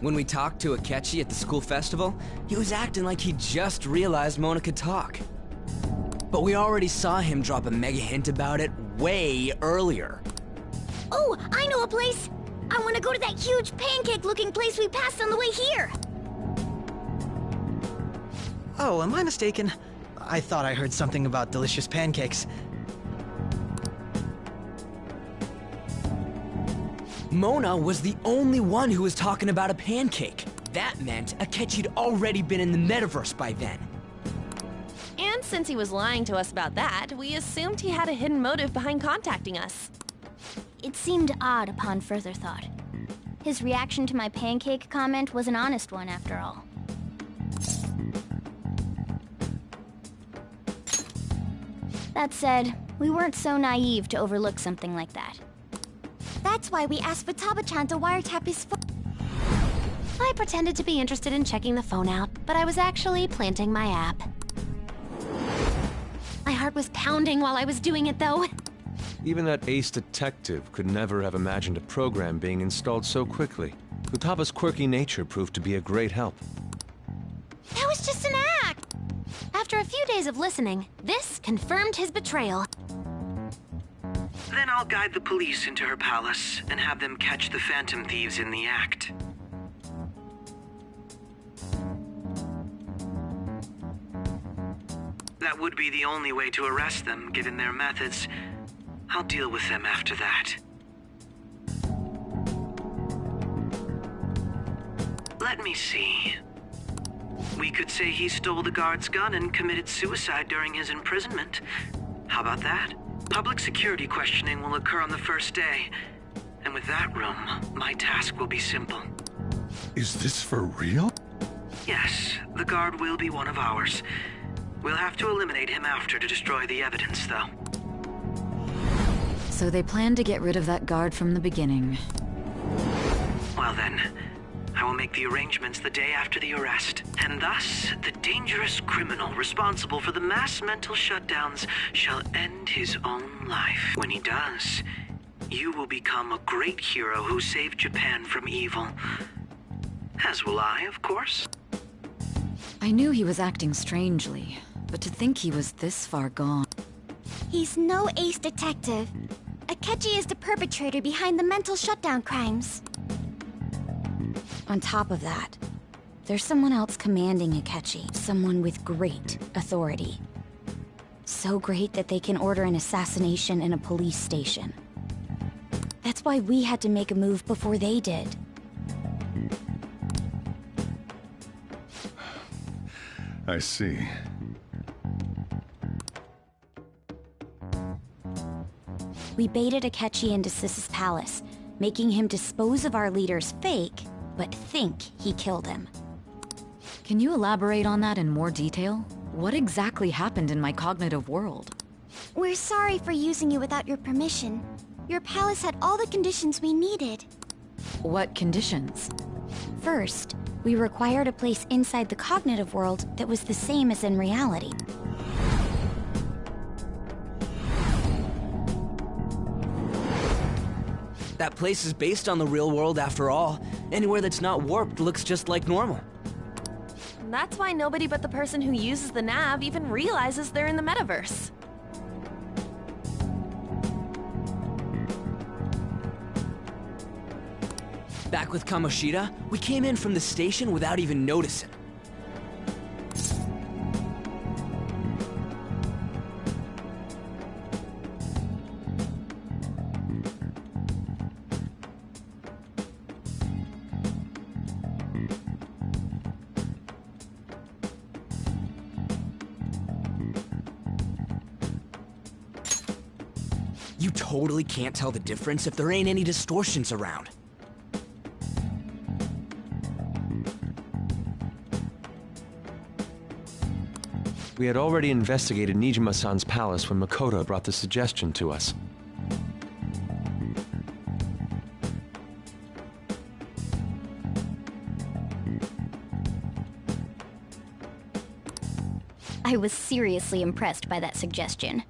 When we talked to Akechi at the school festival, he was acting like he just realized Mona could talk. But we already saw him drop a mega hint about it way earlier. Oh, I know a place! I want to go to that huge pancake-looking place we passed on the way here! Oh, am I mistaken? I thought I heard something about delicious pancakes. Mona was the only one who was talking about a pancake. That meant Akechi'd already been in the metaverse by then. And since he was lying to us about that, we assumed he had a hidden motive behind contacting us. It seemed odd upon further thought. His reaction to my pancake comment was an honest one, after all. That said, we weren't so naive to overlook something like that. That's why we asked Futaba-chan to wiretap his phone. I pretended to be interested in checking the phone out, but I was actually planting my app. My heart was pounding while I was doing it, though. Even that ace detective could never have imagined a program being installed so quickly. Futaba's quirky nature proved to be a great help. That was just an act! After a few days of listening, this confirmed his betrayal. Then I'll guide the police into her palace and have them catch the Phantom Thieves in the act. That would be the only way to arrest them, given their methods. I'll deal with them after that. Let me see. We could say he stole the guard's gun and committed suicide during his imprisonment. How about that? Public security questioning will occur on the first day. And with that room, my task will be simple. Is this for real? Yes, the guard will be one of ours. We'll have to eliminate him after to destroy the evidence, though. So they planned to get rid of that guard from the beginning. Well then, I will make the arrangements the day after the arrest. And thus, the dangerous criminal responsible for the mass mental shutdowns shall end his own life. When he does, you will become a great hero who saved Japan from evil. As will I, of course. I knew he was acting strangely, but to think he was this far gone. He's no ace detective. Akechi is the perpetrator behind the mental shutdown crimes. On top of that, there's someone else commanding Akechi. Someone with great authority. So great that they can order an assassination in a police station. That's why we had to make a move before they did. I see. We baited Akechi into Sis's palace, making him dispose of our leader's fake, but think he killed him. Can you elaborate on that in more detail? What exactly happened in my cognitive world? We're sorry for using you without your permission. Your palace had all the conditions we needed. What conditions? First, we required a place inside the cognitive world that was the same as in reality. That place is based on the real world after all. Anywhere that's not warped looks just like normal. That's why nobody but the person who uses the nav even realizes they're in the metaverse. Back with Kamoshida, we came in from the station without even noticing. You totally can't tell the difference if there ain't any distortions around. We had already investigated Nijima-san's palace when Makoto brought the suggestion to us. I was seriously impressed by that suggestion.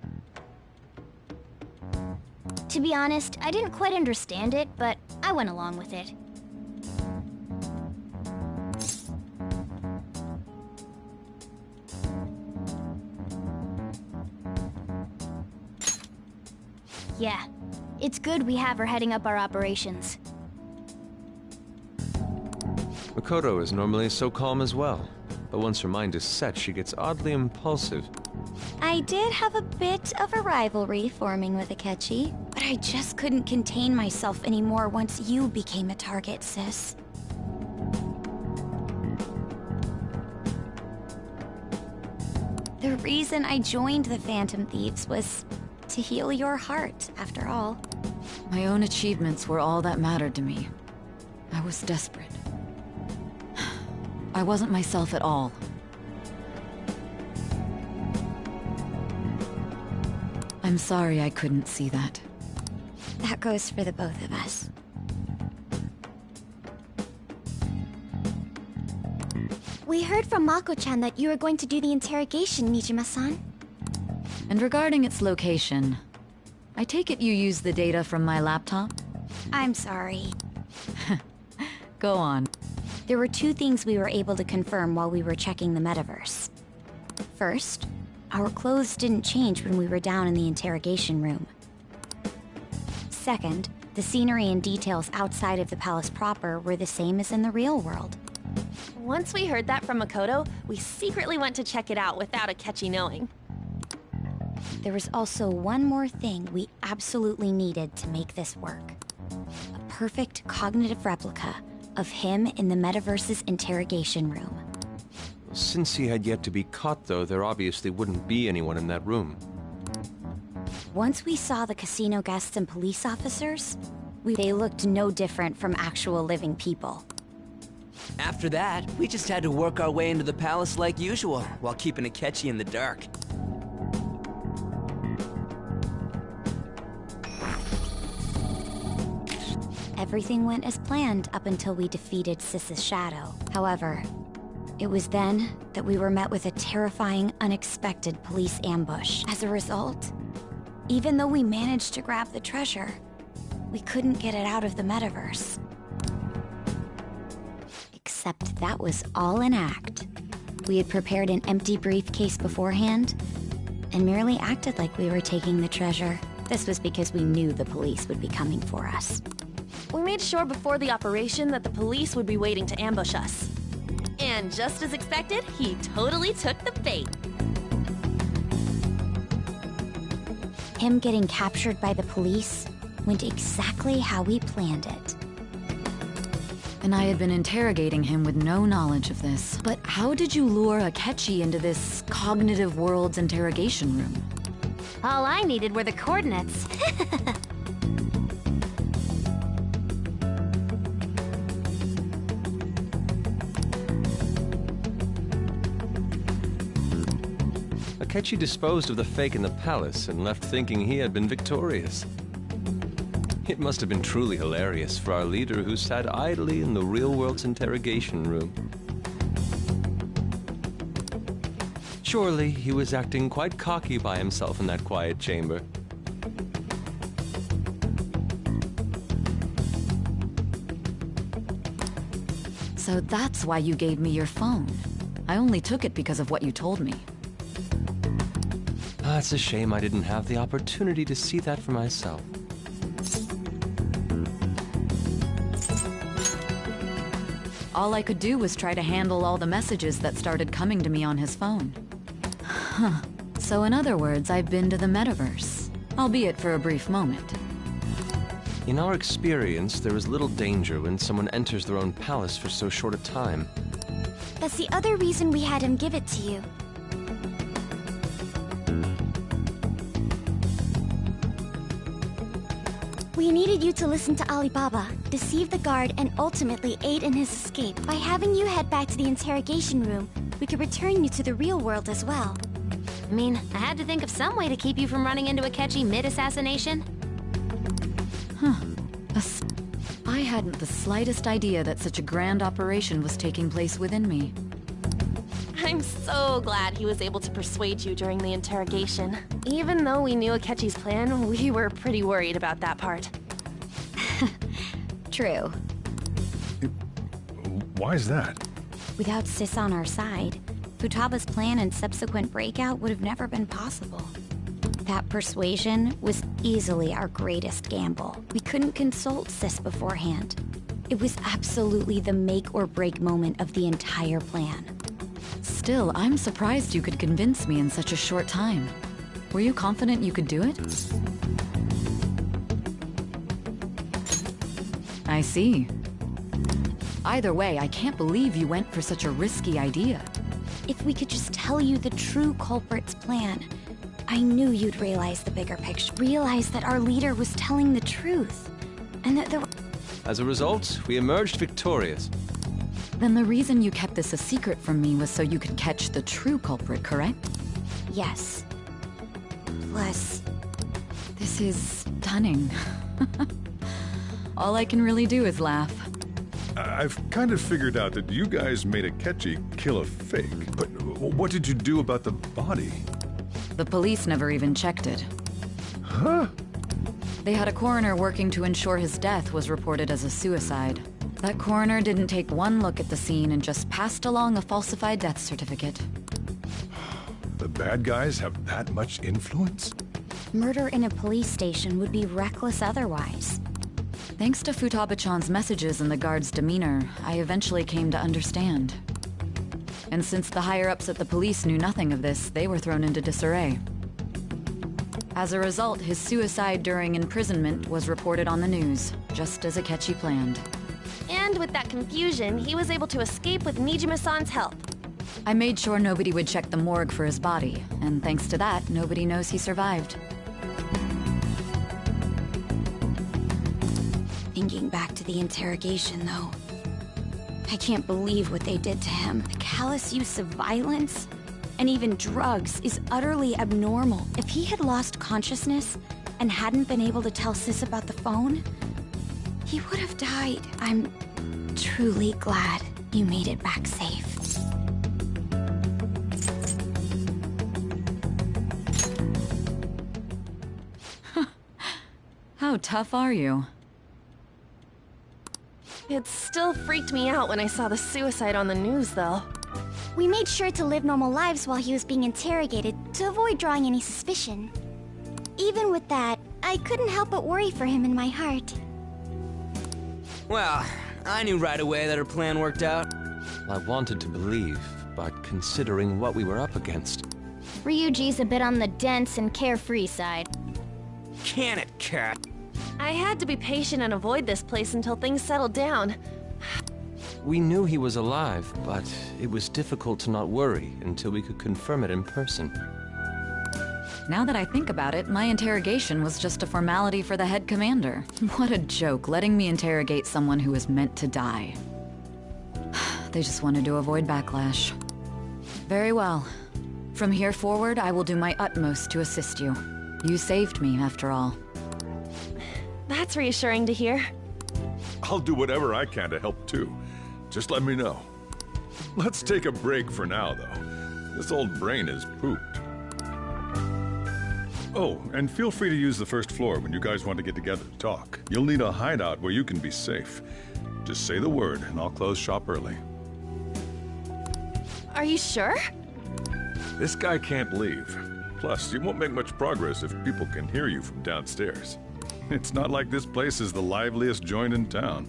To be honest, I didn't quite understand it, but I went along with it. Yeah, it's good we have her heading up our operations. Makoto is normally so calm as well, but once her mind is set, she gets oddly impulsive. I did have a bit of a rivalry forming with Akechi, but I just couldn't contain myself anymore once you became a target, sis. The reason I joined the Phantom Thieves was to heal your heart, after all. My own achievements were all that mattered to me. I was desperate. I wasn't myself at all. I'm sorry I couldn't see that. That goes for the both of us. We heard from Mako-chan that you were going to do the interrogation, Nijima-san. And regarding its location, I take it you used the data from my laptop? I'm sorry. Go on. There were two things we were able to confirm while we were checking the metaverse. First, our clothes didn't change when we were down in the interrogation room. Second, the scenery and details outside of the palace proper were the same as in the real world. Once we heard that from Makoto, we secretly went to check it out without Akechi knowing. There was also one more thing we absolutely needed to make this work. A perfect cognitive replica of him in the metaverse's interrogation room. Since he had yet to be caught, though, there obviously wouldn't be anyone in that room. Once we saw the casino guests and police officers, they looked no different from actual living people. After that, we just had to work our way into the palace like usual, while keeping Akechi in the dark. Everything went as planned up until we defeated Sis's shadow. However, it was then that we were met with a terrifying, unexpected police ambush. As a result, even though we managed to grab the treasure, we couldn't get it out of the metaverse. Except that was all an act. We had prepared an empty briefcase beforehand, and merely acted like we were taking the treasure. This was because we knew the police would be coming for us. We made sure before the operation that the police would be waiting to ambush us. And just as expected, he totally took the bait. Him getting captured by the police went exactly how we planned it. And I had been interrogating him with no knowledge of this. But how did you lure Akechi into this cognitive world's interrogation room? All I needed were the coordinates. Akechi disposed of the fake in the palace and left thinking he had been victorious. It must have been truly hilarious for our leader who sat idly in the real world's interrogation room. Surely he was acting quite cocky by himself in that quiet chamber. So that's why you gave me your phone. I only took it because of what you told me. It's a shame I didn't have the opportunity to see that for myself. All I could do was try to handle all the messages that started coming to me on his phone. Huh. So in other words, I've been to the metaverse, albeit for a brief moment. In our experience, there is little danger when someone enters their own palace for so short a time. That's the other reason we had him give it to you. We needed you to listen to Alibaba, deceive the guard, and ultimately aid in his escape. By having you head back to the interrogation room, we could return you to the real world as well. I mean, I had to think of some way to keep you from running into Akechi mid-assassination. Huh. I hadn't the slightest idea that such a grand operation was taking place within me. I'm so glad he was able to persuade you during the interrogation. Even though we knew Akechi's plan, we were pretty worried about that part. True. Why is that? Without Sis on our side, Futaba's plan and subsequent breakout would have never been possible. That persuasion was easily our greatest gamble. We couldn't consult Sis beforehand. It was absolutely the make or break moment of the entire plan. Still, I'm surprised you could convince me in such a short time. Were you confident you could do it? I see. Either way, I can't believe you went for such a risky idea. If we could just tell you the true culprit's plan, I knew you'd realize the bigger picture. Realize that our leader was telling the truth, and that there... As a result, we emerged victorious. Then the reason you kept this a secret from me was so you could catch the true culprit, correct? Yes. Plus... This is stunning. All I can really do is laugh. I've kind of figured out that you guys made Akechi kill a fake, but what did you do about the body? The police never even checked it. Huh? They had a coroner working to ensure his death was reported as a suicide. That coroner didn't take one look at the scene and just passed along a falsified death certificate. The bad guys have that much influence? Murder in a police station would be reckless otherwise. Thanks to Futaba-chan's messages and the guard's demeanor, I eventually came to understand. And since the higher-ups at the police knew nothing of this, they were thrown into disarray. As a result, his suicide during imprisonment was reported on the news, just as Akechi planned. And with that confusion, he was able to escape with Nijima-san's help. I made sure nobody would check the morgue for his body, and thanks to that, nobody knows he survived. Thinking back to the interrogation, though, I can't believe what they did to him. The callous use of violence, and even drugs, is utterly abnormal. If he had lost consciousness and hadn't been able to tell Sis about the phone, he would have died. I'm truly glad you made it back safe. How tough are you? It still freaked me out when I saw the suicide on the news, though. We made sure to live normal lives while he was being interrogated to avoid drawing any suspicion. Even with that, I couldn't help but worry for him in my heart. Well, I knew right away that her plan worked out. I wanted to believe, but considering what we were up against... Ryuji's a bit on the dense and carefree side. Can it, Cat? I had to be patient and avoid this place until things settled down. We knew he was alive, but it was difficult to not worry until we could confirm it in person. Now that I think about it, my interrogation was just a formality for the head commander. What a joke, letting me interrogate someone who was meant to die. They just wanted to avoid backlash. Very well. From here forward, I will do my utmost to assist you. You saved me, after all. That's reassuring to hear. I'll do whatever I can to help too. Just let me know. Let's take a break for now, though. This old brain is pooped. Oh, and feel free to use the first floor when you guys want to get together to talk. You'll need a hideout where you can be safe. Just say the word, and I'll close shop early. Are you sure? This guy can't leave. Plus, you won't make much progress if people can hear you from downstairs. It's not like this place is the liveliest joint in town.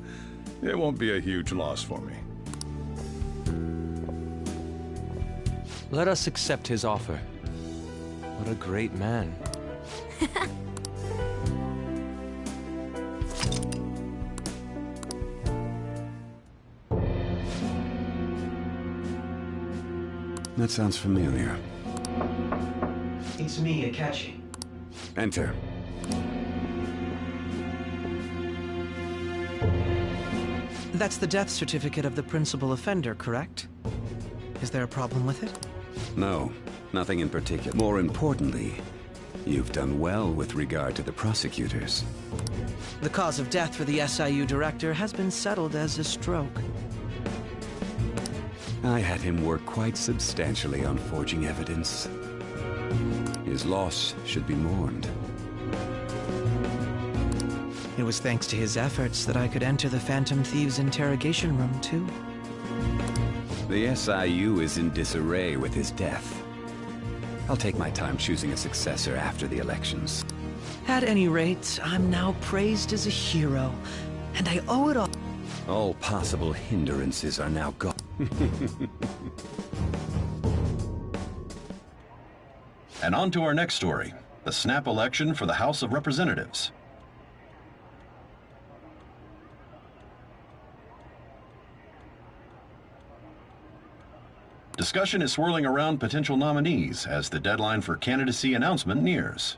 It won't be a huge loss for me. Let us accept his offer. What a great man. That sounds familiar. It's me, Akechi. Enter. That's the death certificate of the principal offender, correct? Is there a problem with it? No, nothing in particular. More importantly, you've done well with regard to the prosecutors. The cause of death for the SIU director has been settled as a stroke. I had him work quite substantially on forging evidence. His loss should be mourned. It was thanks to his efforts that I could enter the Phantom Thieves' interrogation room, too. The SIU is in disarray with his death. I'll take my time choosing a successor after the elections. At any rate, I'm now praised as a hero, and I owe it all. All possible hindrances are now gone. And on to our next story, the snap election for the House of Representatives. Discussion is swirling around potential nominees as the deadline for candidacy announcement nears.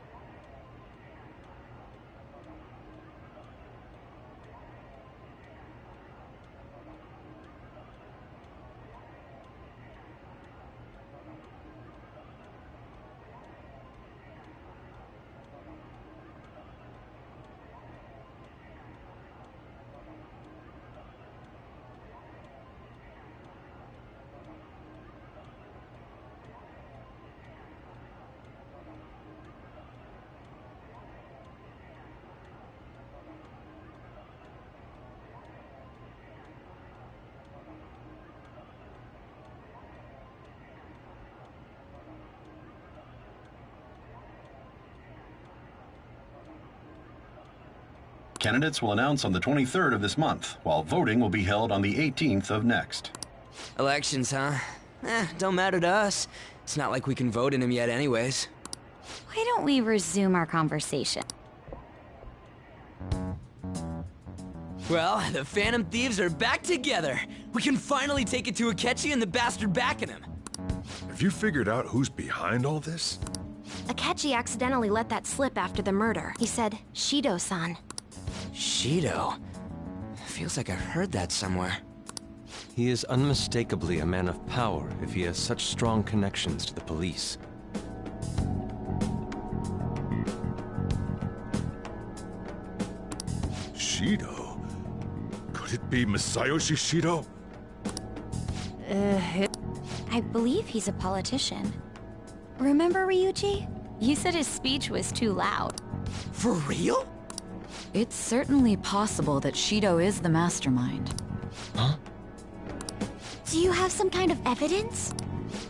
Candidates will announce on the 23rd of this month, while voting will be held on the 18th of next. Elections, huh? Don't matter to us. It's not like we can vote in them yet anyways. Why don't we resume our conversation? Well, the Phantom Thieves are back together. We can finally take it to Akechi and the bastard backing him. Have you figured out who's behind all this? Akechi accidentally let that slip after the murder. He said, Shido-san. Shido? Feels like I've heard that somewhere. He is unmistakably a man of power if he has such strong connections to the police. Shido? Could it be Masayoshi Shido? I believe he's a politician. Remember, Ryuji? You said his speech was too loud. For real? It's certainly possible that Shido is the mastermind. Huh? Do you have some kind of evidence?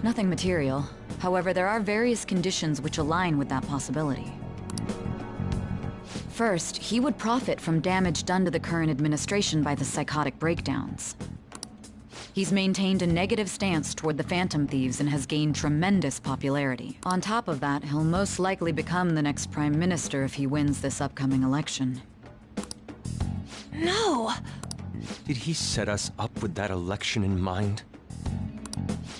Nothing material. However, there are various conditions which align with that possibility. First, he would profit from damage done to the current administration by the psychotic breakdowns. He's maintained a negative stance toward the Phantom Thieves and has gained tremendous popularity. On top of that, he'll most likely become the next Prime Minister if he wins this upcoming election. No! Did he set us up with that election in mind?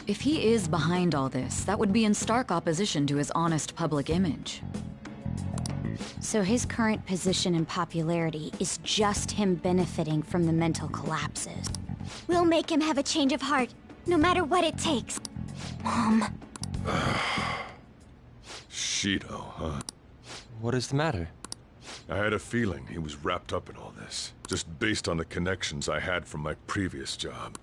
If he is behind all this, that would be in stark opposition to his honest public image. So his current position and popularity is just him benefiting from the mental collapses. We'll make him have a change of heart, no matter what it takes. Mom, Shido, huh? What is the matter? I had a feeling he was wrapped up in all this, just based on the connections I had from my previous job.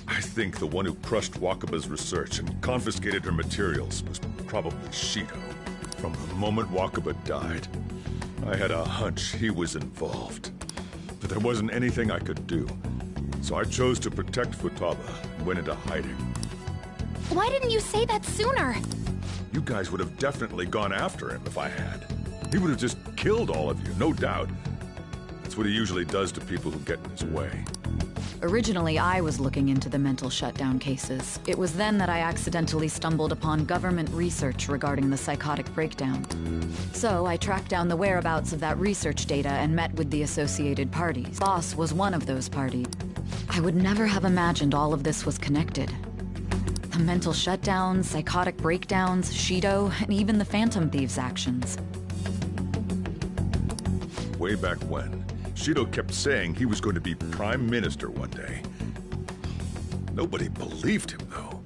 I think the one who crushed Wakaba's research and confiscated her materials was probably Shido. From the moment Wakaba died, I had a hunch he was involved. But there wasn't anything I could do. So I chose to protect Futaba and went into hiding. Why didn't you say that sooner? You guys would have definitely gone after him if I had. He would have just killed all of you, no doubt. That's what he usually does to people who get in his way. Originally, I was looking into the mental shutdown cases. It was then that I accidentally stumbled upon government research regarding the psychotic breakdown. So I tracked down the whereabouts of that research data and met with the associated parties. Boss was one of those parties. I would never have imagined all of this was connected. The mental shutdowns, psychotic breakdowns, Shido, and even the Phantom Thieves' actions. Way back when, Shido kept saying he was going to be Prime Minister one day. Nobody believed him, though.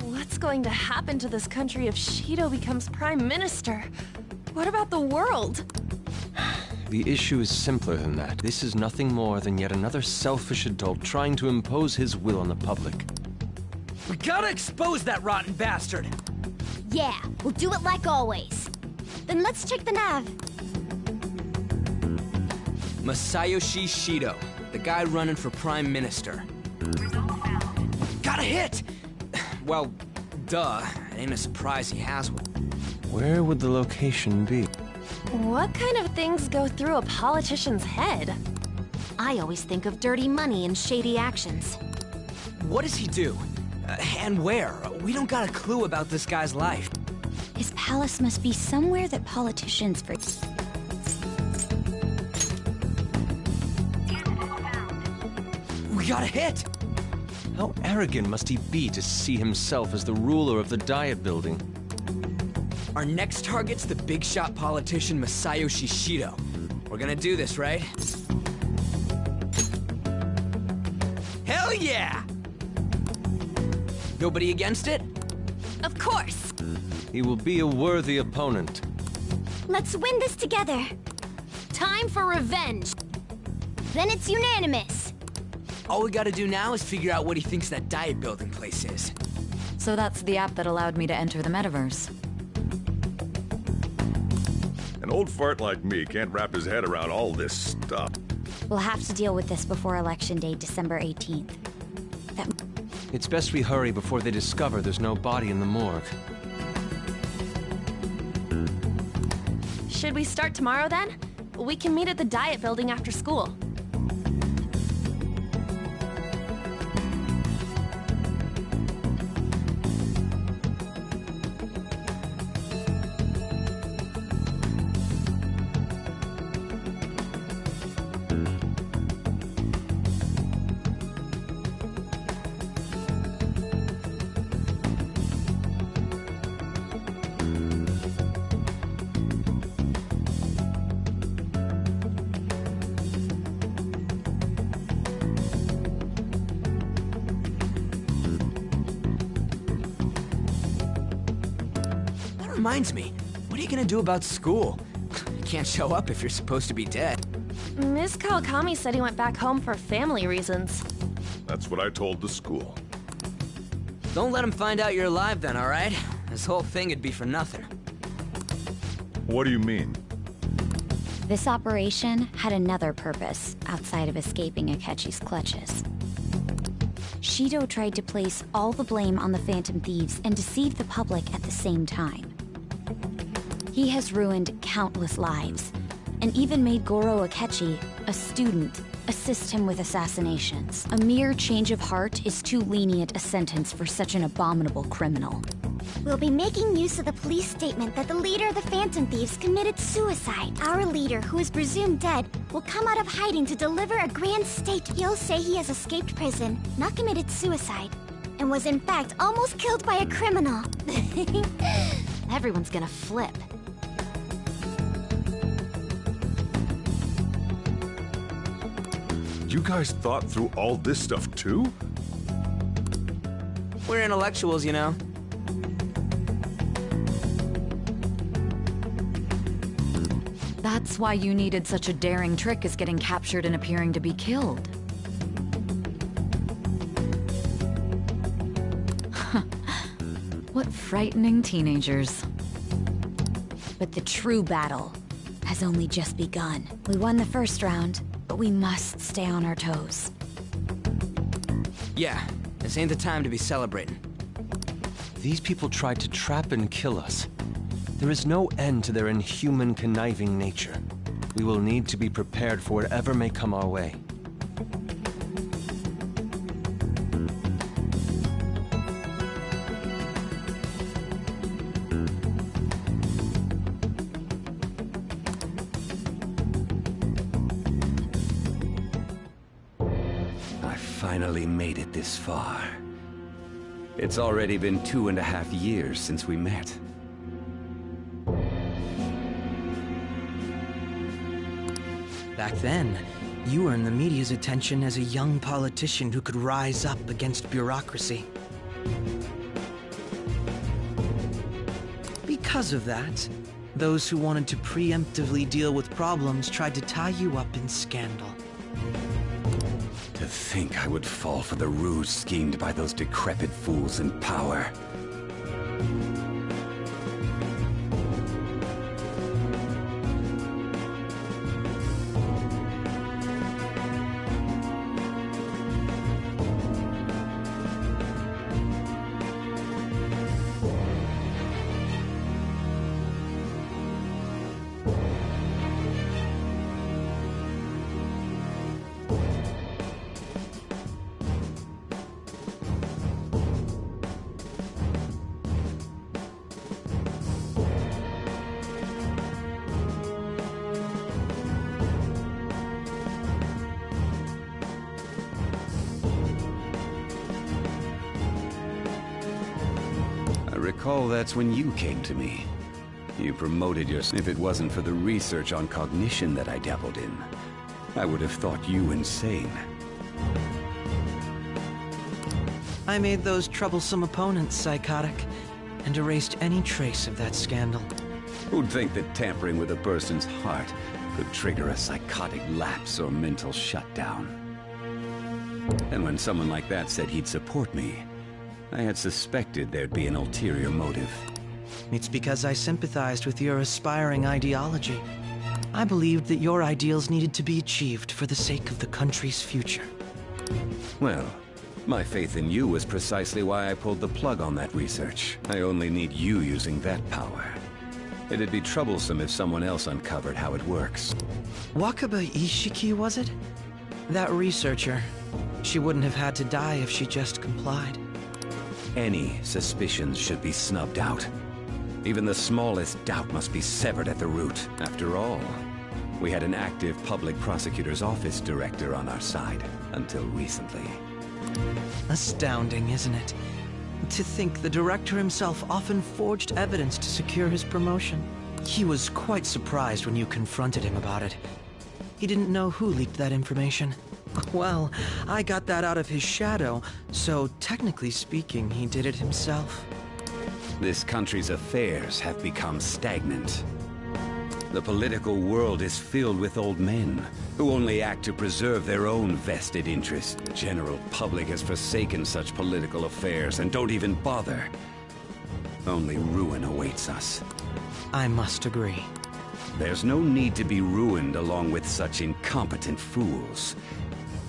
What's going to happen to this country if Shido becomes Prime Minister? What about the world? The issue is simpler than that. This is nothing more than yet another selfish adult trying to impose his will on the public. We gotta expose that rotten bastard! Yeah, we'll do it like always. Then let's check the nav. Masayoshi Shido, the guy running for Prime Minister. Got a hit! Well, duh. Ain't a surprise he has one. Where would the location be? What kind of things go through a politician's head? I always think of dirty money and shady actions. What does he do? And where? We don't got a clue about this guy's life. His palace must be somewhere that politicians We got a hit! How arrogant must he be to see himself as the ruler of the Diet Building? Our next target's the big shot politician Masayoshi Shido. We're gonna do this, right? Hell yeah! Nobody against it? Of course! He will be a worthy opponent. Let's win this together. Time for revenge. Then it's unanimous. All we gotta do now is figure out what he thinks that Diet Building place is. So that's the app that allowed me to enter the metaverse. An old fart like me can't wrap his head around all this stuff. We'll have to deal with this before Election Day, December 18th. It's best we hurry before they discover there's no body in the morgue. Should we start tomorrow then? We can meet at the Diet Building after school. Reminds me, what are you gonna do about school? You can't show up if you're supposed to be dead. Ms. Kawakami said he went back home for family reasons. That's what I told the school. Don't let him find out you're alive then, alright? This whole thing would be for nothing. What do you mean? This operation had another purpose outside of escaping Akechi's clutches. Shido tried to place all the blame on the Phantom Thieves and deceive the public at the same time. He has ruined countless lives, and even made Goro Akechi, a student, assist him with assassinations. A mere change of heart is too lenient a sentence for such an abominable criminal. We'll be making use of the police statement that the leader of the Phantom Thieves committed suicide. Our leader, who is presumed dead, will come out of hiding to deliver a grand state. He'll say he has escaped prison, not committed suicide, and was in fact almost killed by a criminal. Everyone's gonna flip. You guys thought through all this stuff too? We're intellectuals, you know. That's why you needed such a daring trick as getting captured and appearing to be killed. What frightening teenagers. But the true battle has only just begun. We won the first round, but we must stay on our toes. Yeah, this ain't the time to be celebrating. These people tried to trap and kill us. There is no end to their inhuman, conniving nature. We will need to be prepared for whatever may come our way. I finally made it this far. It's already been 2.5 years since we met. Back then, you earned the media's attention as a young politician who could rise up against bureaucracy. Because of that, those who wanted to preemptively deal with problems tried to tie you up in scandal. To think I would fall for the ruse schemed by those decrepit fools in power. Recall that's when you came to me. You promoted yourself. If it wasn't for the research on cognition that I dabbled in, I would have thought you insane. I made those troublesome opponents psychotic, and erased any trace of that scandal. Who'd think that tampering with a person's heart could trigger a psychotic lapse or mental shutdown? And when someone like that said he'd support me, I had suspected there'd be an ulterior motive. It's because I sympathized with your aspiring ideology. I believed that your ideals needed to be achieved for the sake of the country's future. Well, my faith in you was precisely why I pulled the plug on that research. I only need you using that power. It'd be troublesome if someone else uncovered how it works. Wakaba Ishiki, was it? That researcher. She wouldn't have had to die if she just complied. Any suspicions should be snubbed out. Even the smallest doubt must be severed at the root. After all, we had an active public prosecutor's office director on our side, until recently. Astounding, isn't it? To think the director himself often forged evidence to secure his promotion. He was quite surprised when you confronted him about it. He didn't know who leaked that information. Well, I got that out of his shadow, so technically speaking, he did it himself. This country's affairs have become stagnant. The political world is filled with old men who only act to preserve their own vested interests. The general public has forsaken such political affairs and don't even bother. Only ruin awaits us. I must agree. There's no need to be ruined along with such incompetent fools.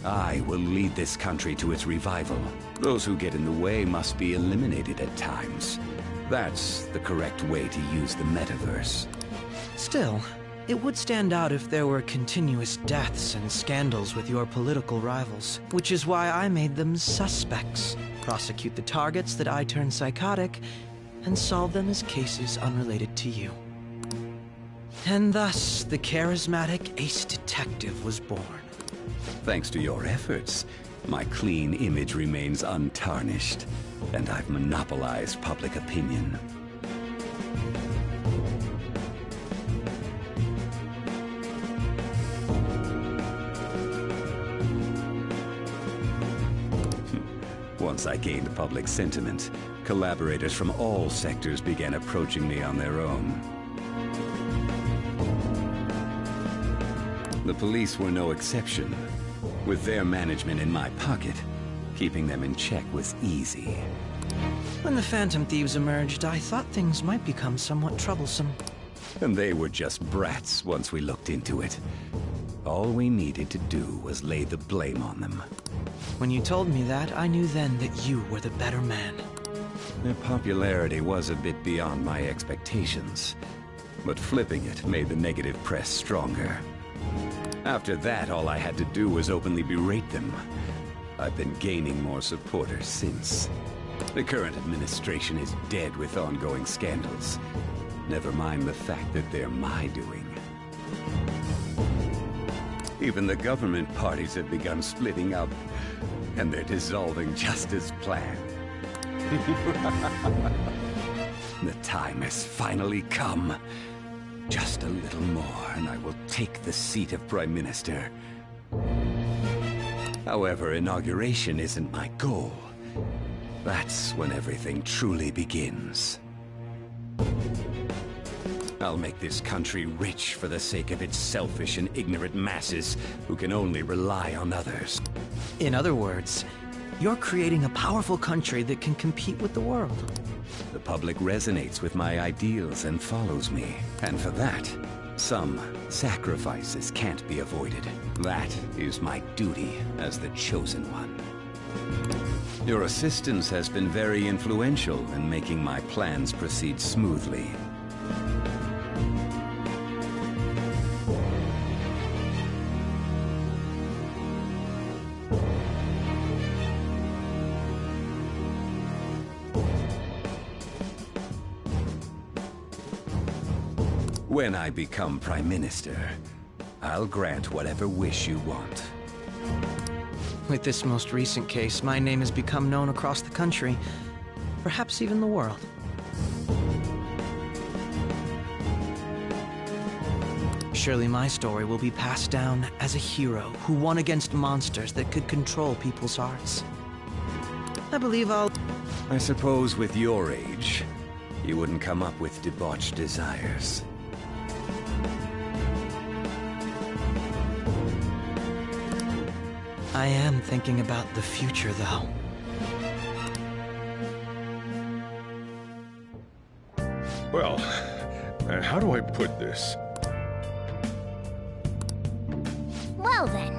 I will lead this country to its revival. Those who get in the way must be eliminated at times. That's the correct way to use the metaverse. Still, it would stand out if there were continuous deaths and scandals with your political rivals, which is why I made them suspects. Prosecute the targets that I turn psychotic, and solve them as cases unrelated to you. And thus, the charismatic ace detective was born. Thanks to your efforts, my clean image remains untarnished, and I've monopolized public opinion. Once I gained public sentiment, collaborators from all sectors began approaching me on their own. The police were no exception. With their management in my pocket, keeping them in check was easy. When the Phantom Thieves emerged, I thought things might become somewhat troublesome. And they were just brats once we looked into it. All we needed to do was lay the blame on them. When you told me that, I knew then that you were the better man. Their popularity was a bit beyond my expectations, but flipping it made the negative press stronger. After that, all I had to do was openly berate them. I've been gaining more supporters since. The current administration is dead with ongoing scandals. Never mind the fact that they're my doing. Even the government parties have begun splitting up, and they're dissolving just as planned. The time has finally come. Just a little more, and I will take the seat of Prime Minister. However, inauguration isn't my goal. That's when everything truly begins. I'll make this country rich for the sake of its selfish and ignorant masses who can only rely on others. In other words, you're creating a powerful country that can compete with the world. The public resonates with my ideals and follows me. And for that, some sacrifices can't be avoided. That is my duty as the chosen one. Your assistance has been very influential in making my plans proceed smoothly. When I become Prime Minister, I'll grant whatever wish you want. With this most recent case, my name has become known across the country, perhaps even the world. Surely my story will be passed down as a hero who won against monsters that could control people's hearts. I believe I suppose with your age, you wouldn't come up with debauched desires. I am thinking about the future, though. Well, how do I put this? Well then.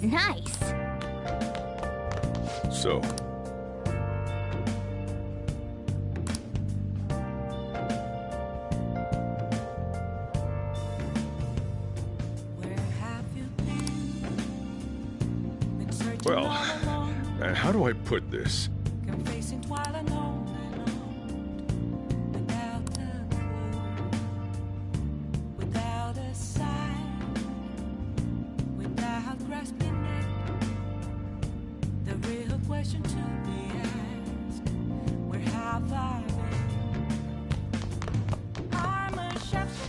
Nice. So. Well, how do I put this?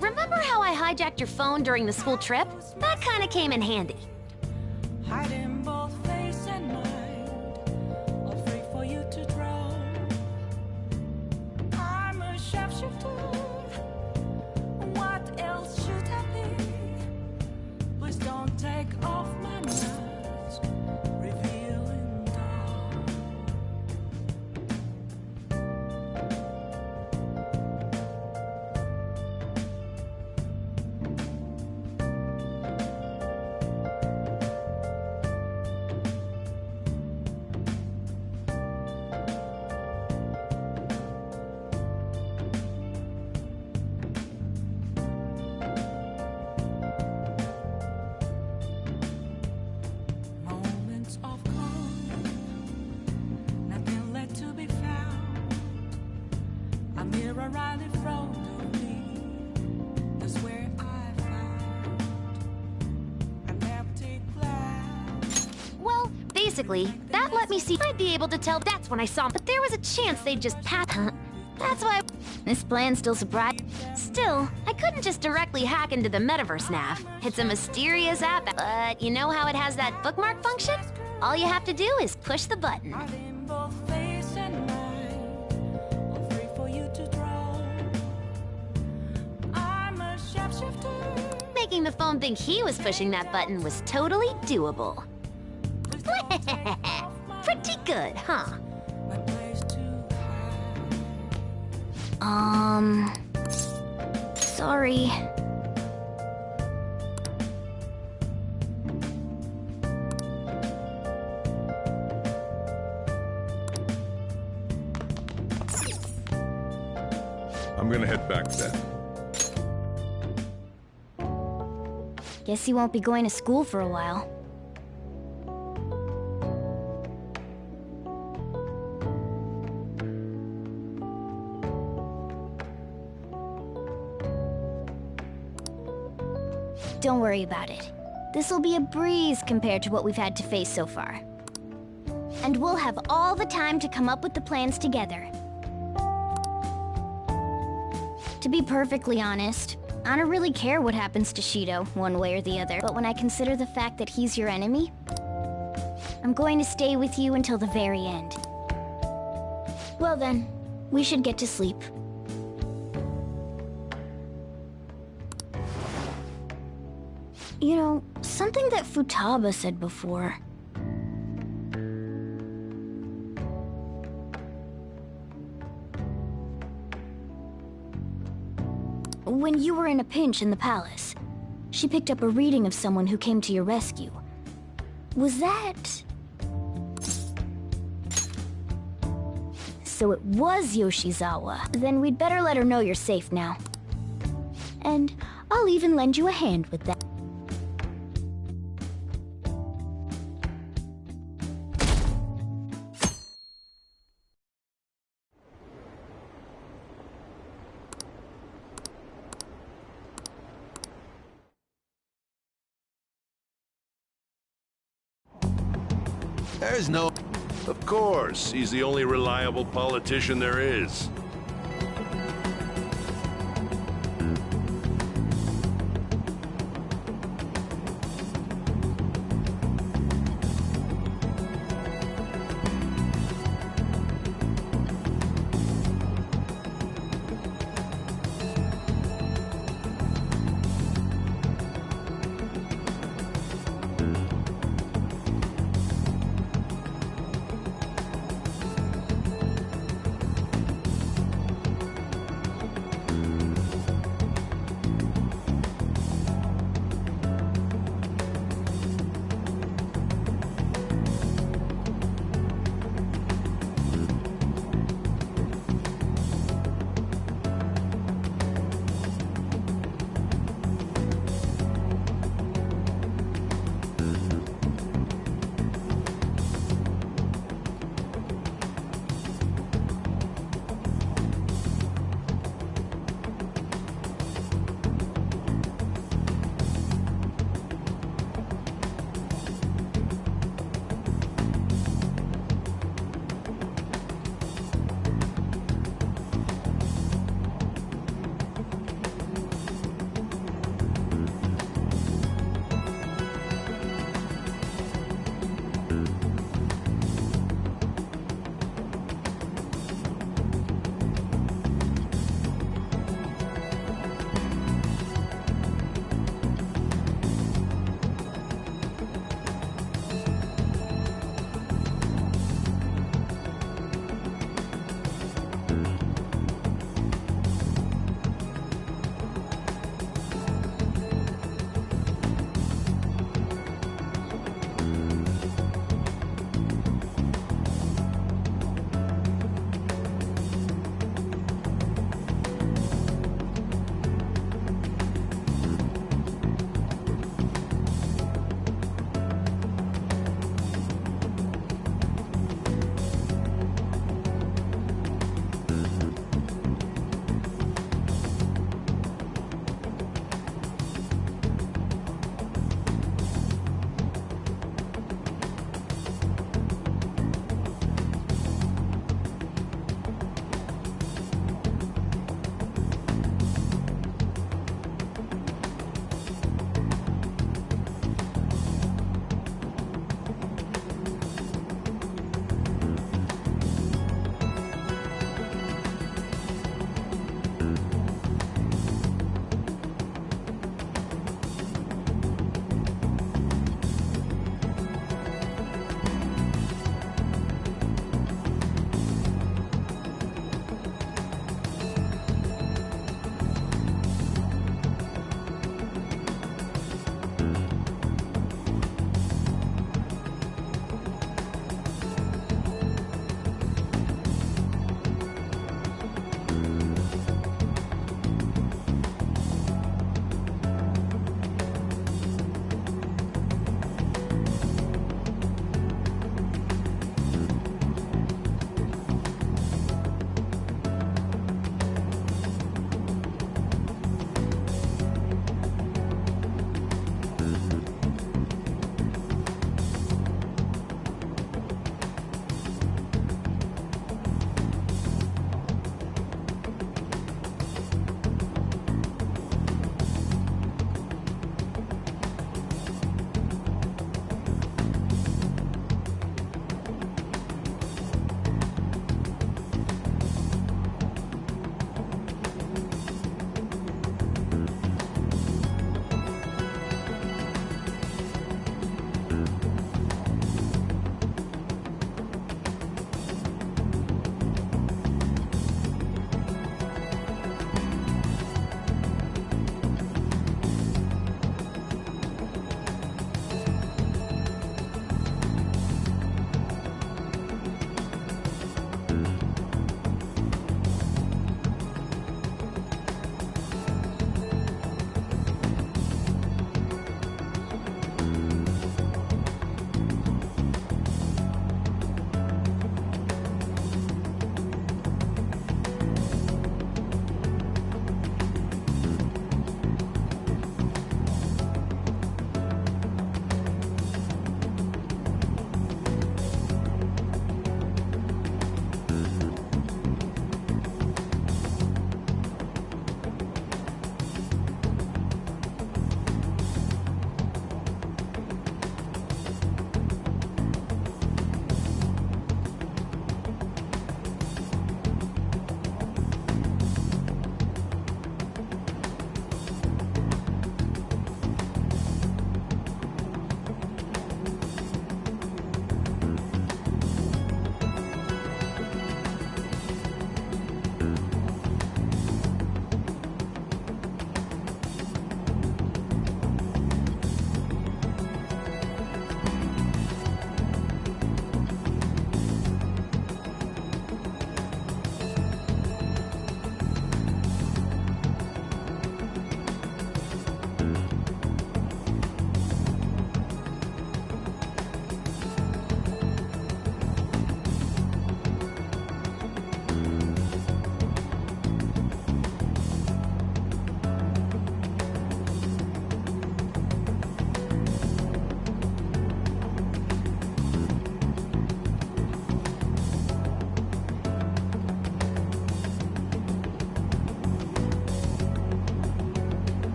Remember how I hijacked your phone during the school trip? That kind of came in handy. Hiding both face and mind, afraid for you to drown. I'm a shapeshifter. What else should I be? Please don't take off my mask, revealing dark. Basically, that let me see I'd be able to tell that's when I saw him, but there was a chance they'd just pass. That's why this plan's still surprising. Still, I couldn't just directly hack into the metaverse nav. It's a mysterious app, but you know how it has that bookmark function? All you have to do is push the button. making the phone think he was pushing that button was totally doable. Pretty good, huh? Sorry. I'm gonna head back then. Guess he won't be going to school for a while. Don't worry about it. This'll be a breeze compared to what we've had to face so far. And we'll have all the time to come up with the plans together. To be perfectly honest, I don't really care what happens to Shido, one way or the other. But when I consider the fact that he's your enemy, I'm going to stay with you until the very end. Well then, we should get to sleep. You know, something that Futaba said before. When you were in a pinch in the palace, she picked up a reading of someone who came to your rescue. Was that... So it was Yoshizawa. Then we'd better let her know you're safe now. And I'll even lend you a hand with that. There's no... Of course, he's the only reliable politician there is.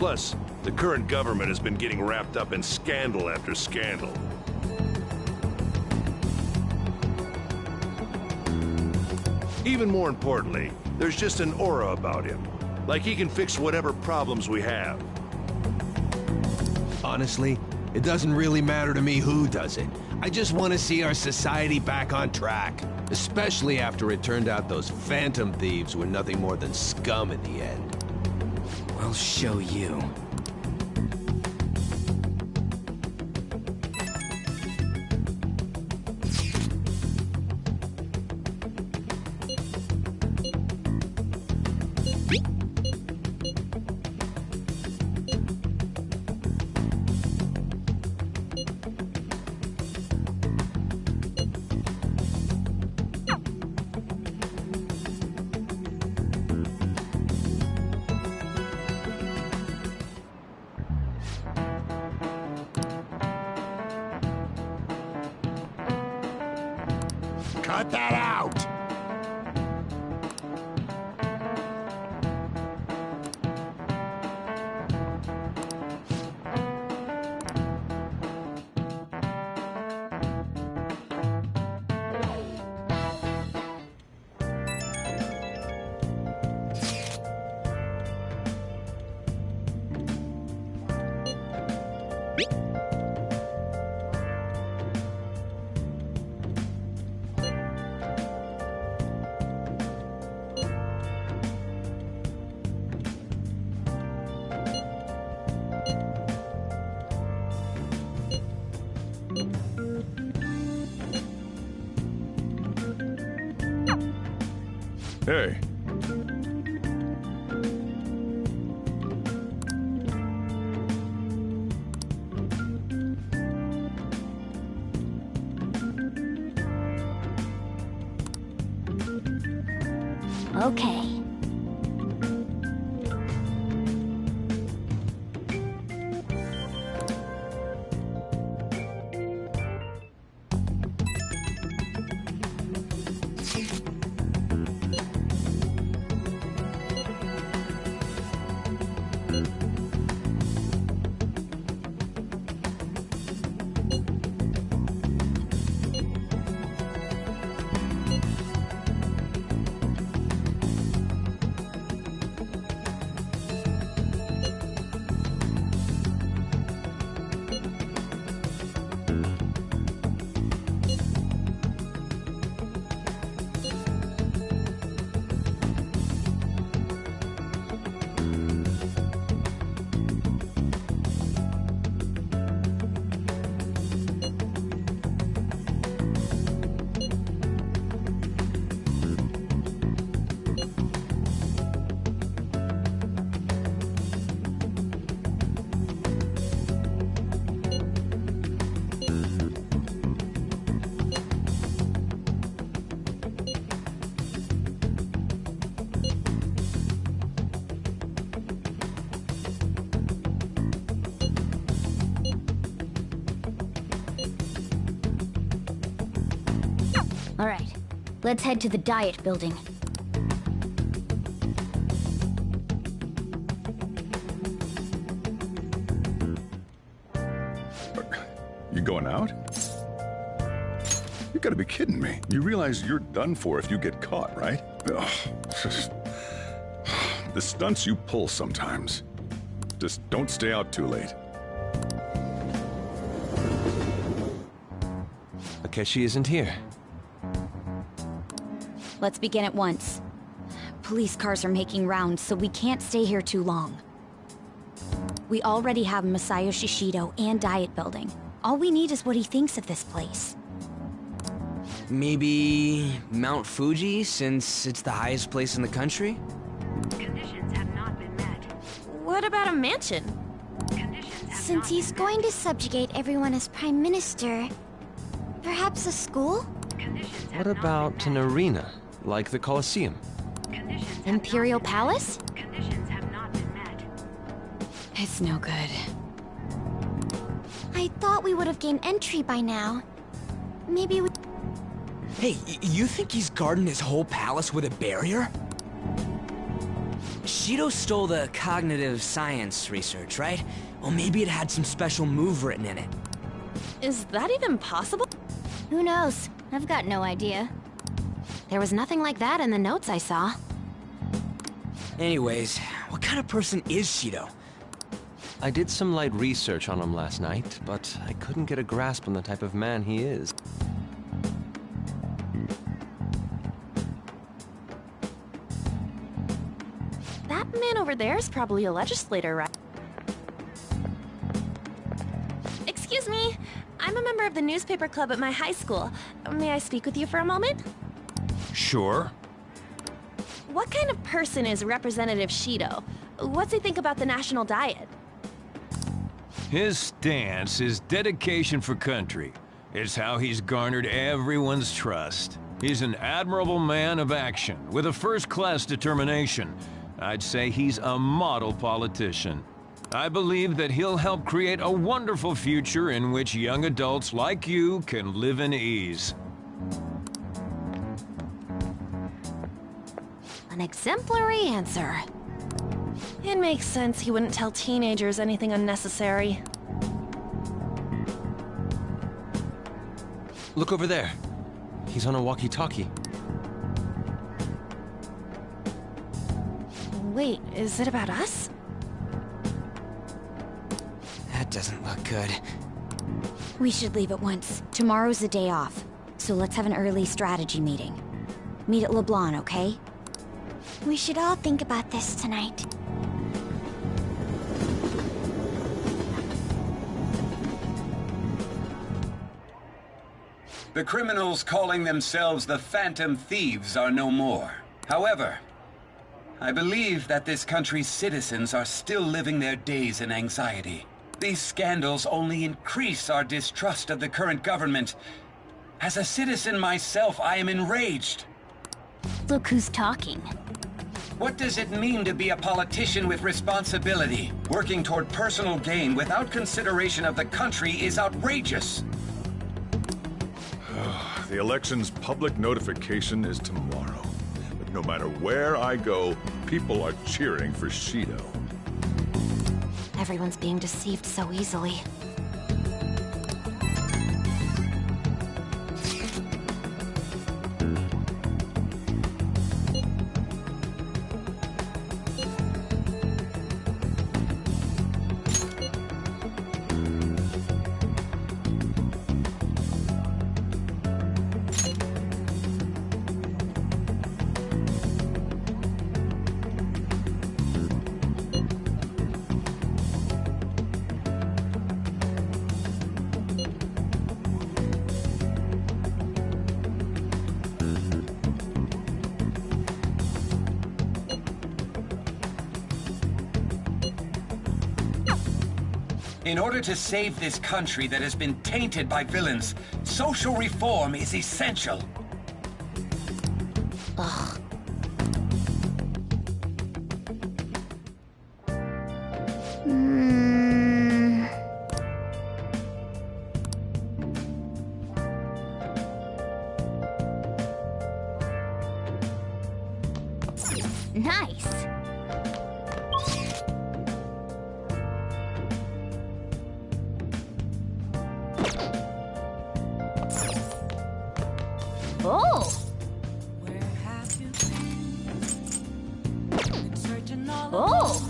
Plus, the current government has been getting wrapped up in scandal after scandal. Even more importantly, there's just an aura about him. Like he can fix whatever problems we have. Honestly, it doesn't really matter to me who does it. I just want to see our society back on track. Especially after it turned out those Phantom Thieves were nothing more than scum in the end. I'll show you. Cut that out! Hey. Okay. All right, let's head to the Diet Building. You going out? You gotta be kidding me. You realize you're done for if you get caught, right? Ugh, the stunts you pull sometimes. Just don't stay out too late. Akechi isn't here. Let's begin at once. Police cars are making rounds, so we can't stay here too long. We already have Masayo Shishido and Diet Building. All we need is what he thinks of this place. Maybe Mount Fuji, since it's the highest place in the country? Conditions have not been met. What about a mansion? Since he's going to subjugate everyone as Prime Minister, perhaps a school? What about an arena, like the Colosseum? Imperial Palace? Conditions have not been met. It's no good. I thought we would have gained entry by now. Maybe we... Hey, you think he's guarding his whole palace with a barrier? Shido stole the cognitive science research, right? Well, maybe it had some special move written in it. Is that even possible? Who knows? I've got no idea. There was nothing like that in the notes I saw. Anyways, what kind of person is Shido? I did some light research on him last night, but I couldn't get a grasp on the type of man he is. That man over there is probably a legislator, right? Excuse me. I'm a member of the newspaper club at my high school. May I speak with you for a moment? Sure. What kind of person is Representative Shido? What's he think about the national diet? His stance is dedication for country. It's how he's garnered everyone's trust. He's an admirable man of action, with a first-class determination. I'd say he's a model politician. I believe that he'll help create a wonderful future in which young adults like you can live in ease. An exemplary answer. It makes sense he wouldn't tell teenagers anything unnecessary. Look over there. He's on a walkie-talkie. Wait, is it about us? That doesn't look good. We should leave at once. Tomorrow's the day off, so let's have an early strategy meeting. Meet at LeBlanc, okay? We should all think about this tonight. The criminals calling themselves the Phantom Thieves are no more. However, I believe that this country's citizens are still living their days in anxiety. These scandals only increase our distrust of the current government. As a citizen myself, I am enraged. Look who's talking. What does it mean to be a politician with responsibility? Working toward personal gain without consideration of the country is outrageous. The election's public notification is tomorrow. But no matter where I go, people are cheering for Shido. Everyone's being deceived so easily. In order to save this country that has been tainted by villains, social reform is essential. Ugh. Nice. Oh! Oh!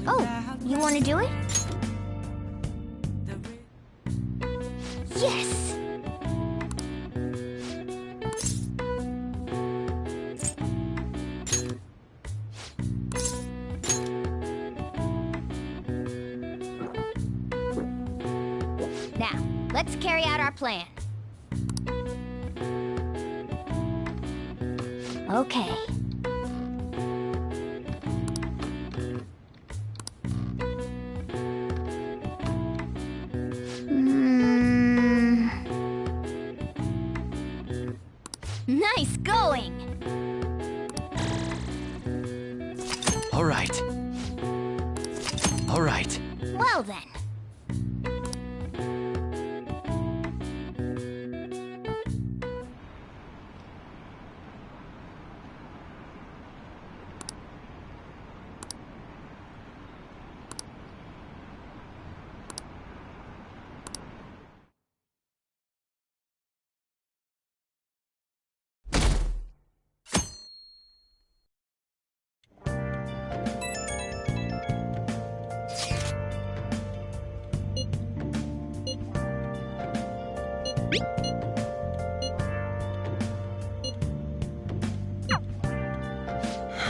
Oh, you want to do it? Yes! Now, let's carry out our plan. Okay. Nice going! All right. All right. Well then,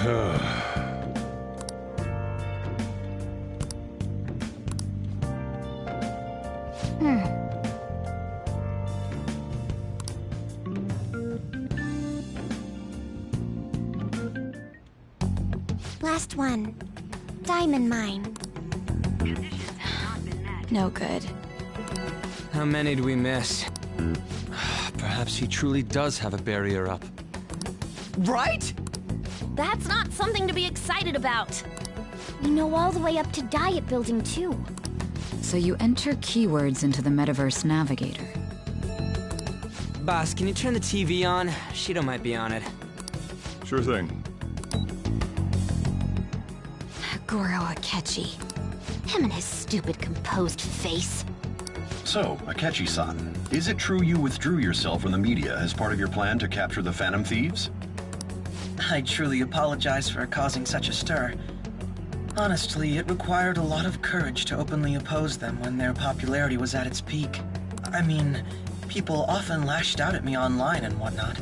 Last one. Diamond mine. No good. How many do we miss? Perhaps he truly does have a barrier up. Right? That's not something to be excited about. We know all the way up to Diet Building, too. So you enter keywords into the Metaverse Navigator. Boss, can you turn the TV on? Shido might be on it. Sure thing. Goro Akechi. Him and his stupid composed face. So, Akechi-san, is it true you withdrew yourself from the media as part of your plan to capture the Phantom Thieves? I truly apologize for causing such a stir. Honestly, it required a lot of courage to openly oppose them when their popularity was at its peak. I mean, people often lashed out at me online and whatnot.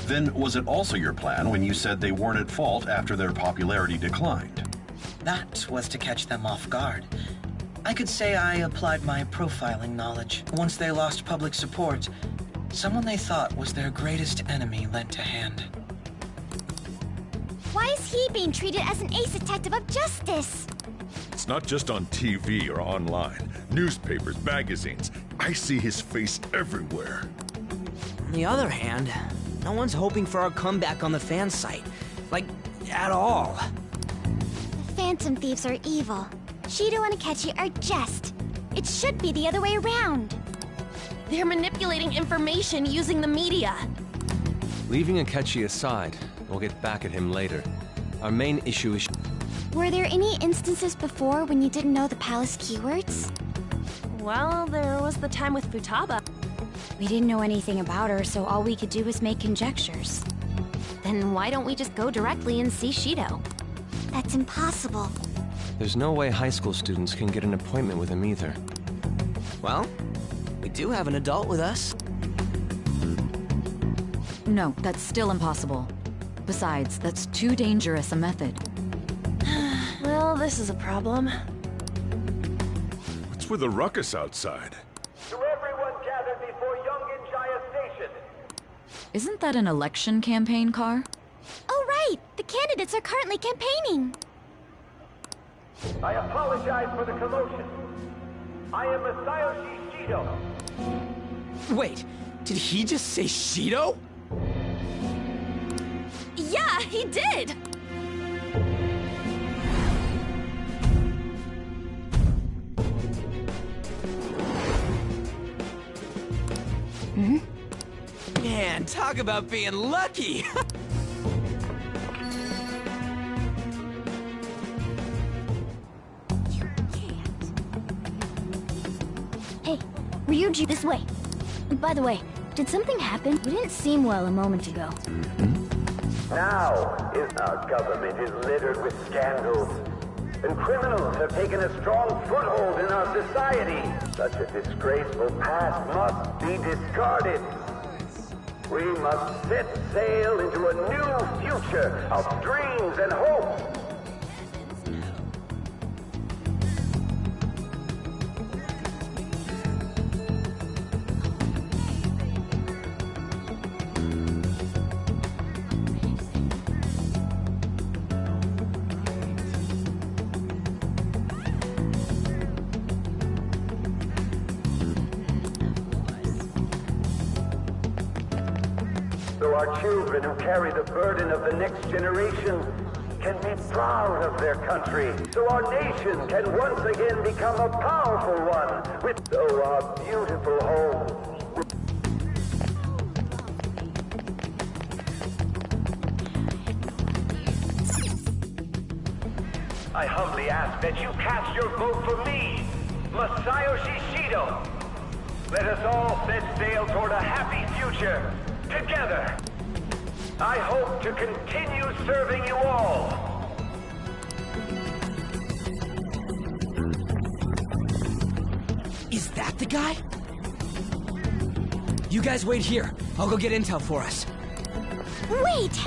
Then was it also your plan when you said they weren't at fault after their popularity declined? That was to catch them off guard. I could say I applied my profiling knowledge. Once they lost public support, someone they thought was their greatest enemy lent a hand. Why is he being treated as an ace detective of justice? It's not just on TV or online. Newspapers, magazines. I see his face everywhere. On the other hand, no one's hoping for our comeback on the fan site. Like, at all. The Phantom Thieves are evil. Shido and Akechi are just. It should be the other way around. They're manipulating information using the media. Leaving Akechi aside, we'll get back at him later. Our main issue is... Were there any instances before when you didn't know the palace keywords? Well, there was the time with Futaba. We didn't know anything about her, so all we could do was make conjectures. Then why don't we just go directly and see Shido? That's impossible. There's no way high school students can get an appointment with him either. Well, we do have an adult with us. No, that's still impossible. Besides, that's too dangerous a method. Well, this is a problem. What's with the ruckus outside? To everyone gathered before Yongin Jaya Station. Isn't that an election campaign car? Oh, right! The candidates are currently campaigning. I apologize for the commotion. I am Masayoshi Shido. Wait, did he just say Shido? Yeah, he did! Hmm? Man, talk about being lucky! Hey, Ryuji, this way. By the way, did something happen? We didn't seem well a moment ago. Now, our government is littered with scandals, and criminals have taken a strong foothold in our society. Such a disgraceful past must be discarded. We must set sail into a new future of dreams and hope. So our children who carry the burden of the next generation can be proud of their country. So our nation can once again become a powerful one with our beautiful home. I humbly ask that you cast your vote for me, Masayoshi Shido. Let us all set sail toward a happy future. Together, I hope to continue serving you all. Is that the guy? You guys wait here. I'll go get intel for us. Wait!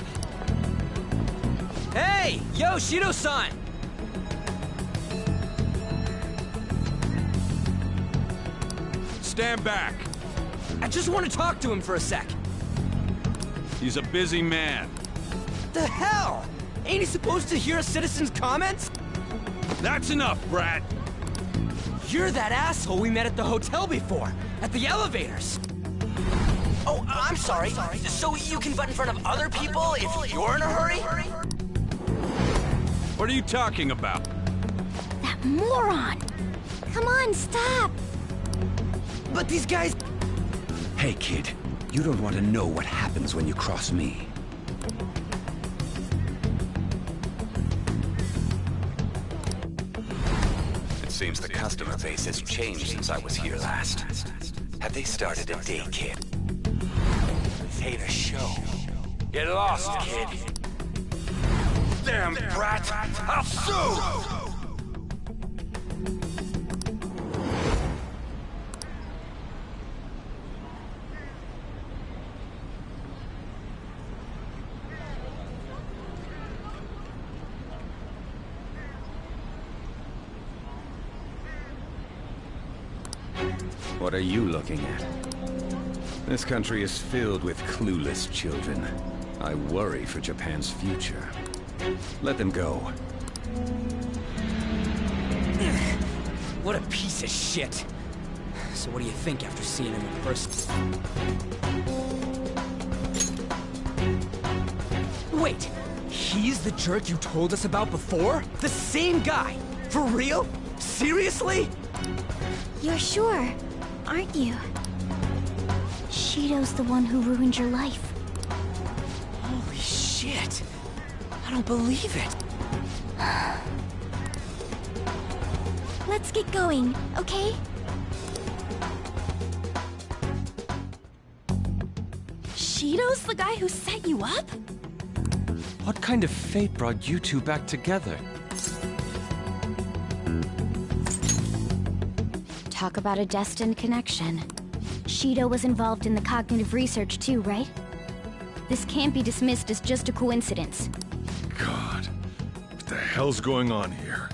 Hey! Yo, Shido-san! Stand back. I just want to talk to him for a sec. He's a busy man. The hell? Ain't he supposed to hear a citizen's comments? That's enough, Brat. You're that asshole we met at the hotel before, at the elevators. Oh, I'm sorry. So you can butt in front of other people if you're in a hurry? What are you talking about? That moron! Come on, stop! But these guys... Hey, kid. You don't want to know what happens when you cross me. It seems the customer base has changed since I was here last. Have they started a day kid? Hey, the show. Get lost, kid. Damn brat! I'll sue! What are you looking at? This country is filled with clueless children. I worry for Japan's future. Let them go. What a piece of shit. So what do you think after seeing him in person? Wait, he's the jerk you told us about before? The same guy? For real? Seriously? You're sure, aren't you? Shido's the one who ruined your life. Holy shit. I don't believe it. Let's get going, okay? Shido's the guy who set you up? What kind of fate brought you two back together? Talk about a destined connection. Shido was involved in the cognitive research too, right? This can't be dismissed as just a coincidence. God, what the hell's going on here?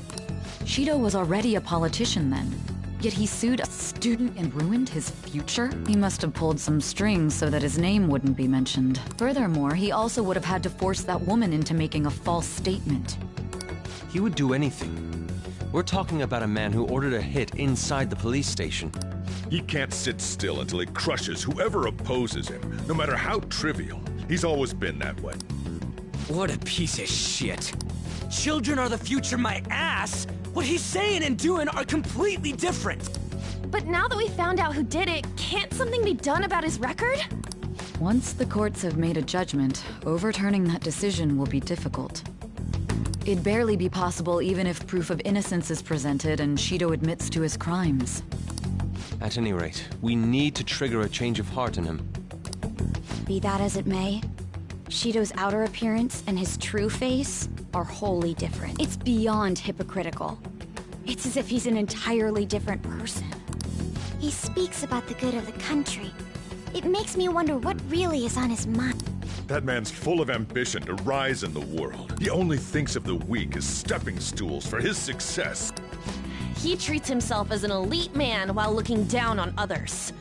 Shido was already a politician then. Yet he sued a student and ruined his future? He must have pulled some strings so that his name wouldn't be mentioned. Furthermore, he also would have had to force that woman into making a false statement. He would do anything. We're talking about a man who ordered a hit inside the police station. He can't sit still until he crushes whoever opposes him, no matter how trivial. He's always been that way. What a piece of shit. Children are the future, my ass! What he's saying and doing are completely different! But now that we found out who did it, can't something be done about his record? Once the courts have made a judgment, overturning that decision will be difficult. It'd barely be possible even if proof of innocence is presented and Shido admits to his crimes. At any rate, we need to trigger a change of heart in him. Be that as it may, Shido's outer appearance and his true face are wholly different. It's beyond hypocritical. It's as if he's an entirely different person. He speaks about the good of the country. It makes me wonder what really is on his mind. That man's full of ambition to rise in the world. He only thinks of the weak as stepping stools for his success. He treats himself as an elite man while looking down on others.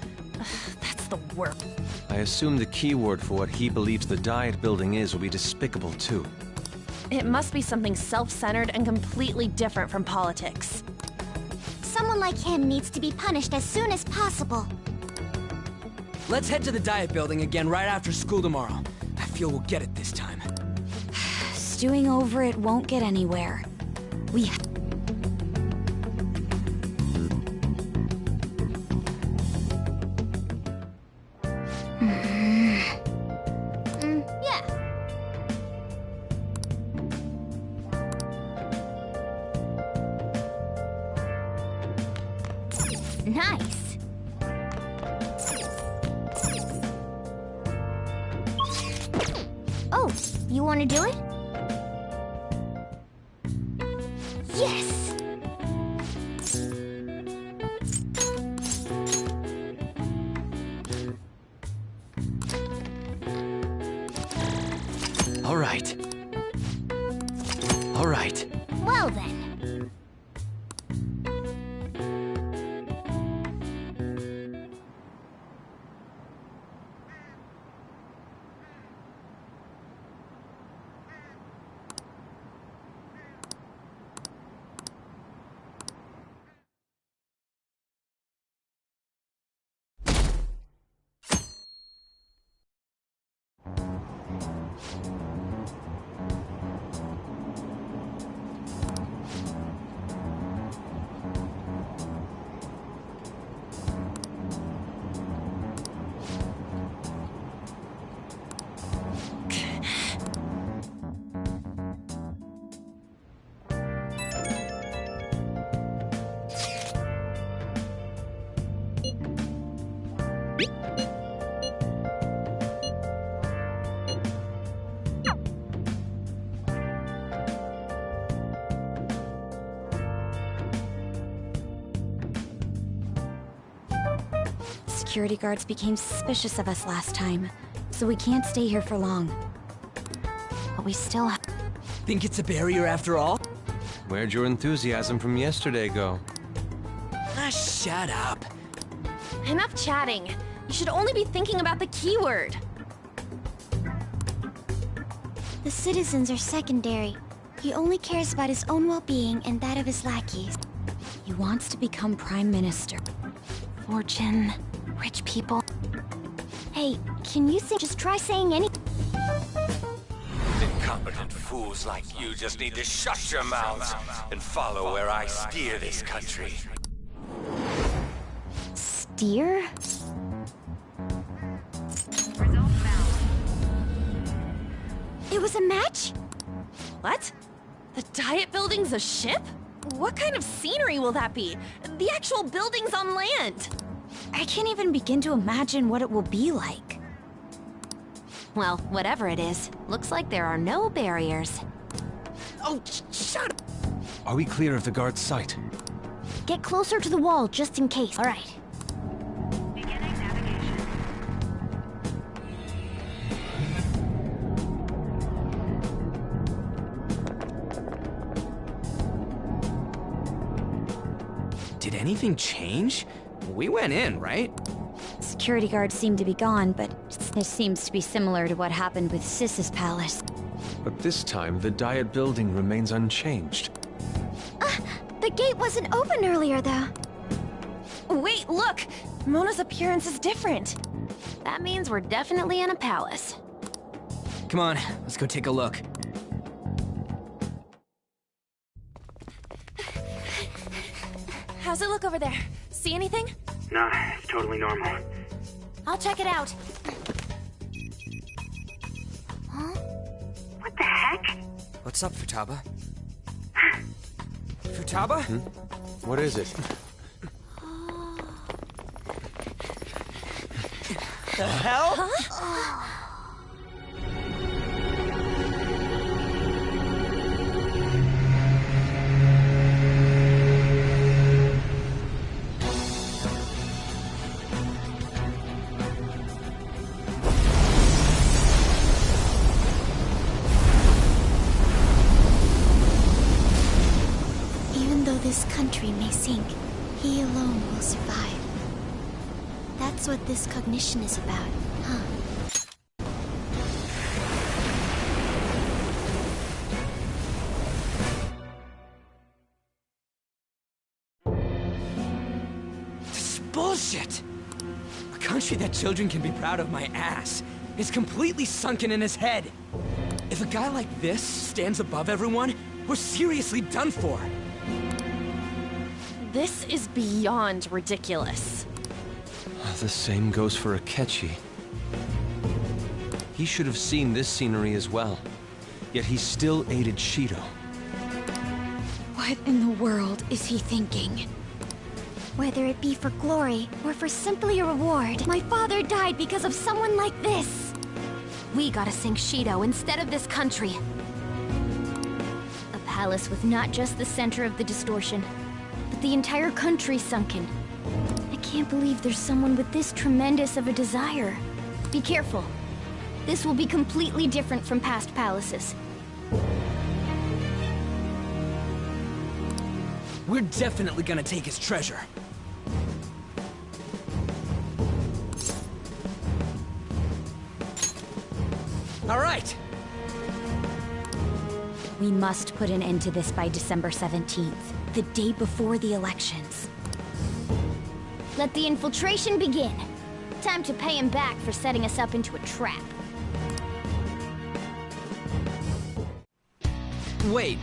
That's the worst. I assume the key word for what he believes the Diet Building is will be despicable too. It must be something self-centered and completely different from politics. Someone like him needs to be punished as soon as possible. Let's head to the Diet Building again right after school tomorrow. I feel we'll get it this time. Stewing over it won't get anywhere. We Yeah. Nice. Oh, you want to do it? Yes! All right. All right. Well then. Security guards became suspicious of us last time, so we can't stay here for long. But we still have... Think it's a barrier after all? Where'd your enthusiasm from yesterday go? Ah, shut up. Enough chatting. You should only be thinking about the keyword. The citizens are secondary. He only cares about his own well-being and that of his lackeys. He wants to become Prime Minister. Fortune, rich people. Hey, can you just try saying any... Incompetent fools like you just need to shut your mouths and follow where I steer this country. Steer? It was a match? What? The Diet Building's a ship? What kind of scenery will that be? The actual building's on land. I can't even begin to imagine what it will be like. Well, whatever it is, looks like there are no barriers. Oh, shut up! Are we clear of the guard's sight? Get closer to the wall, just in case. All right. Did anything change? We went in, right? Security guards seem to be gone, but this seems to be similar to what happened with Sis's palace. But this time, the Diet Building remains unchanged. The gate wasn't open earlier, though. Wait, look! Mona's appearance is different. That means we're definitely in a palace. Come on, let's go take a look. How's it look over there? See anything? Nah, it's totally normal. I'll check it out. Huh? What the heck? What's up, Futaba? Futaba? What is it? The hell? Huh? This country may sink, he alone will survive. That's what this cognition is about, huh? This is bullshit! A country that children can be proud of my ass is completely sunken in his head. If a guy like this stands above everyone, we're seriously done for. This is beyond ridiculous. The same goes for Akechi. He should have seen this scenery as well. Yet he still aided Shido. What in the world is he thinking? Whether it be for glory or for simply a reward, my father died because of someone like this. We gotta sink Shido instead of this country. A palace with not just the center of the distortion, but the entire country sunken. I can't believe there's someone with this tremendous of a desire. Be careful. This will be completely different from past palaces. We're definitely gonna take his treasure. All right! We must put an end to this by December 17th, the day before the elections. Let the infiltration begin. Time to pay him back for setting us up into a trap. Wait.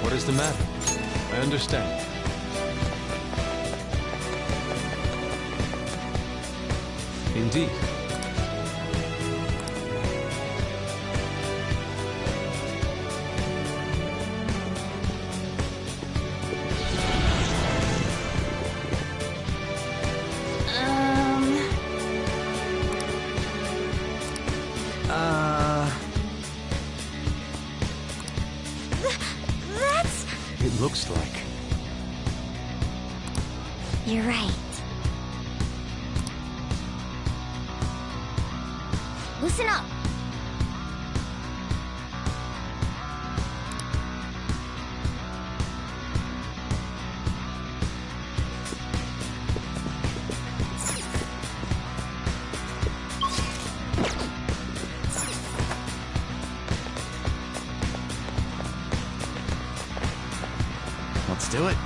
What is the matter? I understand. Indeed. That's... It looks like. You're right. Listen up. Let's do it.